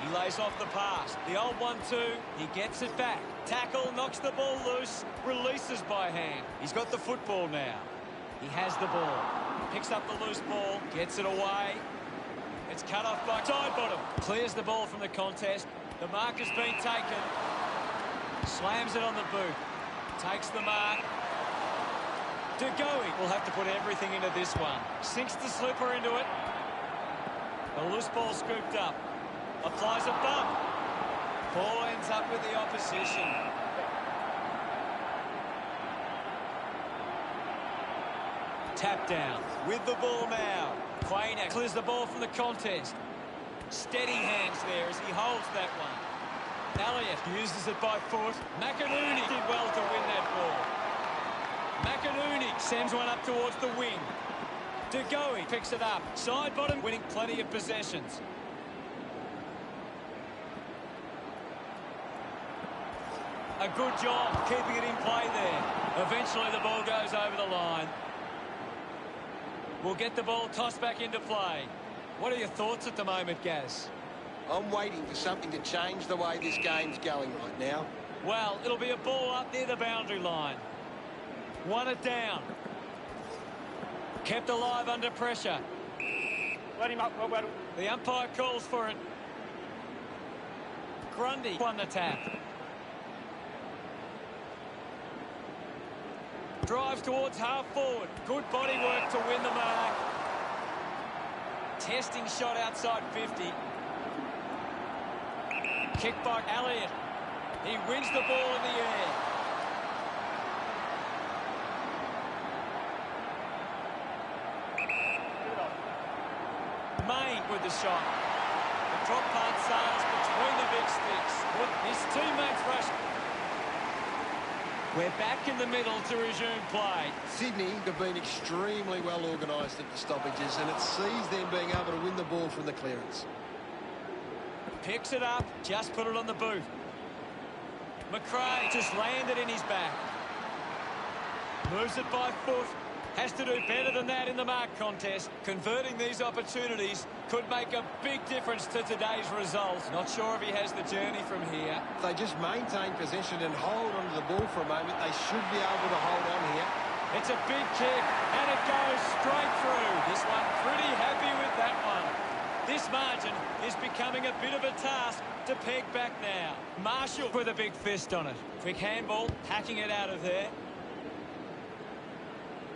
He lays off the pass. The old 1-2. He gets it back. Tackle, knocks the ball loose. Releases by hand. He's got the football now. He has the ball. Picks up the loose ball. Gets it away. It's cut off by side bottom. Clears the ball from the contest. The mark has been taken. Slams it on the boot. Takes the mark. DeGoey will have to put everything into this one. Sinks the slipper into it. The loose ball scooped up. Applies a bump. Ball ends up with the opposition. Tap down. With the ball now. Quainer clears the ball from the contest. Steady hands there as he holds that one. Elliott uses it by foot. McInerney did well to win that ball. McInerney sends one up towards the wing. DeGoey picks it up. Side bottom winning plenty of possessions. A good job keeping it in play there. Eventually the ball goes over the line. We'll get the ball tossed back into play. What are your thoughts at the moment, Gaz? I'm waiting for something to change the way this game's going right now. Well, it'll be a ball up near the boundary line. Won it down. Kept alive under pressure. Let him up, well. The umpire calls for it. Grundy won the tap. Drives towards half forward. Good body work to win the mark. Testing shot outside 50. Kick by Elliott. He wins the ball in the air. Main with the shot. The drop punt sails between the big sticks. His teammates rush. We're back in the middle to resume play. Sydney have been extremely well organised at the stoppages, and it sees them being able to win the ball from the clearance. Picks it up, just put it on the boot. McRae just landed in his back. Moves it by foot. Has to do better than that in the mark contest. Converting these opportunities could make a big difference to today's results. Not sure if he has the journey from here. If they just maintain possession and hold onto the ball for a moment, they should be able to hold on here. It's a big kick, and it goes straight through. This one pretty happy with that one. This margin is becoming a bit of a task to peg back now. Marshall with a big fist on it. Quick handball, hacking it out of there.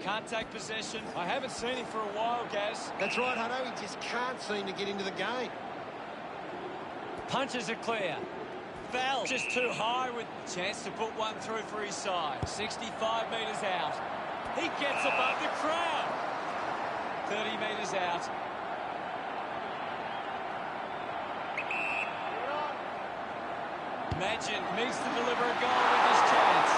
Can't take possession. I haven't seen him for a while, Gaz. That's right, Hutto. He just can't seem to get into the game. Punches it clear. Foul just too high with a chance to put one through for his side. 65 metres out. He gets above the crowd. 30 metres out. Magin needs to deliver a goal with this chance.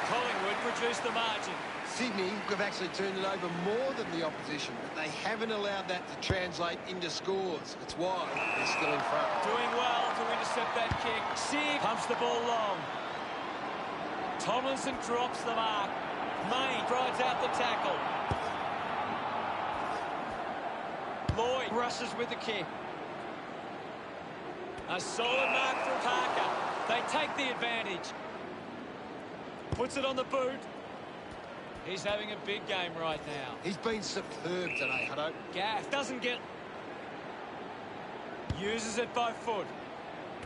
Collingwood reduced the margin. Sydney have actually turned it over more than the opposition, but they haven't allowed that to translate into scores. That's why they're still in front. Doing well to intercept that kick. Sig pumps the ball long. Tomlinson drops the mark. Main drives out the tackle. Lloyd rushes with the kick. A solid mark from Parker. They take the advantage. Puts it on the boot. He's having a big game right now. He's been superb today, Hutto. Gaff doesn't get... Uses it by foot.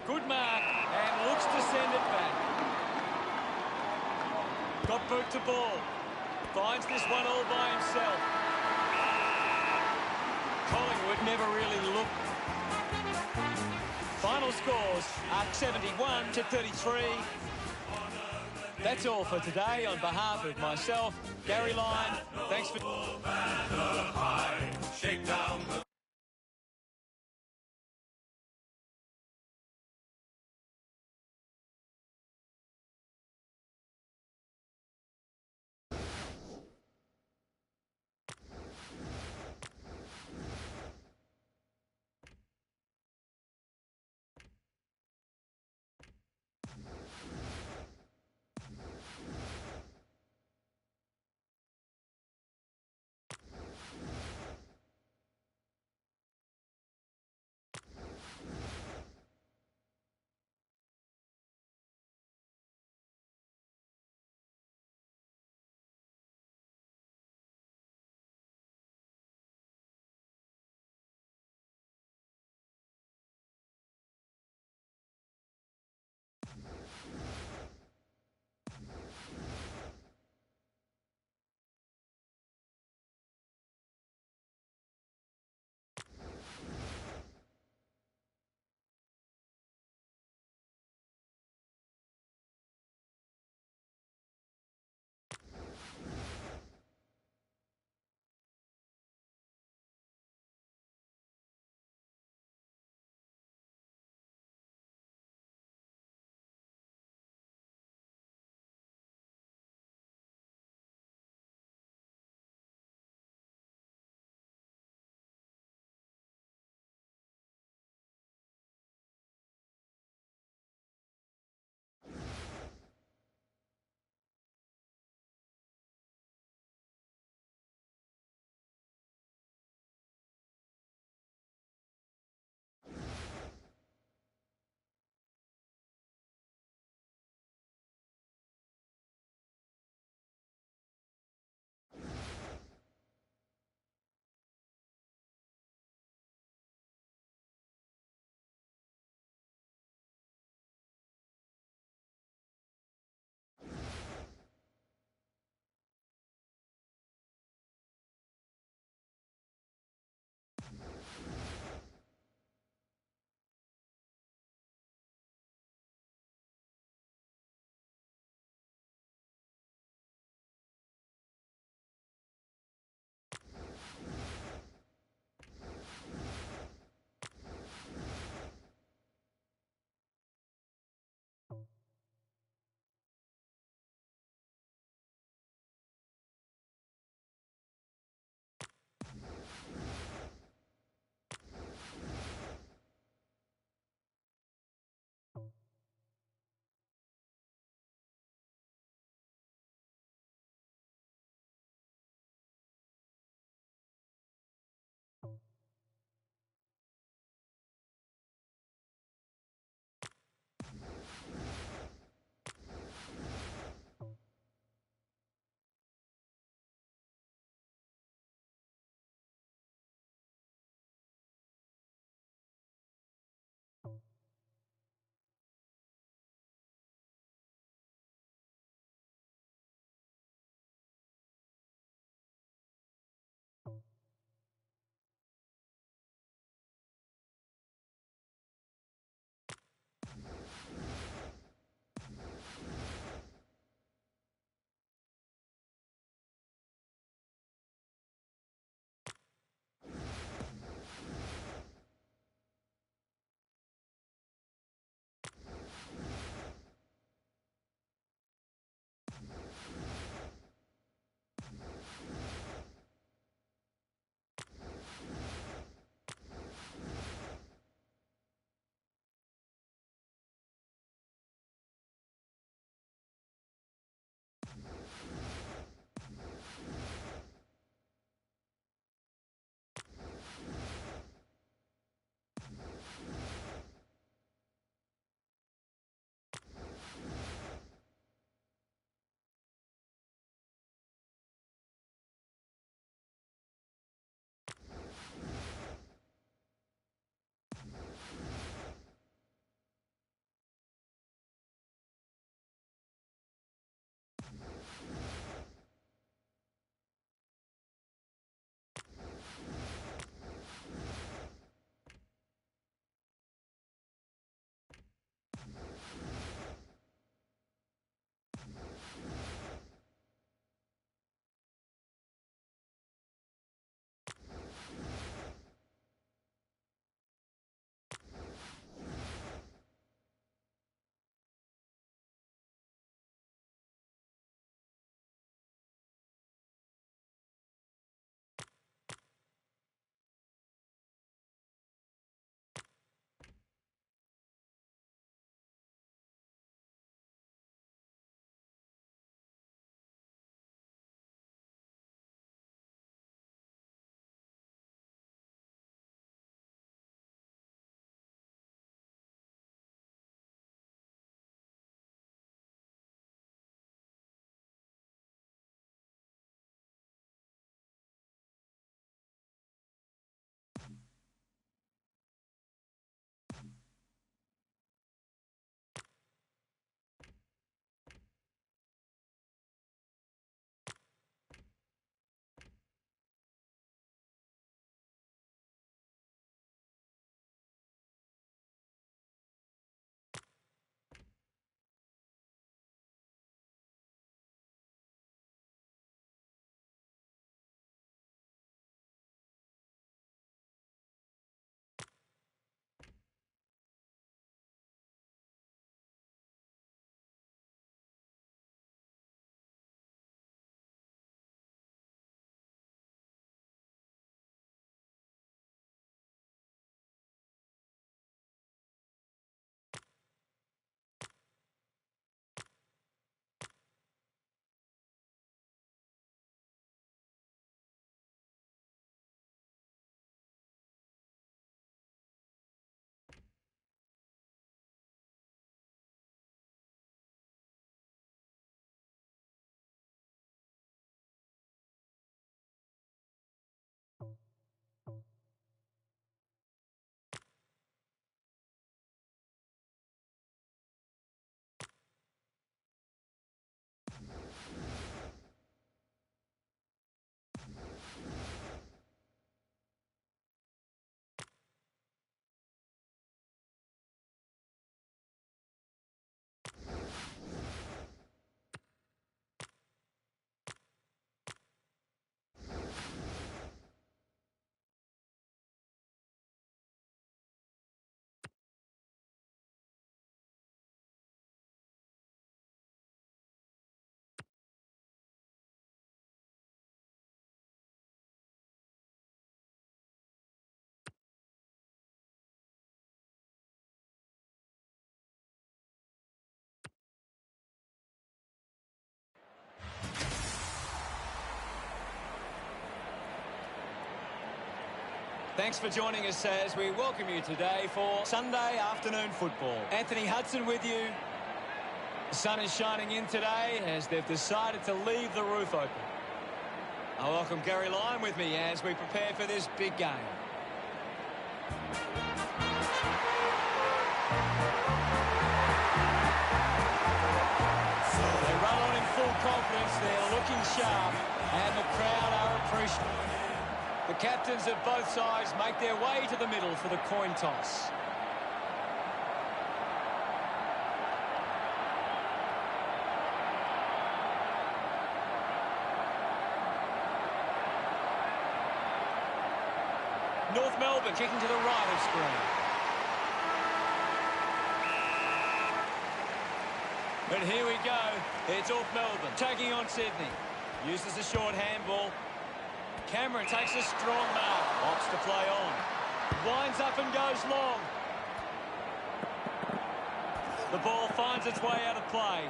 Good mark, and looks to send it back. Got boot to ball. Finds this one all by himself. Collingwood never really looked. Final scores are 71-33. That's all for today. On behalf of myself, Gary Lyon, thanks for... Shake down the Thanks for joining us as we welcome you today for Sunday afternoon football. Anthony Hudson with you. The sun is shining in today as they've decided to leave the roof open. I welcome Gary Lyon with me as we prepare for this big game. They run on in full confidence. They're looking sharp and the crowd are appreciative. The captains of both sides make their way to the middle for the coin toss. North Melbourne kicking to the right of screen. And here we go. It's North Melbourne taking on Sydney. Uses a short handball. Cameron takes a strong mark. Opts to play on. Winds up and goes long. The ball finds its way out of play.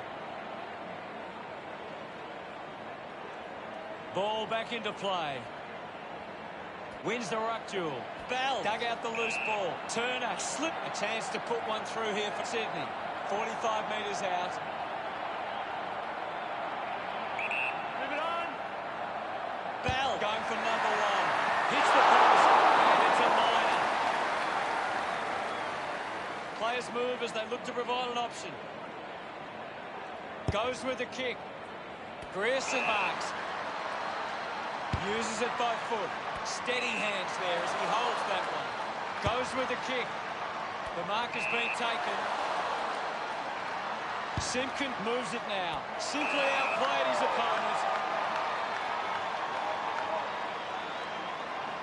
Ball back into play. Wins the ruck duel. Bell dug out the loose ball. Turner slipped. A chance to put one through here for Sydney. 45 metres out. Move it on. Bell going for number one. Hits the post. And it's a minor. Players move as they look to provide an option. Goes with the kick. Grierson marks. Uses it by foot. Steady hands there as he holds that one. Goes with the kick. The mark has been taken. Simpkin moves it now. Simply outplayed his opponent.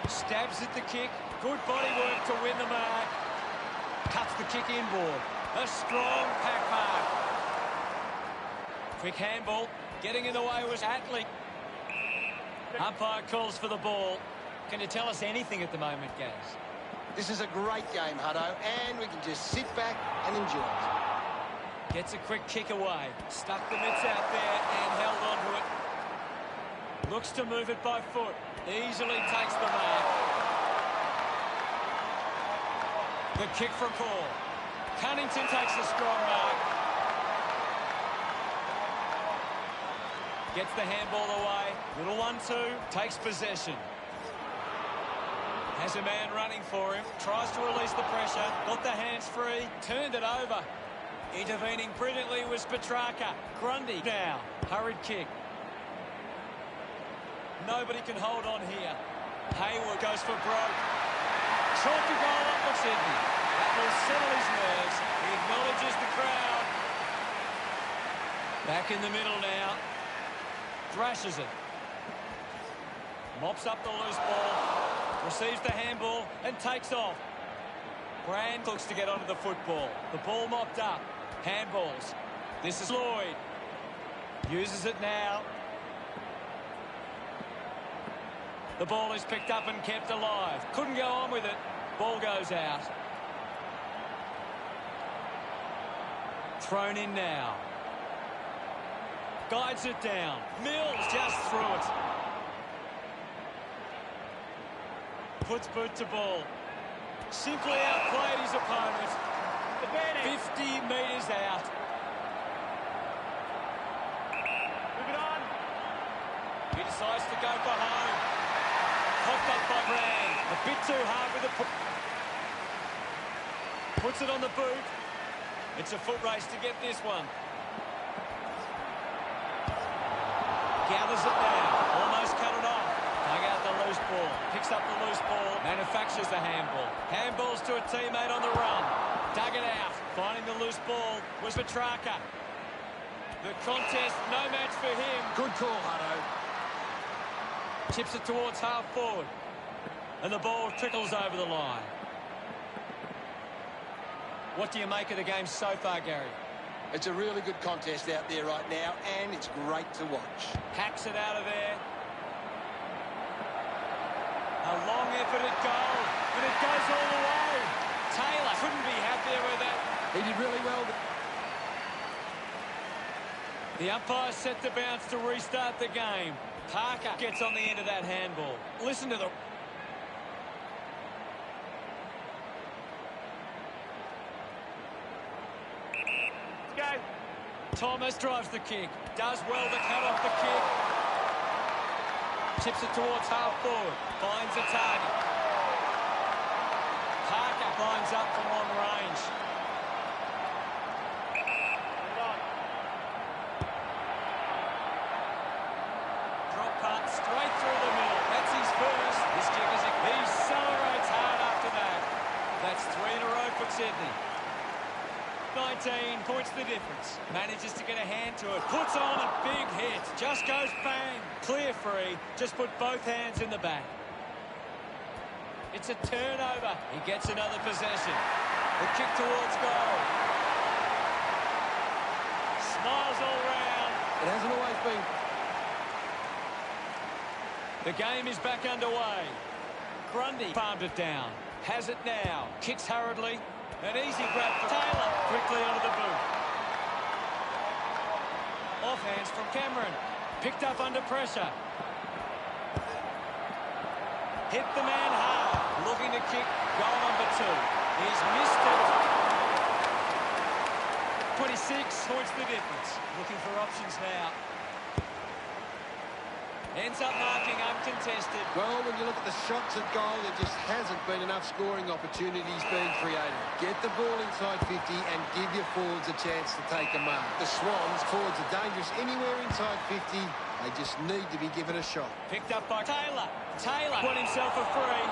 Stabs at the kick. Good body work to win the mark. Cuts the kick inboard. A strong pack mark. Quick handball. Getting in the way was Atley. Umpire calls for the ball. Can you tell us anything at the moment, Gaz? This is a great game, Hutto, and we can just sit back and enjoy it. Gets a quick kick away. Stuck the mitts out there and held onto it. Looks to move it by foot. Easily takes the mark. The kick from Paul. Cunnington takes a strong mark. Gets the handball away. Little 1-2. Takes possession. Has a man running for him. Tries to release the pressure. Got the hands free. Turned it over. Intervening brilliantly was Petrarca. Grundy now. Hurried kick. Nobody can hold on here. Hayward goes for broke. Chalky goal up for Sydney. That will settle his nerves. He acknowledges the crowd. Back in the middle now. Thrashes it. Mops up the loose ball. Receives the handball and takes off. Brand looks to get onto the football. The ball mopped up. Handballs. This is Lloyd. Uses it now. The ball is picked up and kept alive. Couldn't go on with it. Ball goes out. Thrown in now. Guides it down. Mills just through it. Puts boot to ball. Simply outplayed his opponent. 50 metres out. Move it on. He decides to go for home. Popped up by Brand. A bit too hard with the puts it on the boot. It's a foot race to get this one. Gathers it now. Almost cut it off. Dug out the loose ball. Picks up the loose ball. Manufactures the handball. Handballs to a teammate on the run. Dug it out. Finding the loose ball was Petrarca. The contest, no match for him. Good call, Hutto. Chips it towards half forward. And the ball trickles over the line. What do you make of the game so far, Gary? It's a really good contest out there right now, and it's great to watch. Hacks it out of there. A long effort at goal, and it goes all the way. Taylor couldn't be happier with that. He did really well. The umpire set the bounce to restart the game. Parker gets on the end of that handball. Listen to the... Thomas drives the kick. Does well to cut off the kick. Chips it towards half forward. Finds a target. Parker lines up from long range. Drop punt straight through the middle. That's his first. This kick is he accelerates hard after that. That's 3 in a row for Sydney. 19 points the difference. Manages to get a hand to it. Puts on a big hit. Just goes bang. Clear free. Just put both hands in the back. It's a turnover. He gets another possession. The kick towards goal. Smiles all round. It hasn't always been. The game is back underway. Grundy palmed it down. Has it now. Kicks hurriedly. An easy grab for Taylor. Quickly onto the boot. Off hands from Cameron. Picked up under pressure. Hit the man hard. Looking to kick goal number 2. He's missed it. 26 points the difference. Looking for options now. Ends up marking uncontested. Well, when you look at the shots at goal, there just hasn't been enough scoring opportunities being created. Get the ball inside 50 and give your forwards a chance to take a mark. The Swans forwards are dangerous anywhere inside 50. They just need to be given a shot. Picked up by Taylor. Taylor put himself a free.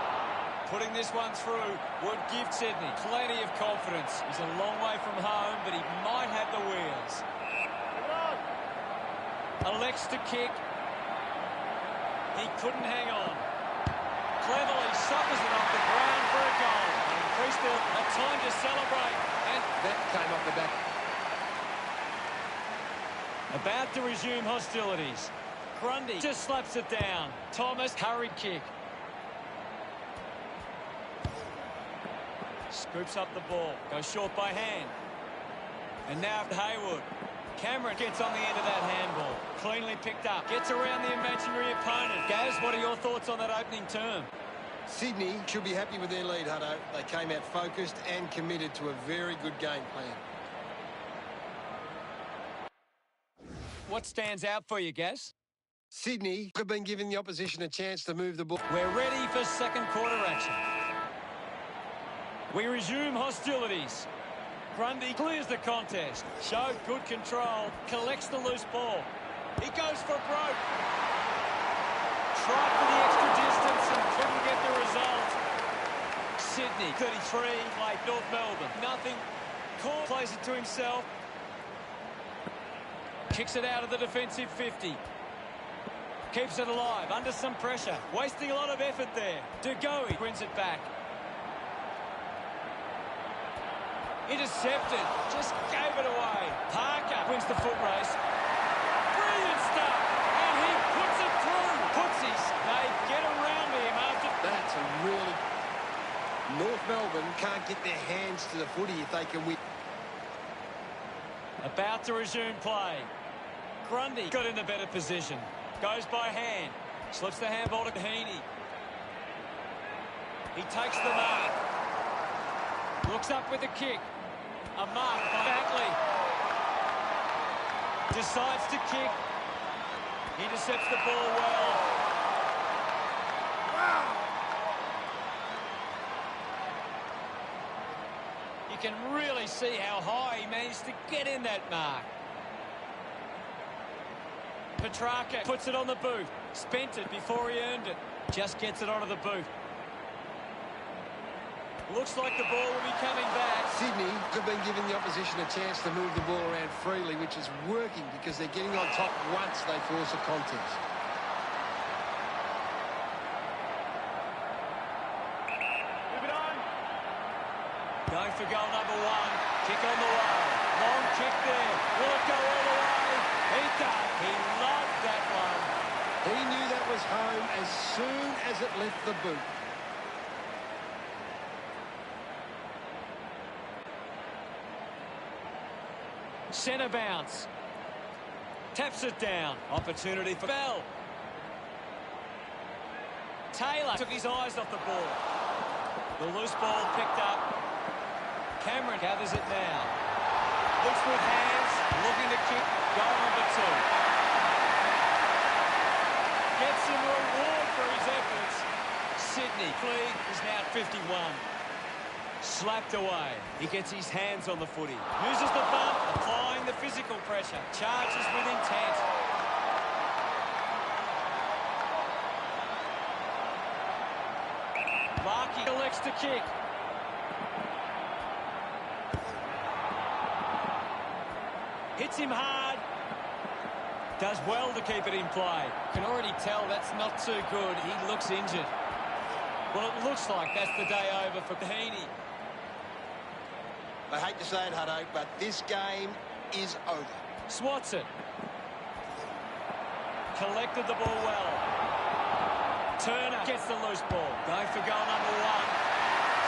Putting this one through would give Sydney plenty of confidence. He's a long way from home, but he might have the wheels. Elects to kick. He couldn't hang on. Cleverly suckers it off the ground for a goal. And increased a time to celebrate. And that came off the back. About to resume hostilities. Grundy just slaps it down. Thomas, hurried kick. Scoops up the ball. Goes short by hand. And now to Hayward. Cameron gets on the end of that handball. Cleanly picked up. Gets around the imaginary opponent. Gaz, what are your thoughts on that opening term? Sydney should be happy with their lead, Hutto. They came out focused and committed to a very good game plan. What stands out for you, Gaz? Sydney have been giving the opposition a chance to move the ball. We're ready for second quarter action. We resume hostilities. Grundy clears the contest. Showed good control. Collects the loose ball. He goes for broke. Tried for the extra distance and couldn't get the result. Sydney, 33, played North Melbourne. Nothing. Cole plays it to himself. Kicks it out of the defensive 50. Keeps it alive under some pressure. Wasting a lot of effort there. DeGoey wins it back. Intercepted. Just gave it away. Parker wins the foot race. Brilliant stuff. And he puts it through. They get around him after. That's a really... North Melbourne can't get their hands to the footy if they can win. About to resume play. Grundy got in a better position. Goes by hand. Slips the handball to Heaney. He takes the mark. Looks up with the kick. A mark by Batley. Decides to kick. Intercepts the ball well. Wow! You can really see how high he managed to get in that mark. Petrarca puts it on the boot. Spent it before he earned it. Just gets it onto the boot. Looks like the ball will be coming back. Sydney have been giving the opposition a chance to move the ball around freely, which is working because they're getting on top once they force a contest. Move it on. Going for goal number 1. Kick on the way. Long kick there. Will it go all the way? He does. He loved that one. He knew that was home as soon as it left the boot. Centre bounce. Taps it down. Opportunity for Bell. Taylor took his eyes off the ball. The loose ball picked up. Cameron gathers it now. Looks with hands. Looking to kick. Goal number 2. Gets some reward for his efforts. Sydney lead is now at 51. Slapped away. He gets his hands on the footy. Uses the bump, applying the physical pressure. Charges with intent. Larky elects to kick. Hits him hard. Does well to keep it in play. Can already tell that's not too good. He looks injured. Well, it looks like that's the day over for Heaney. I hate to say it, Hutto, but this game is over. Swats it. Collected the ball well. Turner gets the loose ball. Going for goal number 1.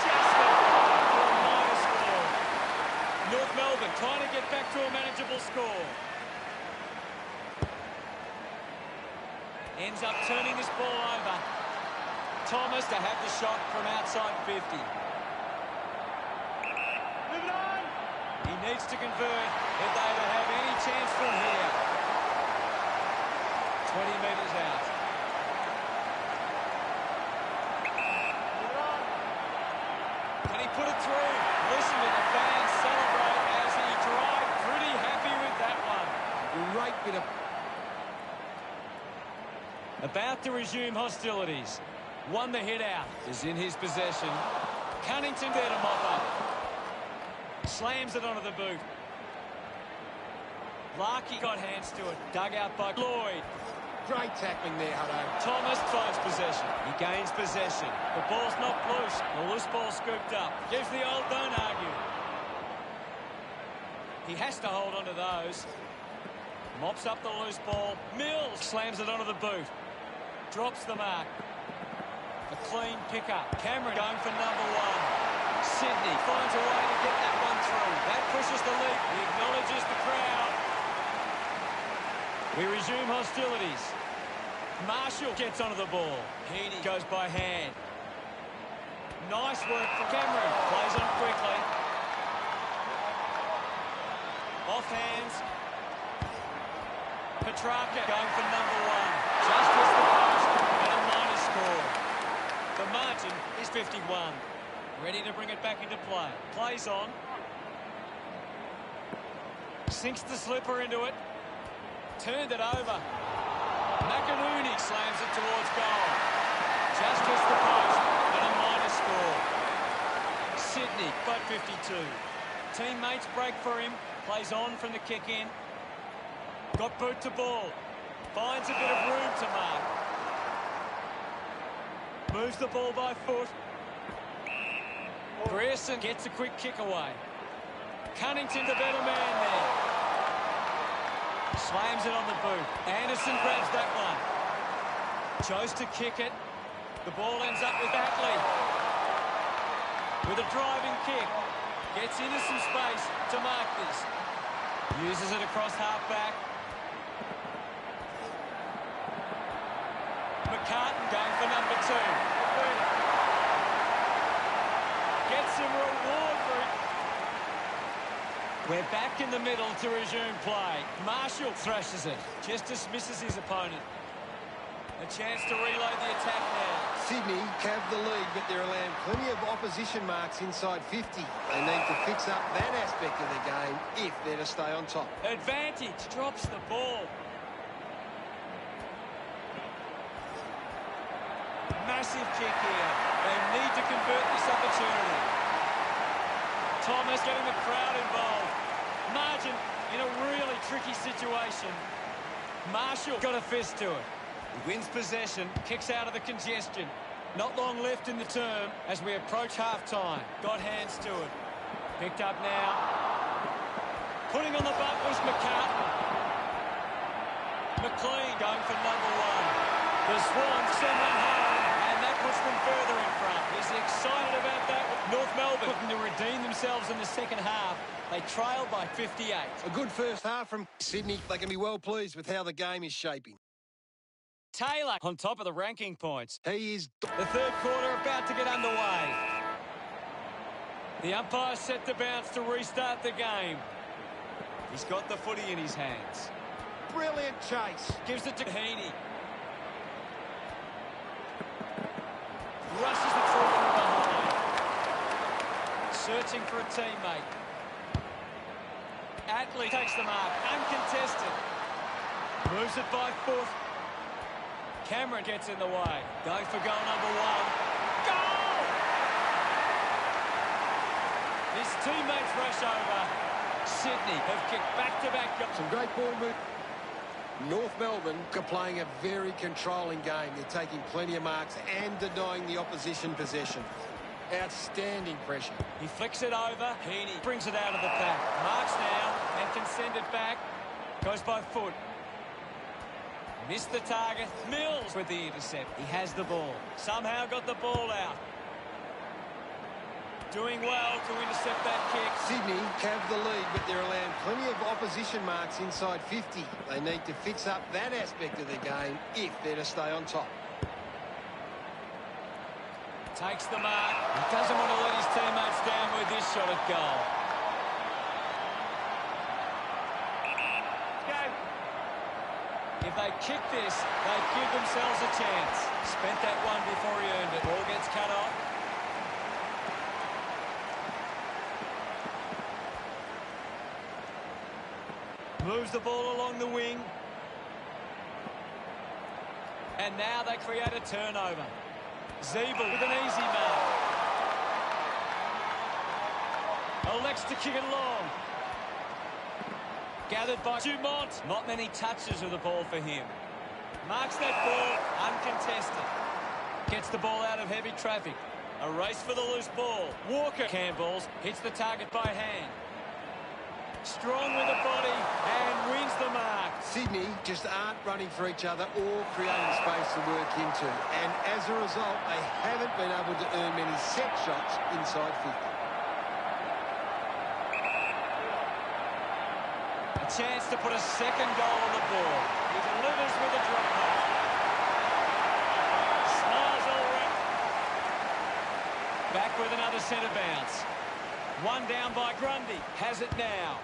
Just for a minor score. North Melbourne trying to get back to a manageable score. Ends up turning this ball over. Thomas to have the shot from outside 50. Moving on. He needs to convert if they to have any chance from here. 20 metres out. Moving on. Can he put it through? Listen to the fans celebrate as he drive. Pretty happy with that one. Great bit of... About to resume hostilities. Won the hit out. Is in his possession. Cunnington there to mop up. Slams it onto the boot. Larky got hands to it. Dug out by Lloyd. Great tackling there, Hutto. Thomas finds possession. He gains possession. The ball's not loose. The loose ball scooped up. Gives the old don't argue. He has to hold on to those. Mops up the loose ball. Mills slams it onto the boot. Drops the mark. A clean pickup. Cameron going for number 1. Sydney finds a way to get that one through. That pushes the lead. He acknowledges the crowd. We resume hostilities. Marshall gets onto the ball. Heaney goes by hand. Nice work from Cameron. Plays on quickly. Off hands. Petrarca going for number 1. Just as the post and a minor score. The margin is 51. Ready to bring it back into play. Plays on. Sinks the slipper into it. Turned it over. McInerney slams it towards goal. Just as the post and a minor score. Sydney, but 52. Teammates break for him. Plays on from the kick in. Got boot to ball. Finds a bit of room to mark. Moves the ball by foot. Grierson gets a quick kick away. Cunnington the better man there. Slams it on the boot. Anderson grabs that one. Chose to kick it. The ball ends up with Batley. With a driving kick. Gets into some space to mark this. Uses it across half-back. McCartan going for number 2. Gets some reward for it. We're back in the middle to resume play. Marshall thrashes it. Just dismisses his opponent. A chance to reload the attack now. Sydney have the lead, but they're allowing plenty of opposition marks inside 50. They need to fix up that aspect of the game if they're to stay on top. Advantage. Drops the ball. Massive kick here. They need to convert this opportunity. Thomas getting the crowd involved. Margin in a really tricky situation. Marshall got a fist to it. He wins possession, kicks out of the congestion. Not long left in the term as we approach half-time. Got hands to it. Picked up now. Putting on the bump was McCartan. McLean going for number 1. The Swans send one home, and that puts them further in front. He's excited about that. North Melbourne looking to redeem themselves in the second half. They trail by 58. A good first half from Sydney. They can be well pleased with how the game is shaping. Taylor on top of the ranking points. He is... The third quarter about to get underway. The umpire set to bounce to restart the game. He's got the footy in his hands. Brilliant chase. Gives it to Heaney. Rushes it through from behind. Searching for a teammate. Atley takes the mark. Uncontested. Moves it by foot. Cameron gets in the way. Going for goal number 1. Goal! His teammates rush over. Sydney have kicked back-to-back goals. Some great ball movement. North Melbourne are playing a very controlling game. They're taking plenty of marks and denying the opposition possession. Outstanding pressure. He flicks it over. Heaney brings it out of the pack. Marks now and can send it back. Goes by foot. Missed the target. Mills with the intercept. He has the ball. Somehow got the ball out. Doing well to intercept that kick. Sydney have the lead, but they're allowing plenty of opposition marks inside 50. They need to fix up that aspect of the game if they're to stay on top. Takes the mark. He doesn't want to let his teammates down with this shot at goal. Go. If they kick this, they give themselves a chance. Spent that one before he earned it. Ball gets cut off. Moves the ball along the wing. And now they create a turnover. Zeeble with an easy mark. Elects to kick it long. Gathered by Dumont. Not many touches of the ball for him. Marks that ball uncontested. Gets the ball out of heavy traffic. A race for the loose ball. Walker Campbell's hits the target by hand. Strong with the body and wins the mark. Sydney just aren't running for each other or creating space to work into. And as a result, they haven't been able to earn many set shots inside 50. A chance to put a second goal on the board. He delivers with a drop pass. Smiles all right. Back with another centre bounce. One down by Grundy. Has it now.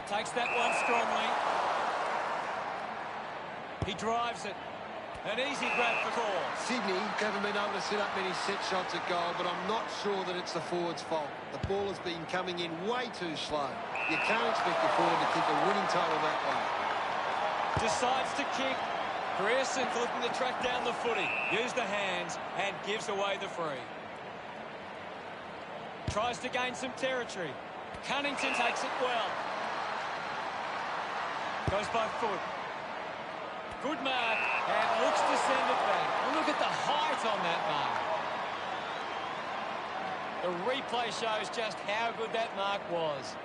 Takes that one strongly. He drives it. An easy grab for call. Sydney haven't been able to set up many set shots at goal, but I'm not sure that it's the forward's fault. The ball has been coming in way too slow. You can't expect the forward to kick a winning total that way. Decides to kick. Grierson looking to track down the footy. Use the hands and gives away the free. Tries to gain some territory. Cunnington takes it well. Goes by foot. Good mark and looks to send it back. And look at the height on that mark. The replay shows just how good that mark was.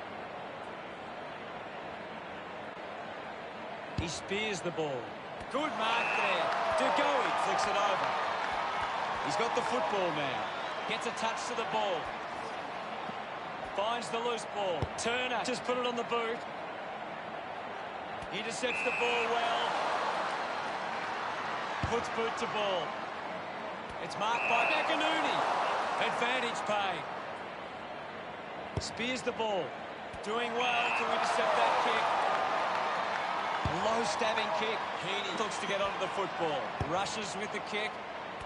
He spears the ball. Good mark there. De Goey flicks it over. He's got the football now. Gets a touch to the ball. Finds the loose ball. Turner just put it on the boot. Intercepts the ball well. Puts boot to ball. It's marked by McInerney. Advantage paid. Spears the ball. Doing well to intercept that kick. Low stabbing kick. Heaney looks to get onto the football. Rushes with the kick.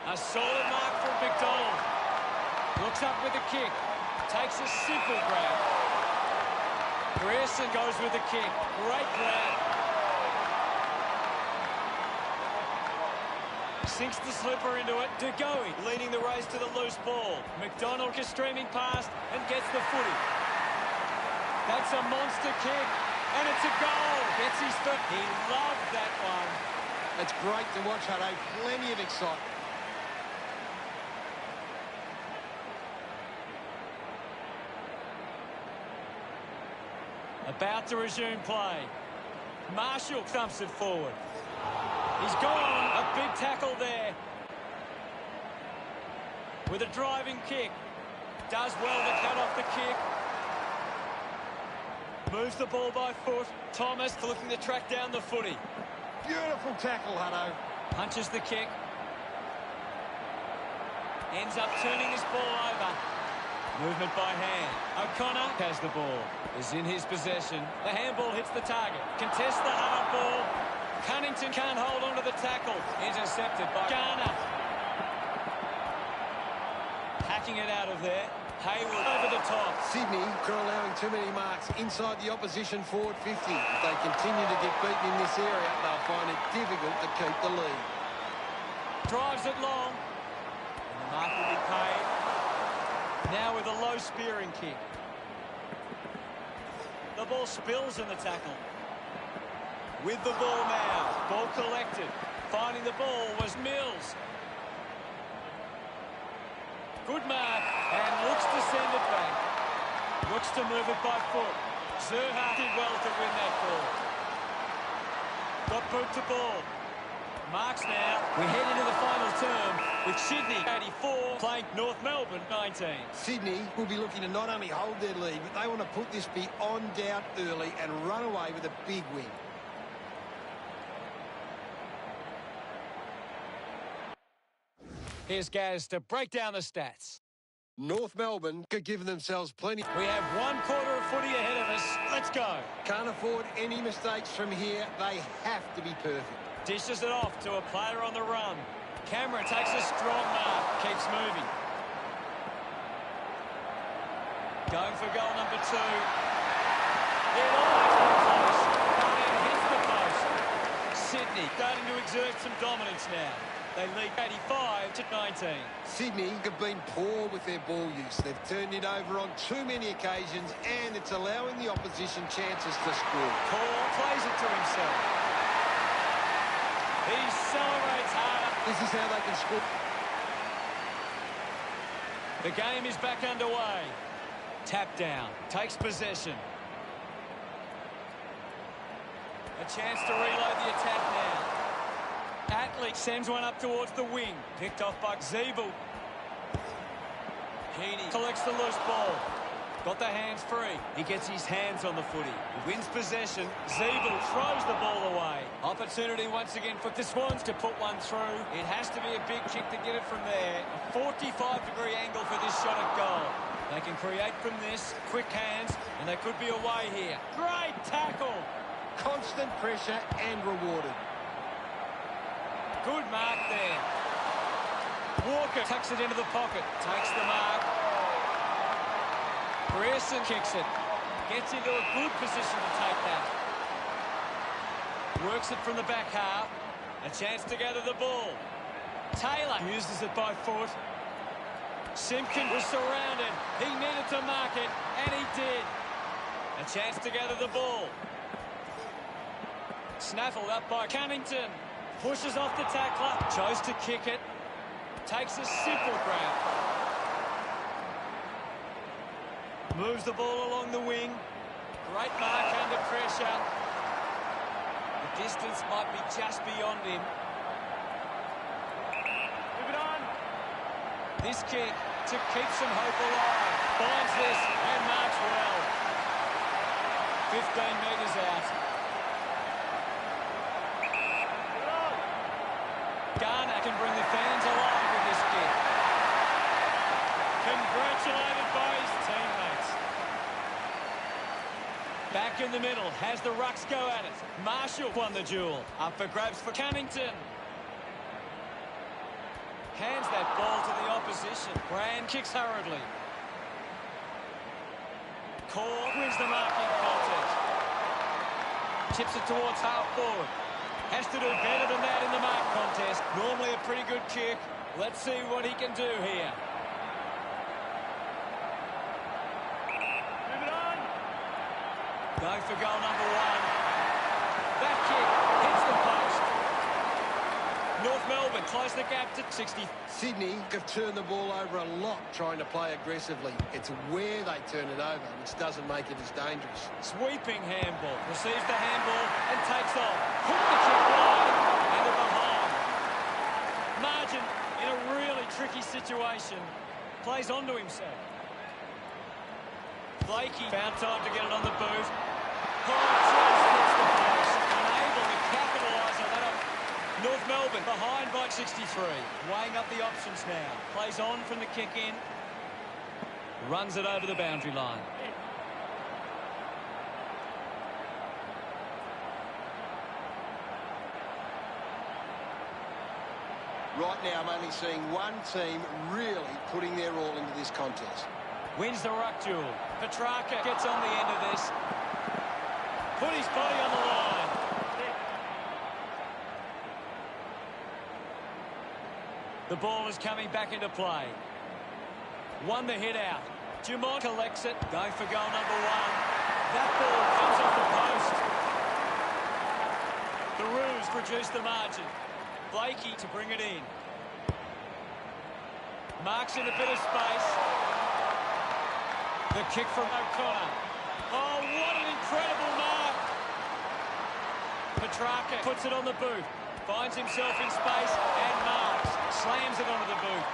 A solid mark from McDonald. Looks up with the kick. Takes a simple grab. Grierson goes with the kick. Great grab. Sinks the slipper into it. De Goey leading the race to the loose ball. McDonald is streaming past and gets the footy. That's a monster kick. And it's a goal. Gets his foot. He loved that one. It's great to watch, Hutto. Plenty of excitement. About to resume play. Marshall thumps it forward. He's gone. A big tackle there. With a driving kick. Does well to cut off the kick. Moves the ball by foot. Thomas looking to track down the footy. Beautiful tackle, Hutto. Punches the kick. Ends up turning this ball over. Movement by hand. O'Connor has the ball. Is in his possession. The handball hits the target. Contests the hard ball. Cunnington can't hold on to the tackle. Intercepted by Garner. Hacking it out of there. Hayward over the top. Sydney are allowing too many marks inside the opposition forward 50. If they continue to get beaten in this area, they'll find it difficult to keep the lead. Drives it long. And the mark will be paid. Now with a low spearing kick. The ball spills in the tackle. With the ball now. Ball collected. Finding the ball was Mills. Good mark. And looks to send it back. Looks to move it by foot. Zerha did well to win that ball. Got boot to ball. Marks now. We head into the final term with Sydney 84 playing North Melbourne 19. Sydney will be looking to not only hold their lead, but they want to put this beyond doubt early and run away with a big win. Here's Gaz to break down the stats. North Melbourne could give themselves plenty. We have 1 quarter of footy ahead of us. Let's go. Can't afford any mistakes from here. They have to be perfect. Dishes it off to a player on the run. Cameron takes a strong mark. Keeps moving. Going for goal number 2. It almost been close. And hits the post. Sydney starting to exert some dominance now. They lead 85 to 19. Sydney have been poor with their ball use. They've turned it over on too many occasions, and it's allowing the opposition chances to score. Paul plays it to himself. He celebrates harder. This is how they can score. The game is back underway. Tap down. Takes possession. A chance to reload the attack now. Atley sends one up towards the wing. Picked off by Zeeble. Heaney collects the loose ball. Got the hands free. He gets his hands on the footy. He wins possession. Zeeble throws the ball away. Opportunity once again for the Swans to put one through. It has to be a big kick to get it from there. A 45-degree angle for this shot at goal. They can create from this. Quick hands, and they could be away here. Great tackle. Constant pressure and rewarded. Good mark there. Walker tucks it into the pocket. Takes the mark. Grierson kicks it. Gets into a good position to take that. Works it from the back half. A chance to gather the ball. Taylor uses it by foot. Simpkin was surrounded. He needed to mark it, and he did. A chance to gather the ball. Snaffled up by Cunnington. Pushes off the tackler. Chose to kick it. Takes a simple grab. Moves the ball along the wing. Great mark under pressure. The distance might be just beyond him. Move it on. This kick to keep some hope alive. Finds this and marks well. 15 metres out. Garner can bring the fans alive with this kick. Congratulated by his teammates. Back in the middle, has the rucks go at it. Marshall won the duel. Up for grabs for Cunnington. Hands that ball to the opposition. Brand kicks hurriedly. Core wins the marking contest. Tips it towards half forward. Has to do better than that in the mark contest. Normally a pretty good kick. Let's see what he can do here. Move it on. Going for goal number 1. That kick hits the post. North Melbourne close the gap to 60. Sydney have turned the ball over a lot trying to play aggressively. It's where they turn it over, which doesn't make it as dangerous. Sweeping handball. Receives the handball and takes off. Hook the kick wide and the behind. Margin in a really tricky situation. Plays onto himself. Blakey found time to get it on the boot. Just hits the post. Unable to capitalise on that. North Melbourne behind by 63. Weighing up the options now. Plays on from the kick in. Runs it over the boundary line. Right now, I'm only seeing one team really putting their all into this contest. Wins the ruck duel. Petrarca gets on the end of this. Put his body on the line. The ball is coming back into play. Won the hit out. Dumont collects it. Going for goal number one. That ball comes off the post. The Roos produce the margin. Blakey to bring it in. Marks in a bit of space. The kick from O'Connor. Oh, what an incredible mark. Petrarca puts it on the boot. Finds himself in space and marks. Slams it onto the boot.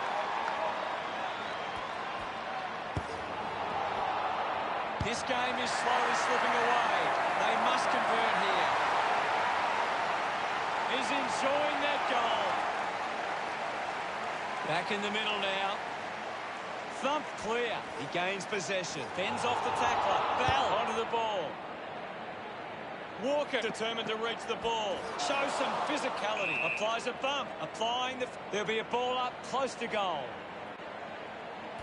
This game is slowly slipping away. They must convert here. He's enjoying that goal. Back in the middle now. Thump clear. He gains possession. Fends off the tackler. Bell onto the ball. Walker determined to reach the ball. Shows some physicality. Applies a bump. Applying the... There'll be a ball up close to goal.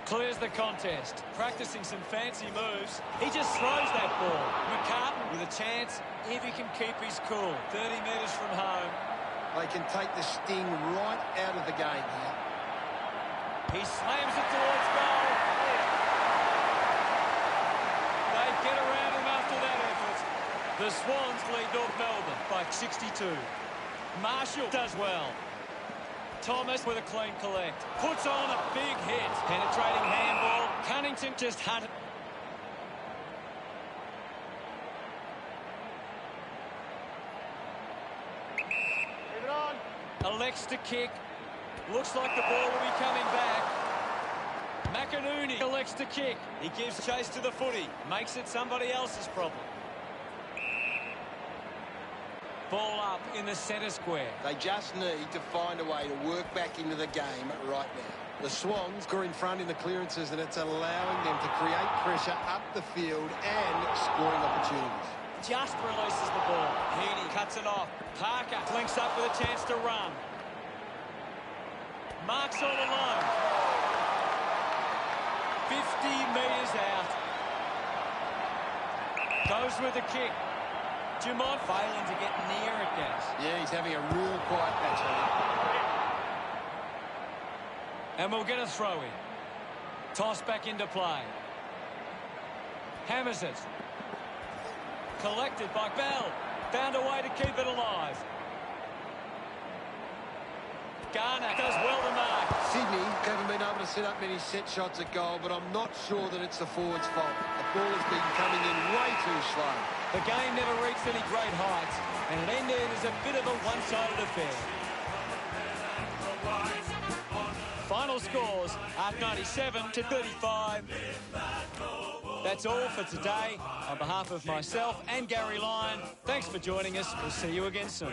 Clears the contest. Practicing some fancy moves. He just throws that ball. McCartan with a chance if he can keep his cool. 30 metres from home. They can take the sting right out of the game here. He slams it towards goal. They get around him after that effort. The Swans lead North Melbourne by 62. Marshall does well. Thomas with a clean collect. Puts on a big hit. Penetrating handball. Cunnington just hunted. Leave it on. Elects to kick. Looks like the ball will be coming back. McInerney elects to kick. He gives chase to the footy. Makes it somebody else's problem. Ball up in the centre square. They just need to find a way to work back into the game right now. The Swans are in front in the clearances, and it's allowing them to create pressure up the field and scoring opportunities. Just releases the ball. Heaney cuts it off. Parker links up with a chance to run. Marks all alone. 50 metres out. Goes with the kick. Dumont failing to get near it, guys. Yeah, he's having a real quiet match on it. And we'll get a throw in. Toss back into play. Hammers it. Collected by Bell. Found a way to keep it alive. Garner does well to mark. Sydney haven't been able to set up many set shots at goal, but I'm not sure that it's the forwards' fault. The ball has been coming in way too slow. The game never reached any great heights, and it ended as a bit of a one-sided affair. Final scores are 97 to 35. That's all for today. On behalf of myself and Gary Lyon, thanks for joining us. We'll see you again soon.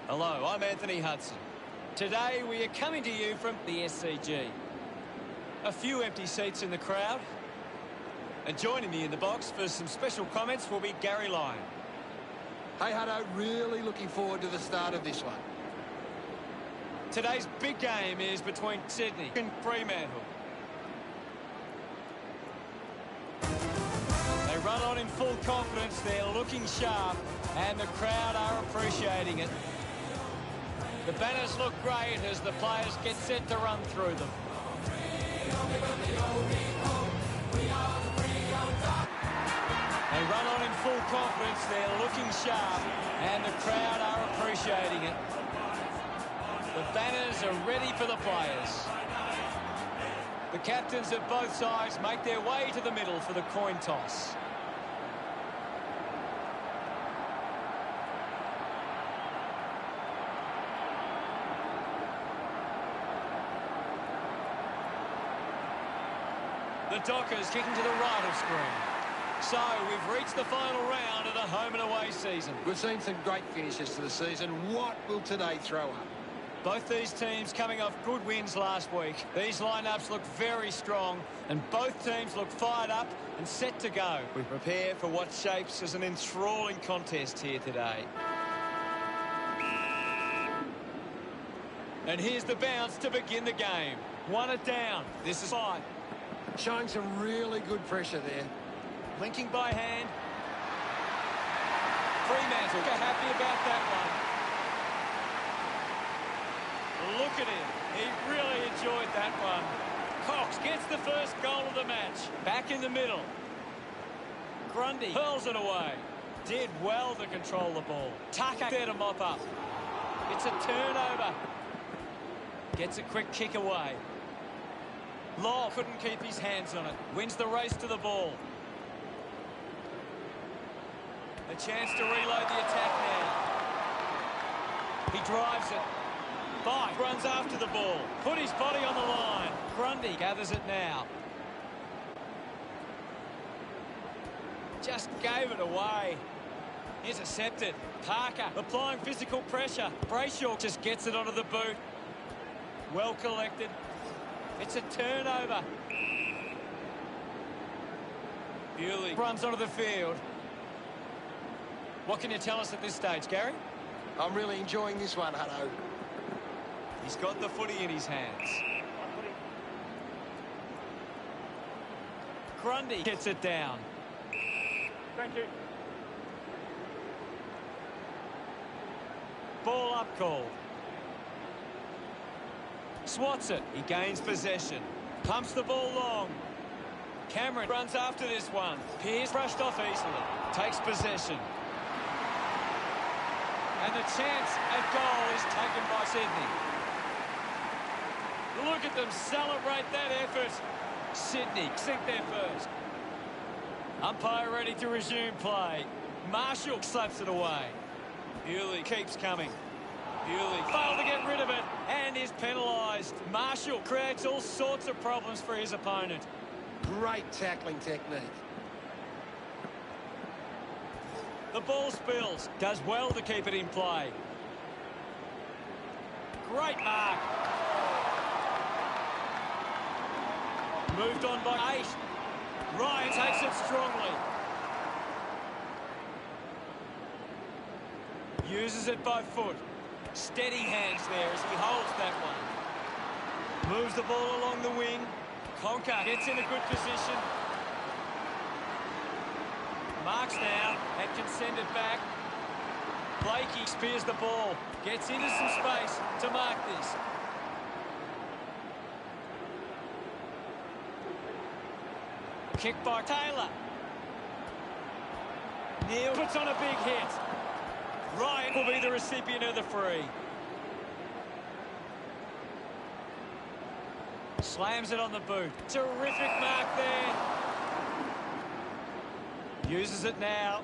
Hello, I'm Anthony Hudson. Today we are coming to you from the SCG. A few empty seats in the crowd. And joining me in the box for some special comments will be Gary Lyon. Hey, Hutto, really looking forward to the start of this one. Today's big game is between Sydney and Fremantle. They run on in full confidence, they're looking sharp, and the crowd are appreciating it. The banners look great as the players get set to run through them. They run on in full confidence, they're looking sharp, and the crowd are appreciating it. The banners are ready for the players. The captains of both sides make their way to the middle for the coin toss. The Dockers kicking to the right of screen. So we've reached the final round of the home and away season. We've seen some great finishes to the season. What will today throw up? Both these teams coming off good wins last week. These lineups look very strong and both teams look fired up and set to go. We prepare for what shapes as an enthralling contest here today. And here's the bounce to begin the game. 1 down. This is fine. Showing some really good pressure there. Linking by hand. Fremantle are happy about that one. Look at him. He really enjoyed that one. Cox gets the first goal of the match. Back in the middle. Grundy hurls it away. Did well to control the ball. Tucker there to mop up. It's a turnover. Gets a quick kick away. Law couldn't keep his hands on it. Wins the race to the ball. A chance to reload the attack now. He drives it. Bike runs after the ball. Put his body on the line. Grundy gathers it now. Just gave it away. Intercepted. Parker applying physical pressure. Brayshaw just gets it onto the boot. Well collected. It's a turnover. Bewley runs onto the field. What can you tell us at this stage, Gary? I'm really enjoying this one, Hutto. He's got the footy in his hands. Grundy gets it down. Thank you. Ball up called. Swats it. He gains possession. Pumps the ball long. Cameron runs after this one. Pearce brushed off easily. Takes possession. And the chance at goal is taken by Sydney. Look at them celebrate that effort. Sydney sink there first. Umpire ready to resume play. Marshall slaps it away. Bewley keeps coming. Bewley failed to get rid of it and is penalised. Marshall creates all sorts of problems for his opponent. Great tackling technique. The ball spills. Does well to keep it in play. Great mark. Moved on by 8. Ryan takes it strongly. Uses it by foot. Steady hands there as he holds that one. Moves the ball along the wing. Conker gets in a good position. Marks now and can send it back. Blakey spears the ball. Gets into some space to mark this. Kick by Taylor. Neil puts on a big hit. Ryan will be the recipient of the free. Slams it on the boot. Terrific mark there. Uses it now.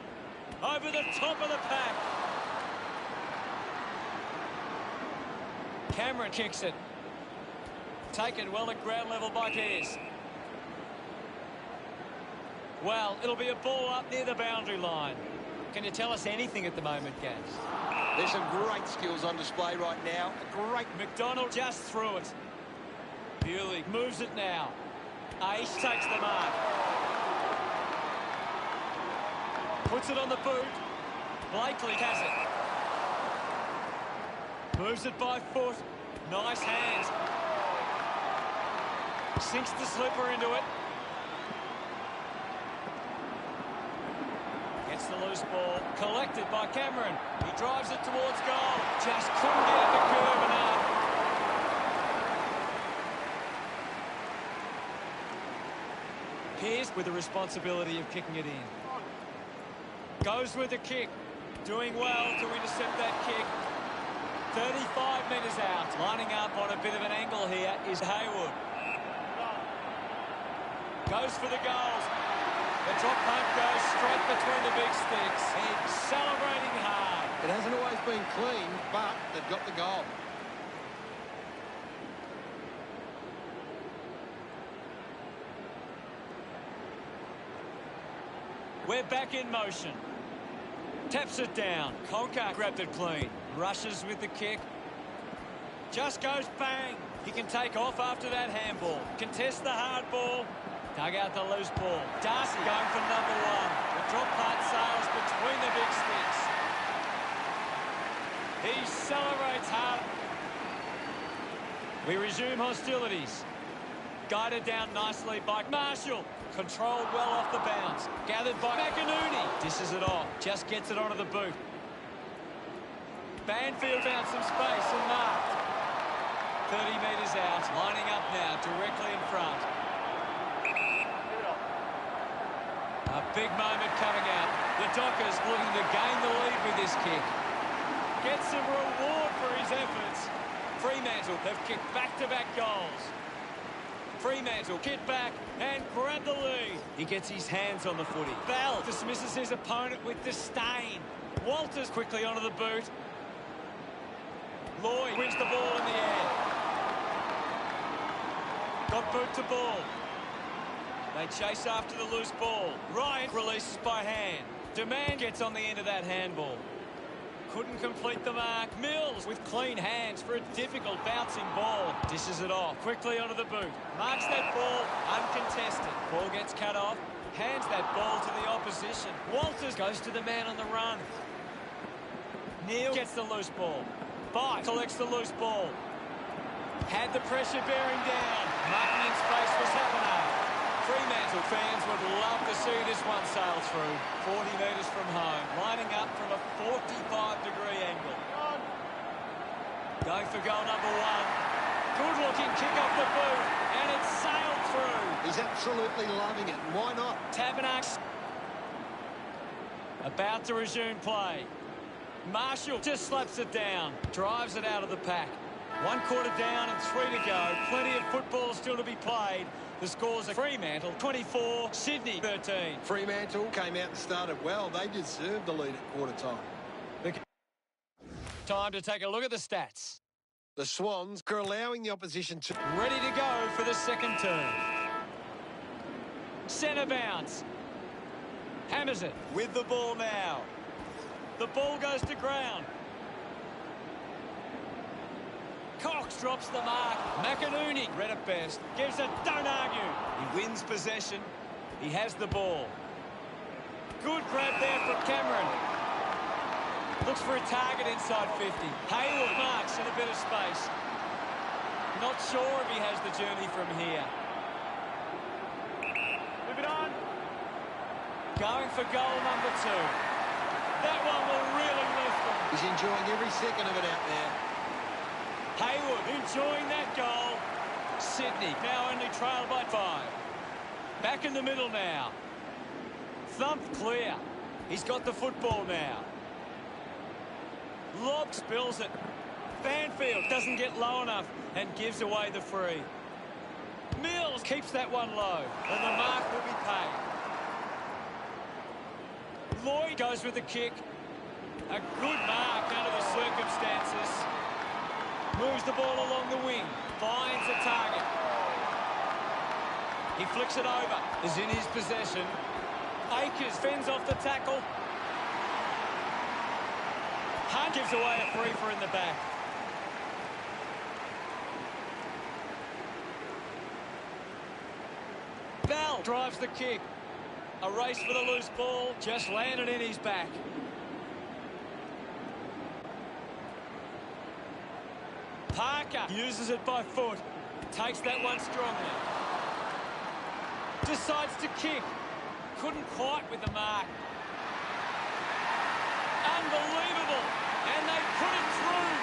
Over the top of the pack. Cameron kicks it. Taken well at ground level by Pearce. Well, it'll be a ball up near the boundary line. Can you tell us anything at the moment, Gaz? There's some great skills on display right now. A great... McDonald just threw it. Bewley moves it now. Ace takes the mark. Puts it on the boot. Blakely has it. Moves it by foot. Nice hands. Sinks the slipper into it. Gets the loose ball. Collected by Cameron. He drives it towards goal. Just couldn't get at the curve enough. Pearce with the responsibility of kicking it in. Goes with the kick. Doing well to intercept that kick. 35 metres out. Lining up on a bit of an angle here is Haywood. Goes for the goals. The drop punt goes straight between the big sticks. He's celebrating hard. It hasn't always been clean, but they've got the goal. We're back in motion. Taps it down. Conker grabbed it clean. Rushes with the kick. Just goes bang. He can take off after that handball. Contest the hard ball. Dug out the loose ball. Darcy going for number one. The drop punt sails between the big sticks. He celebrates hard. We resume hostilities. Guided down nicely by Marshall. Controlled well off the bounce. Gathered by McInerney. Dishes it off. Just gets it onto the boot. Banfield found some space and marked. 30 metres out. Lining up now directly in front. A big moment coming out. The Dockers looking to gain the lead with this kick. Gets some reward for his efforts. Fremantle have kicked back-to-back goals. Fremantle kick back and grab the lead. He gets his hands on the footy. Bell dismisses his opponent with disdain. Walters quickly onto the boot. Lloyd wins the ball in the air. Got boot to ball. They chase after the loose ball. Ryan releases by hand. Demand gets on the end of that handball. Couldn't complete the mark. Mills with clean hands for a difficult bouncing ball. Dishes it off. Quickly onto the boot. Marks that ball uncontested. Ball gets cut off. Hands that ball to the opposition. Walters goes to the man on the run. Neal gets the loose ball. Bite collects the loose ball. Had the pressure bearing down. Marking in space was happening. Fremantle fans would love to see this one sail through. 40 metres from home. Lining up from a 45-degree angle. Going for goal number one. Good-looking kick off the boot. And it's sailed through. He's absolutely loving it. Why not? Tabernak's about to resume play. Marshall just slaps it down. Drives it out of the pack. 1 quarter down and 3 to go. Plenty of football still to be played. The scores are Fremantle 24, Sydney 13. Fremantle came out and started well. They deserved the lead at quarter time. Time to take a look at the stats. The Swans are allowing the opposition to... Ready to go for the second turn. Centre bounce. Hammers it with the ball now. The ball goes to ground. Cox drops the mark. McInerney, read it best, gives it, don't argue. He wins possession. He has the ball. Good grab there from Cameron. Looks for a target inside 50. Haywood marks in a bit of space. Not sure if he has the journey from here. Move it on. Going for goal number 2. That one will really lift them. He's enjoying every second of it out there. Haywood enjoying that goal. Sydney now only trailed by 5. Back in the middle now. Thumped clear. He's got the football now. Lob spills it. Banfield doesn't get low enough and gives away the free. Mills keeps that one low and the mark will be paid. Lloyd goes with the kick. A good mark under the circumstances. Moves the ball along the wing. Finds a target. He flicks it over. Is in his possession. Akers fends off the tackle. Hunt gives away a free for in the back. Bell drives the kick. A race for the loose ball, just landed in his back. Parker uses it by foot. Takes that one strongly. Decides to kick. Couldn't quite with the mark. Unbelievable. And they put it through.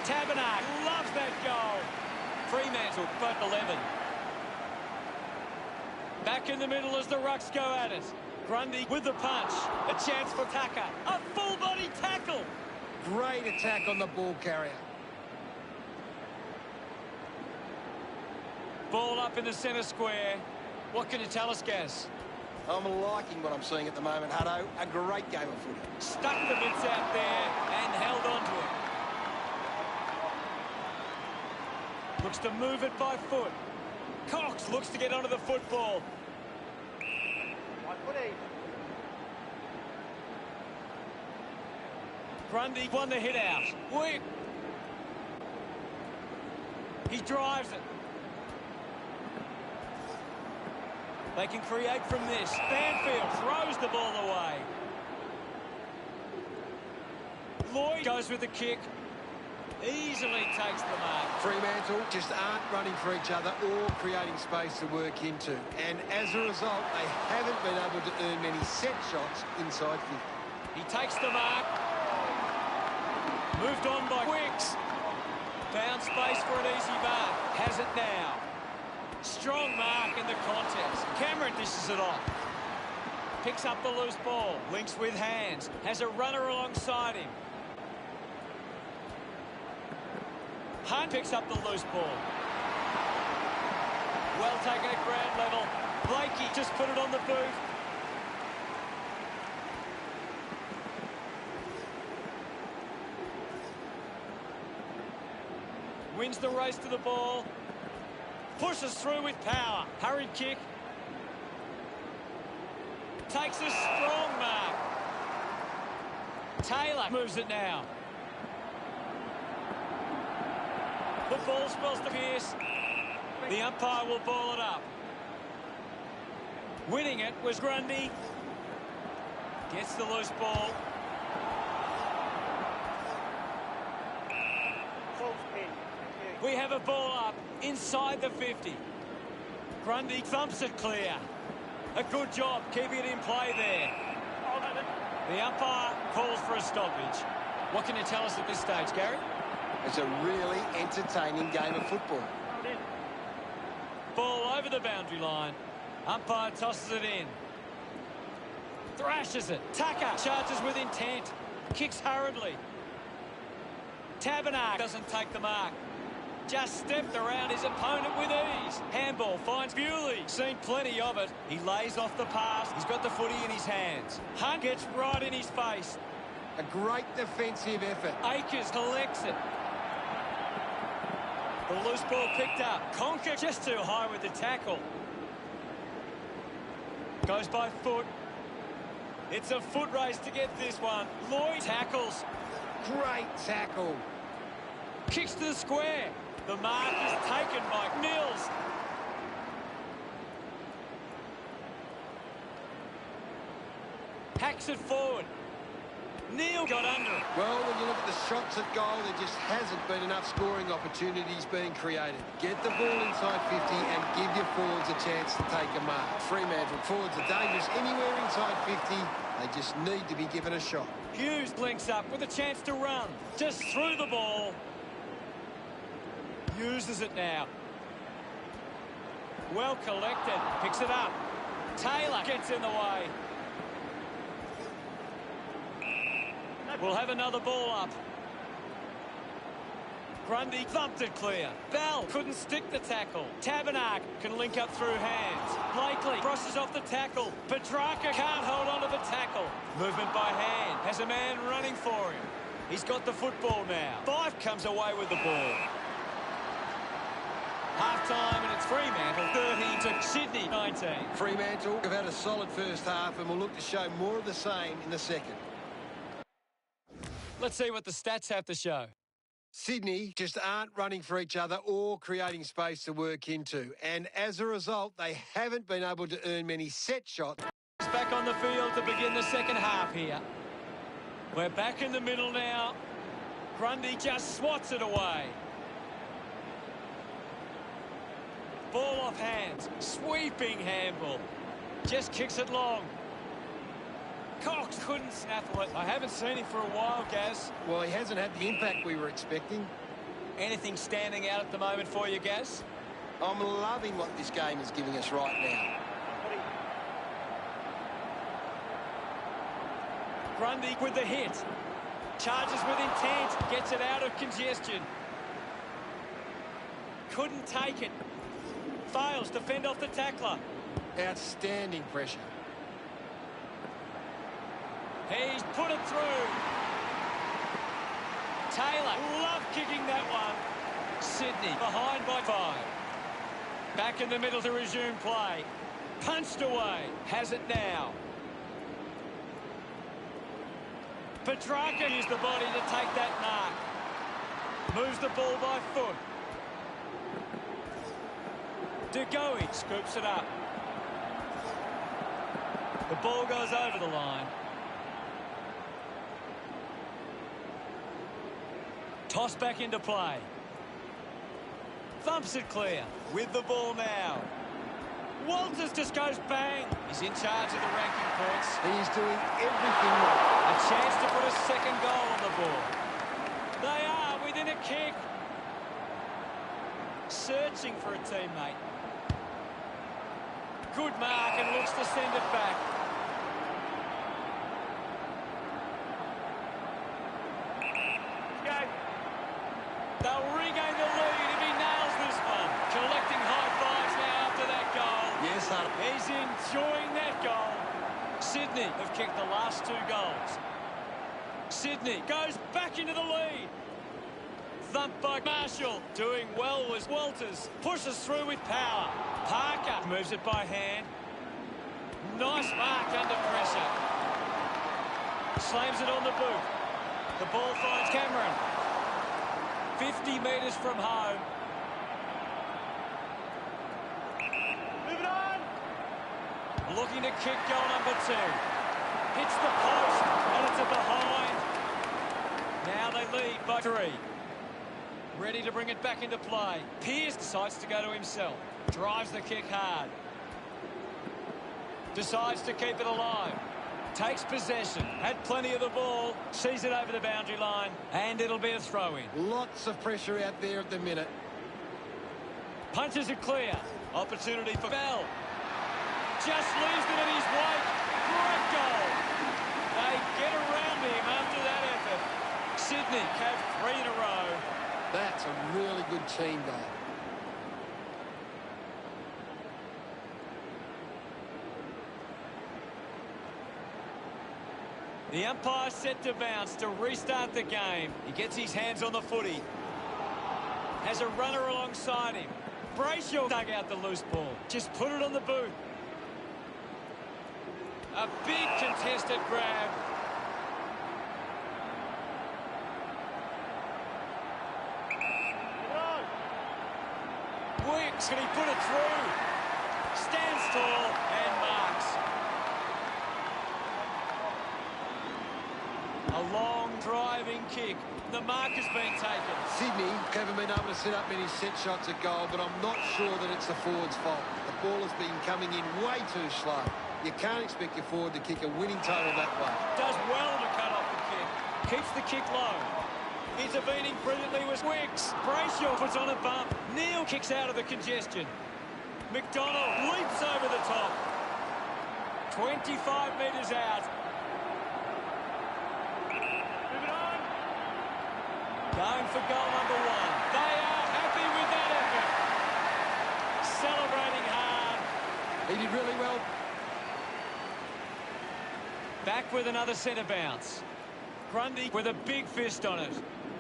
Tabernacle loves that goal. Fremantle, both 11. Back in the middle as the Rucks go at it. Grundy with the punch. A chance for Tucker. A full body tackle. Great attack on the ball carrier. Ball up in the centre square. What can you tell us, Gaz? I'm liking what I'm seeing at the moment, Hutto. A great game of footy. Stuck the mitts out there and held on to it. Looks to move it by foot. Cox looks to get onto the football. Grundy won the hit out. Wick. He drives it. They can create from this. Banfield throws the ball away. Lloyd goes with the kick. Easily takes the mark. Fremantle just aren't running for each other or creating space to work into. And as a result, they haven't been able to earn many set shots inside 50. He takes the mark. Moved on by Wicks. Found space for an easy mark. Has it now. Strong mark in the contest. Cameron dishes it off. Picks up the loose ball. Links with hands. Has a runner alongside him. Hunt picks up the loose ball. Well taken at ground level. Blakey just put it on the boot. Wins the race to the ball. Pushes through with power. Hurried kick. Takes a strong mark. Taylor moves it now. The ball spells to Pearce. The umpire will ball it up. Winning it was Grundy. Gets the loose ball. We have a ball up inside the 50. Grundy thumps it clear. A good job keeping it in play there. The umpire calls for a stoppage. What can you tell us at this stage, Gary? It's a really entertaining game of football. Ball over the boundary line. Umpire tosses it in. Thrashes it. Tucker charges with intent. Kicks hurriedly. Tabernacle doesn't take the mark. Just stepped around his opponent with ease. Handball finds Bewley. Seen plenty of it. He lays off the pass. He's got the footy in his hands. Hunt gets right in his face. A great defensive effort. Akers collects it. The loose ball picked up. Conker just too high with the tackle. Goes by foot. It's a foot race to get this one. Lloyd tackles. Great tackle. Kicks to the square. The mark is taken by Mills. Hacks it forward. Neal got under it. Well, when you look at the shots at goal, there just hasn't been enough scoring opportunities being created. Get the ball inside 50 and give your forwards a chance to take a mark. Fremantle forwards are dangerous anywhere inside 50. They just need to be given a shot. Hughes links up with a chance to run. Just threw the ball. Uses it now. Well collected. Picks it up. Taylor gets in the way. We'll have another ball up. Grundy thumped it clear. Bell couldn't stick the tackle. Tabernacle can link up through hands. Blakely crosses off the tackle. Petrarca can't hold on to the tackle. Movement by hand. Has a man running for him. He's got the football now. Fife comes away with the ball. Half-time and it's Fremantle 13 to Sydney 19. Fremantle have had a solid first half and will look to show more of the same in the second. Let's see what the stats have to show. Sydney just aren't running for each other or creating space to work into. And as a result, they haven't been able to earn many set shots. He's back on the field to begin the second half here. We're back in the middle now. Grundy just swats it away. Ball off hands. Sweeping handball. Just kicks it long. Cox couldn't snaffle it. I haven't seen him for a while, Gaz. Well, he hasn't had the impact we were expecting. Anything standing out at the moment for you, Gaz? I'm loving what this game is giving us right now. Grundy with the hit. Charges with intent. Gets it out of congestion. Couldn't take it. Fails to fend off the tackler. Outstanding pressure. He's put it through. Taylor, love kicking that one. Sydney behind by 5. Back in the middle to resume play. Punched away. Has it now. Petrarca used the body to take that mark. Moves the ball by foot. DeGoey scoops it up. The ball goes over the line. Toss back into play. Thumps it clear. With the ball now. Walters just goes bang. He's in charge of the ranking points. He's doing everything right. A chance to put a second goal on the board. They are within a kick. Searching for a teammate. Good mark and looks to send it back. They'll regain the lead if he nails this one. Collecting high fives now after that goal. Yes, Hunter. He's enjoying that goal. Sydney have kicked the last 2 goals. Sydney goes back into the lead. Thumped by Marshall. Doing well was Walters. Pushes through with power. Parker moves it by hand. Nice mark under pressure. Slams it on the boot. The ball finds Cameron. 50 metres from home. Move it on! Looking to kick goal number 2. Hits the post and it's a behind. Now they lead by 3. Ready to bring it back into play. Pearce decides to go to himself. Drives the kick hard. Decides to keep it alive. Takes possession. Had plenty of the ball. Sees it over the boundary line. And it'll be a throw-in. Lots of pressure out there at the minute. Punches it clear. Opportunity for Bell. Just leaves it in his wake. Great goal. They get around him after that effort. Sydney have 3 in a row. That's a really good team goal. The umpire set to bounce to restart the game. He gets his hands on the footy. Has a runner alongside him. Brayshaw dug out the loose ball. Just put it on the boot. A big contested grab. Wicks, can he put it through? Stands tall and marks. A long driving kick. The mark has been taken. Sydney haven't been able to set up many set shots at goal, but I'm not sure that it's the forward's fault. The ball has been coming in way too slow. You can't expect your forward to kick a winning total that way. Does well to cut off the kick. Keeps the kick low. Intervening brilliantly was Wicks. Brayshaw puts on a bump. Neal kicks out of the congestion. McDonald leaps over the top. 25 metres out. Move it on! Going for goal number 1. They are happy with that effort. Celebrating hard. He did really well. Back with another centre bounce. Grundy with a big fist on it.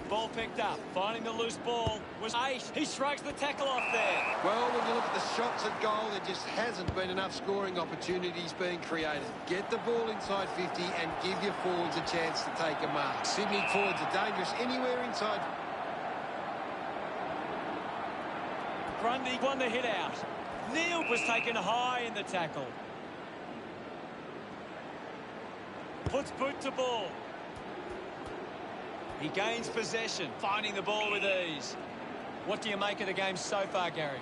Ball picked up. Finding the loose ball was Ace. He shrugs the tackle off there. Well, when you look at the shots at goal, there just hasn't been enough scoring opportunities being created. Get the ball inside 50 and give your forwards a chance to take a mark. Sydney forwards are dangerous anywhere inside. Grundy won the hit out. Neal was taken high in the tackle. Puts boot to ball. He gains possession, finding the ball with ease. What do you make of the game so far, Gary?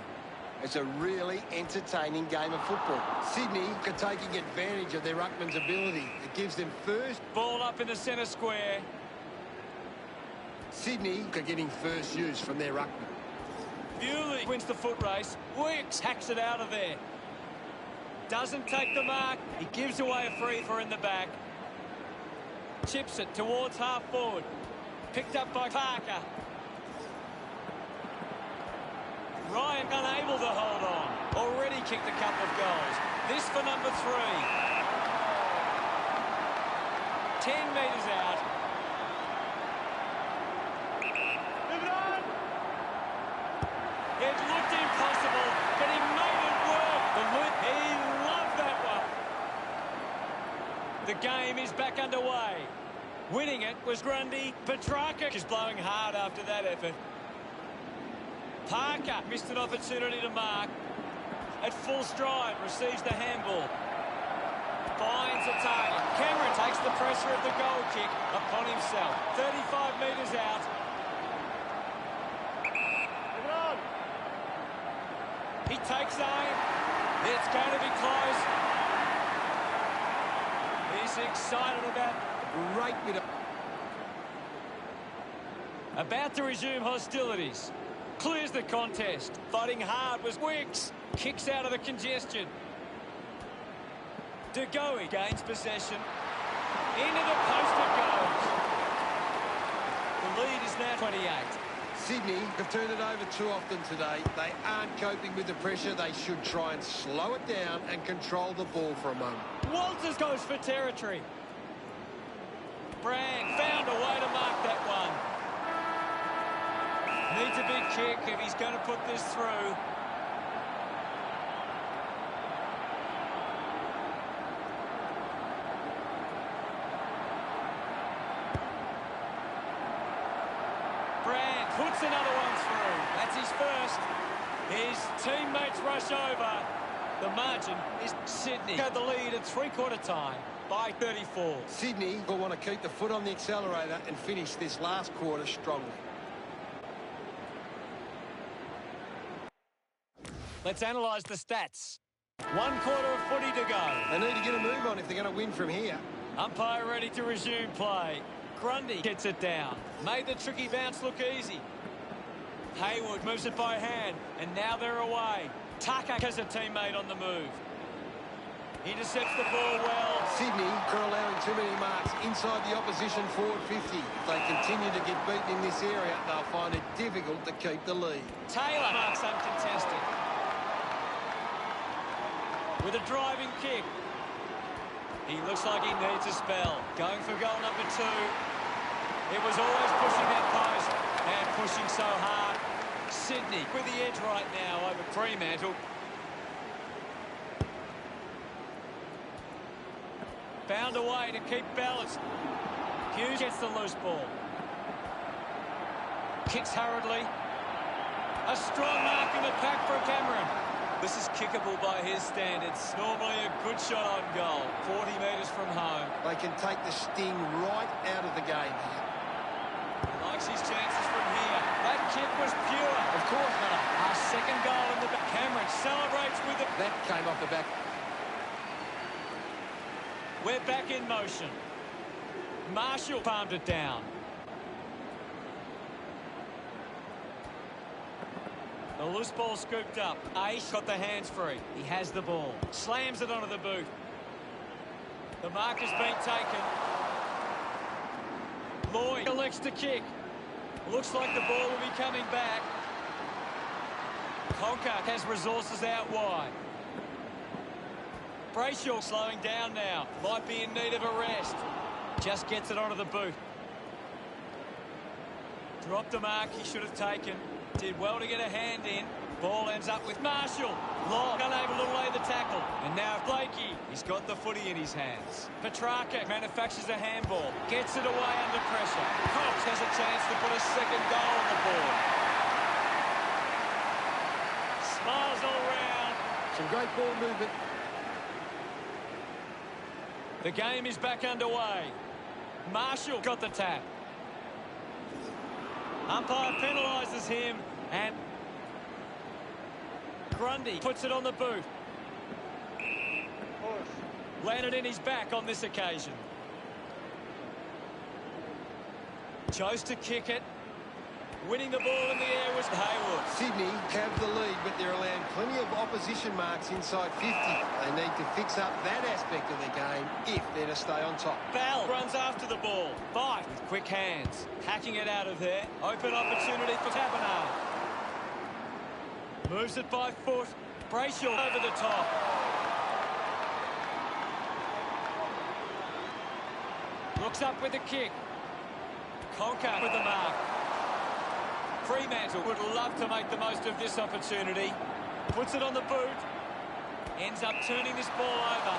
It's a really entertaining game of football. Sydney are taking advantage of their ruckman's ability. It gives them first. Ball up in the centre square. Sydney are getting first use from their ruckman. Bewley wins the foot race. Wicks hacks it out of there. Doesn't take the mark. He gives away a free for in the back. Chips it towards half forward. Picked up by Parker. Ryan unable to hold on. Already kicked a couple of goals. This for number 3. 10 metres out. Move it on! It looked impossible, but he made it work. He loved that one. The game is back underway. Winning it was Grundy. Petrarca is blowing hard after that effort. Parker missed an opportunity to mark. At full stride, receives the handball. Finds a target. Cameron takes the pressure of the goal kick upon himself. 35 metres out. Move it on! He takes aim. It's going to be close. He's excited about Great bit of... About to resume hostilities. Clears the contest. Fighting hard was Wicks. Kicks out of the congestion. De Goey gains possession. Into the post it goes. The lead is now 28. Sydney have turned it over too often today. They aren't coping with the pressure. They should try and slow it down and control the ball for a moment. Walters goes for territory. Brand found a way to mark that one. Needs a big kick if he's going to put this through. Brand puts another one through. That's his first. His teammates rush over. The margin is Sydney. Got the lead at three-quarter time by 34. Sydney will want to keep the foot on the accelerator and finish this last quarter strongly. Let's analyse the stats. 1 quarter of footy to go. They need to get a move on if they're going to win from here. Umpire ready to resume play. Grundy gets it down. Made the tricky bounce look easy. Hayward moves it by hand, and now they're away. Tucker has a teammate on the move. Intercepts the ball well. Sydney are allowing too many marks inside the opposition forward 50. If they continue to get beaten in this area, they'll find it difficult to keep the lead. Taylor marks uncontested. With a driving kick. He looks like he needs a spell. Going for goal number 2. It was always pushing that post and pushing so hard. Sydney with the edge right now over Fremantle. Found a way to keep balance. Hughes gets the loose ball. Kicks hurriedly. A strong mark in the pack for Cameron. This is kickable by his standards. Normally a good shot on goal. 40 metres from home. They can take the sting right out of the game here. He likes his chances from here. That kick was pure. Of course not. Our second goal in the back. Cameron celebrates with it. That came off the back. We're back in motion. Marshall palmed it down. The loose ball scooped up. Ace got the hands free. He has the ball. Slams it onto the boot. The mark has been taken. Lloyd elects to kick. Looks like the ball will be coming back. Conker has resources out wide. Brayshaw slowing down now. Might be in need of a rest. Just gets it onto the boot. Dropped the mark he should have taken. Did well to get a hand in. Ball ends up with Marshall. Long, unable to lay the tackle. And now Blakey. He's got the footy in his hands. Petrarca manufactures a handball. Gets it away under pressure. Cox has a chance to put a second goal on the board. Smiles all round. Some great ball movement. The game is back underway. Marshall got the tap. Umpire penalises him, and Grundy puts it on the boot. Landed in his back on this occasion. Chose to kick it. Winning the ball in the air was Hayward. Sydney have the lead, but they're allowing plenty of opposition marks inside 50. They need to fix up that aspect of their game if they're to stay on top. Bell runs after the ball. Fight with quick hands. Hacking it out of there. Open opportunity for Taberner. Moves it by foot. Brayshaw over the top. Looks up with the kick. Conker with the mark. Fremantle would love to make the most of this opportunity. Puts it on the boot. Ends up turning this ball over.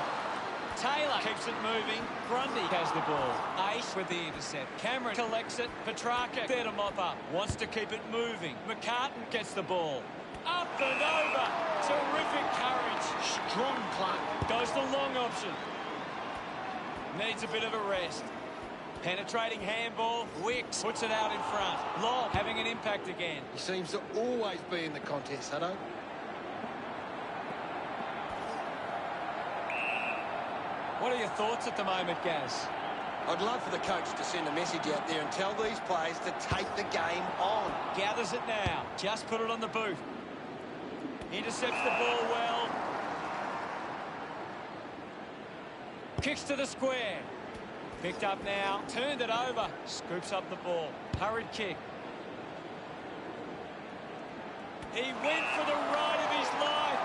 Taylor keeps it moving. Grundy has the ball. Ace with the intercept. Cameron collects it. Petrarca there to mop up. Wants to keep it moving. McCartan gets the ball. Up and over. Terrific courage. Strong play. Goes the long option. Needs a bit of a rest. Penetrating handball. Wicks puts it out in front. Long having an impact again. He seems to always be in the contest, Hutto. What are your thoughts at the moment, Gaz? I'd love for the coach to send a message out there and tell these players to take the game on. Gathers it now. Just put it on the boot. Intercepts the ball well. Kicks to the square. Picked up now. Turned it over. Scoops up the ball. Hurried kick. He went for the ride of his life.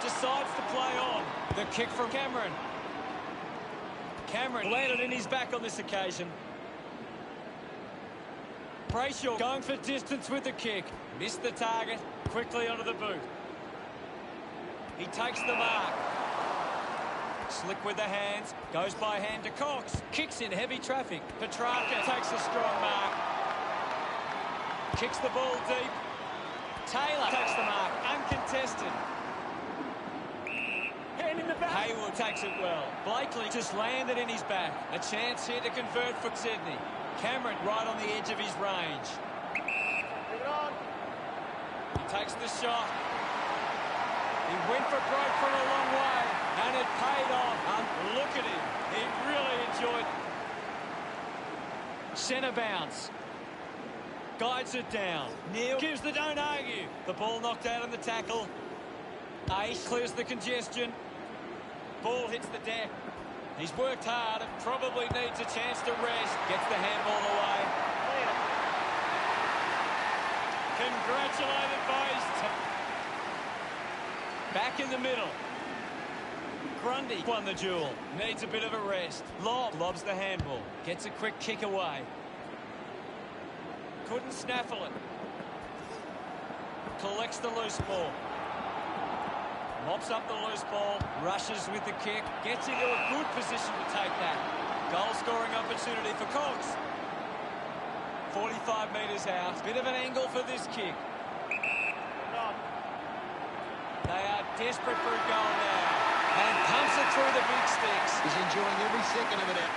Decides to play on. The kick from Cameron. Cameron landed in his back on this occasion. Brayshaw going for distance with the kick. Missed the target. Quickly onto the boot. He takes the mark. Slick with the hands. Goes by hand to Cox. Kicks in heavy traffic. Petrarca takes a strong mark. Kicks the ball deep. Taylor takes the mark. Uncontested. Hand in the back. Hayward takes it well. Blakely just landed in his back. A chance here to convert for Sydney. Cameron right on the edge of his range. Leave it on. He takes the shot. He went for broke from a long way, and it paid off. Look at him. He really enjoyed it. Centre bounce. Guides it down. Neil gives the don't argue. The ball knocked out on the tackle. Ace clears the congestion. Ball hits the deck. He's worked hard and probably needs a chance to rest. Gets the handball away. Congratulated by his team. Back in the middle. Grundy won the duel. Needs a bit of a rest. Lobs the handball. Gets a quick kick away. Couldn't snaffle it. Collects the loose ball. Mops up the loose ball. Rushes with the kick. Gets into a good position to take that. Goal-scoring opportunity for Cox. 45 metres out. Bit of an angle for this kick. They are desperate for a goal now. And pumps it through the big sticks. He's enjoying every second of it out.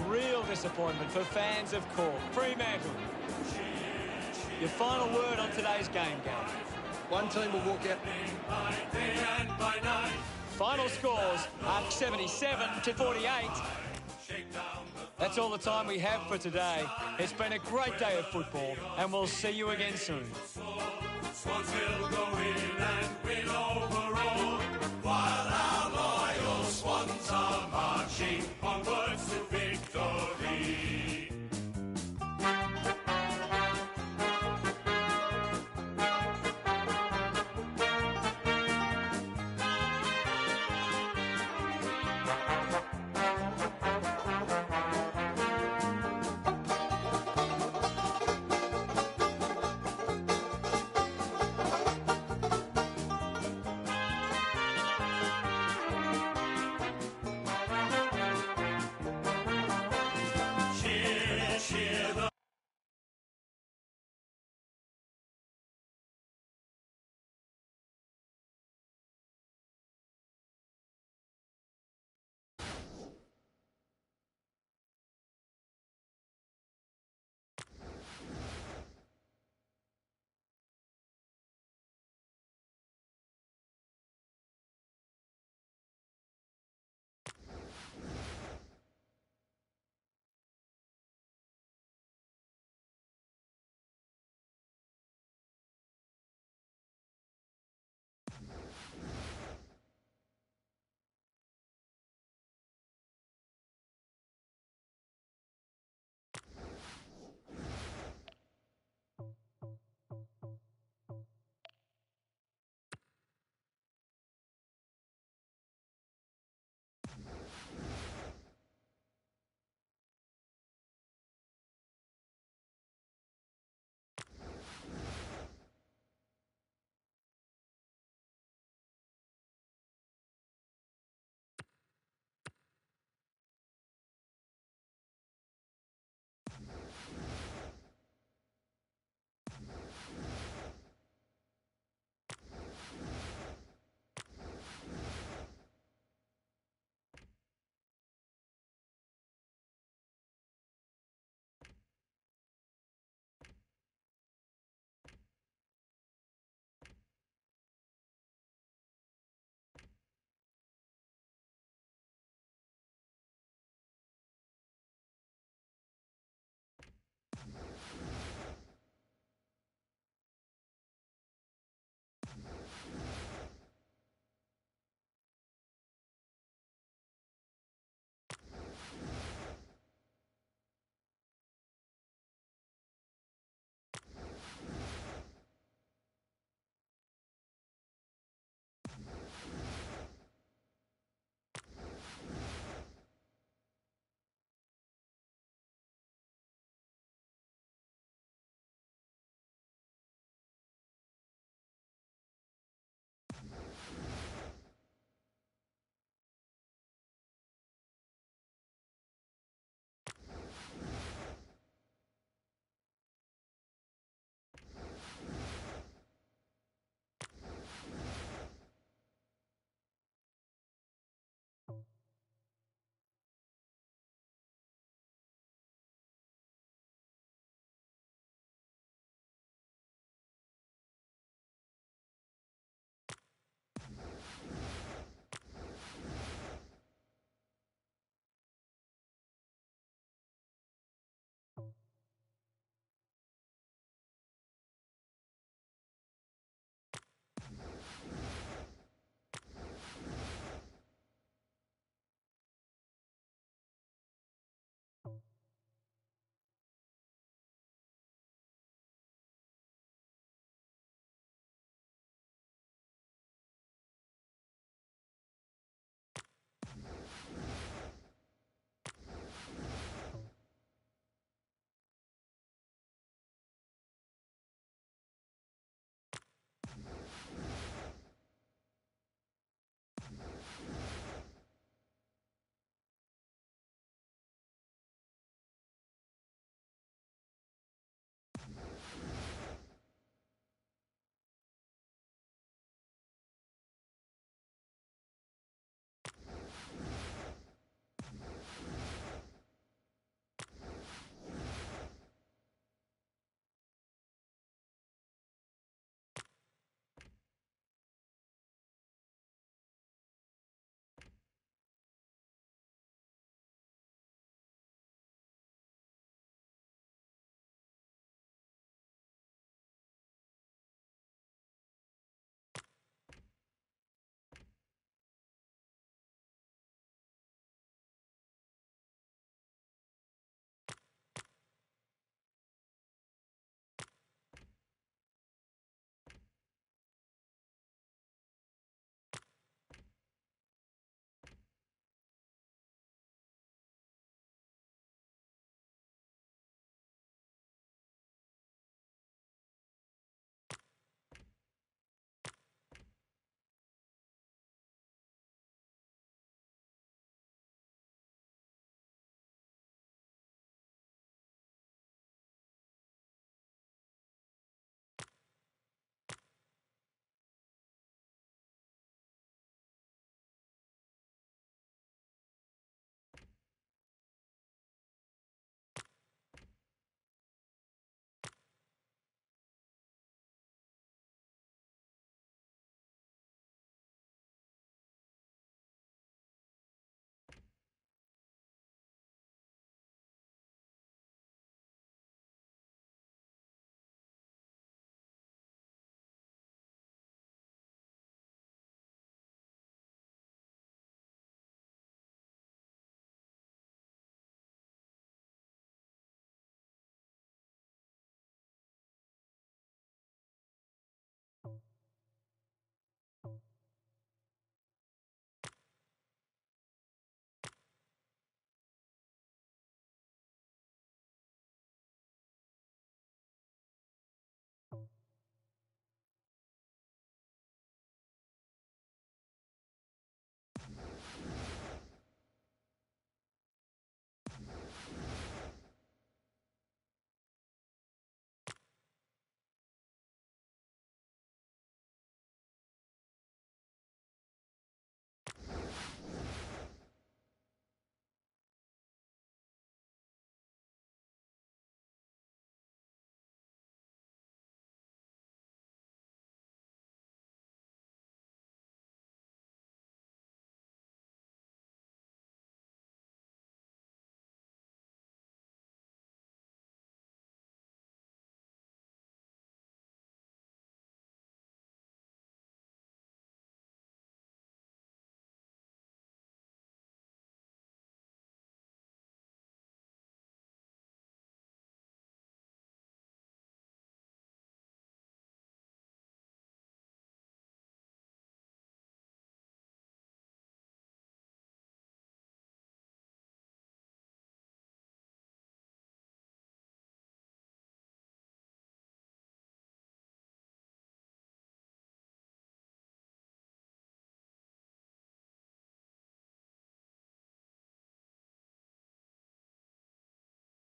Real disappointment for fans of Cork. Fremantle. Your final word on today's game, Gav. One team will walk out. Final scores are 77 to 48. That's all the time we have for today. It's been a great day of football, and we'll see you again soon. Swans will go in.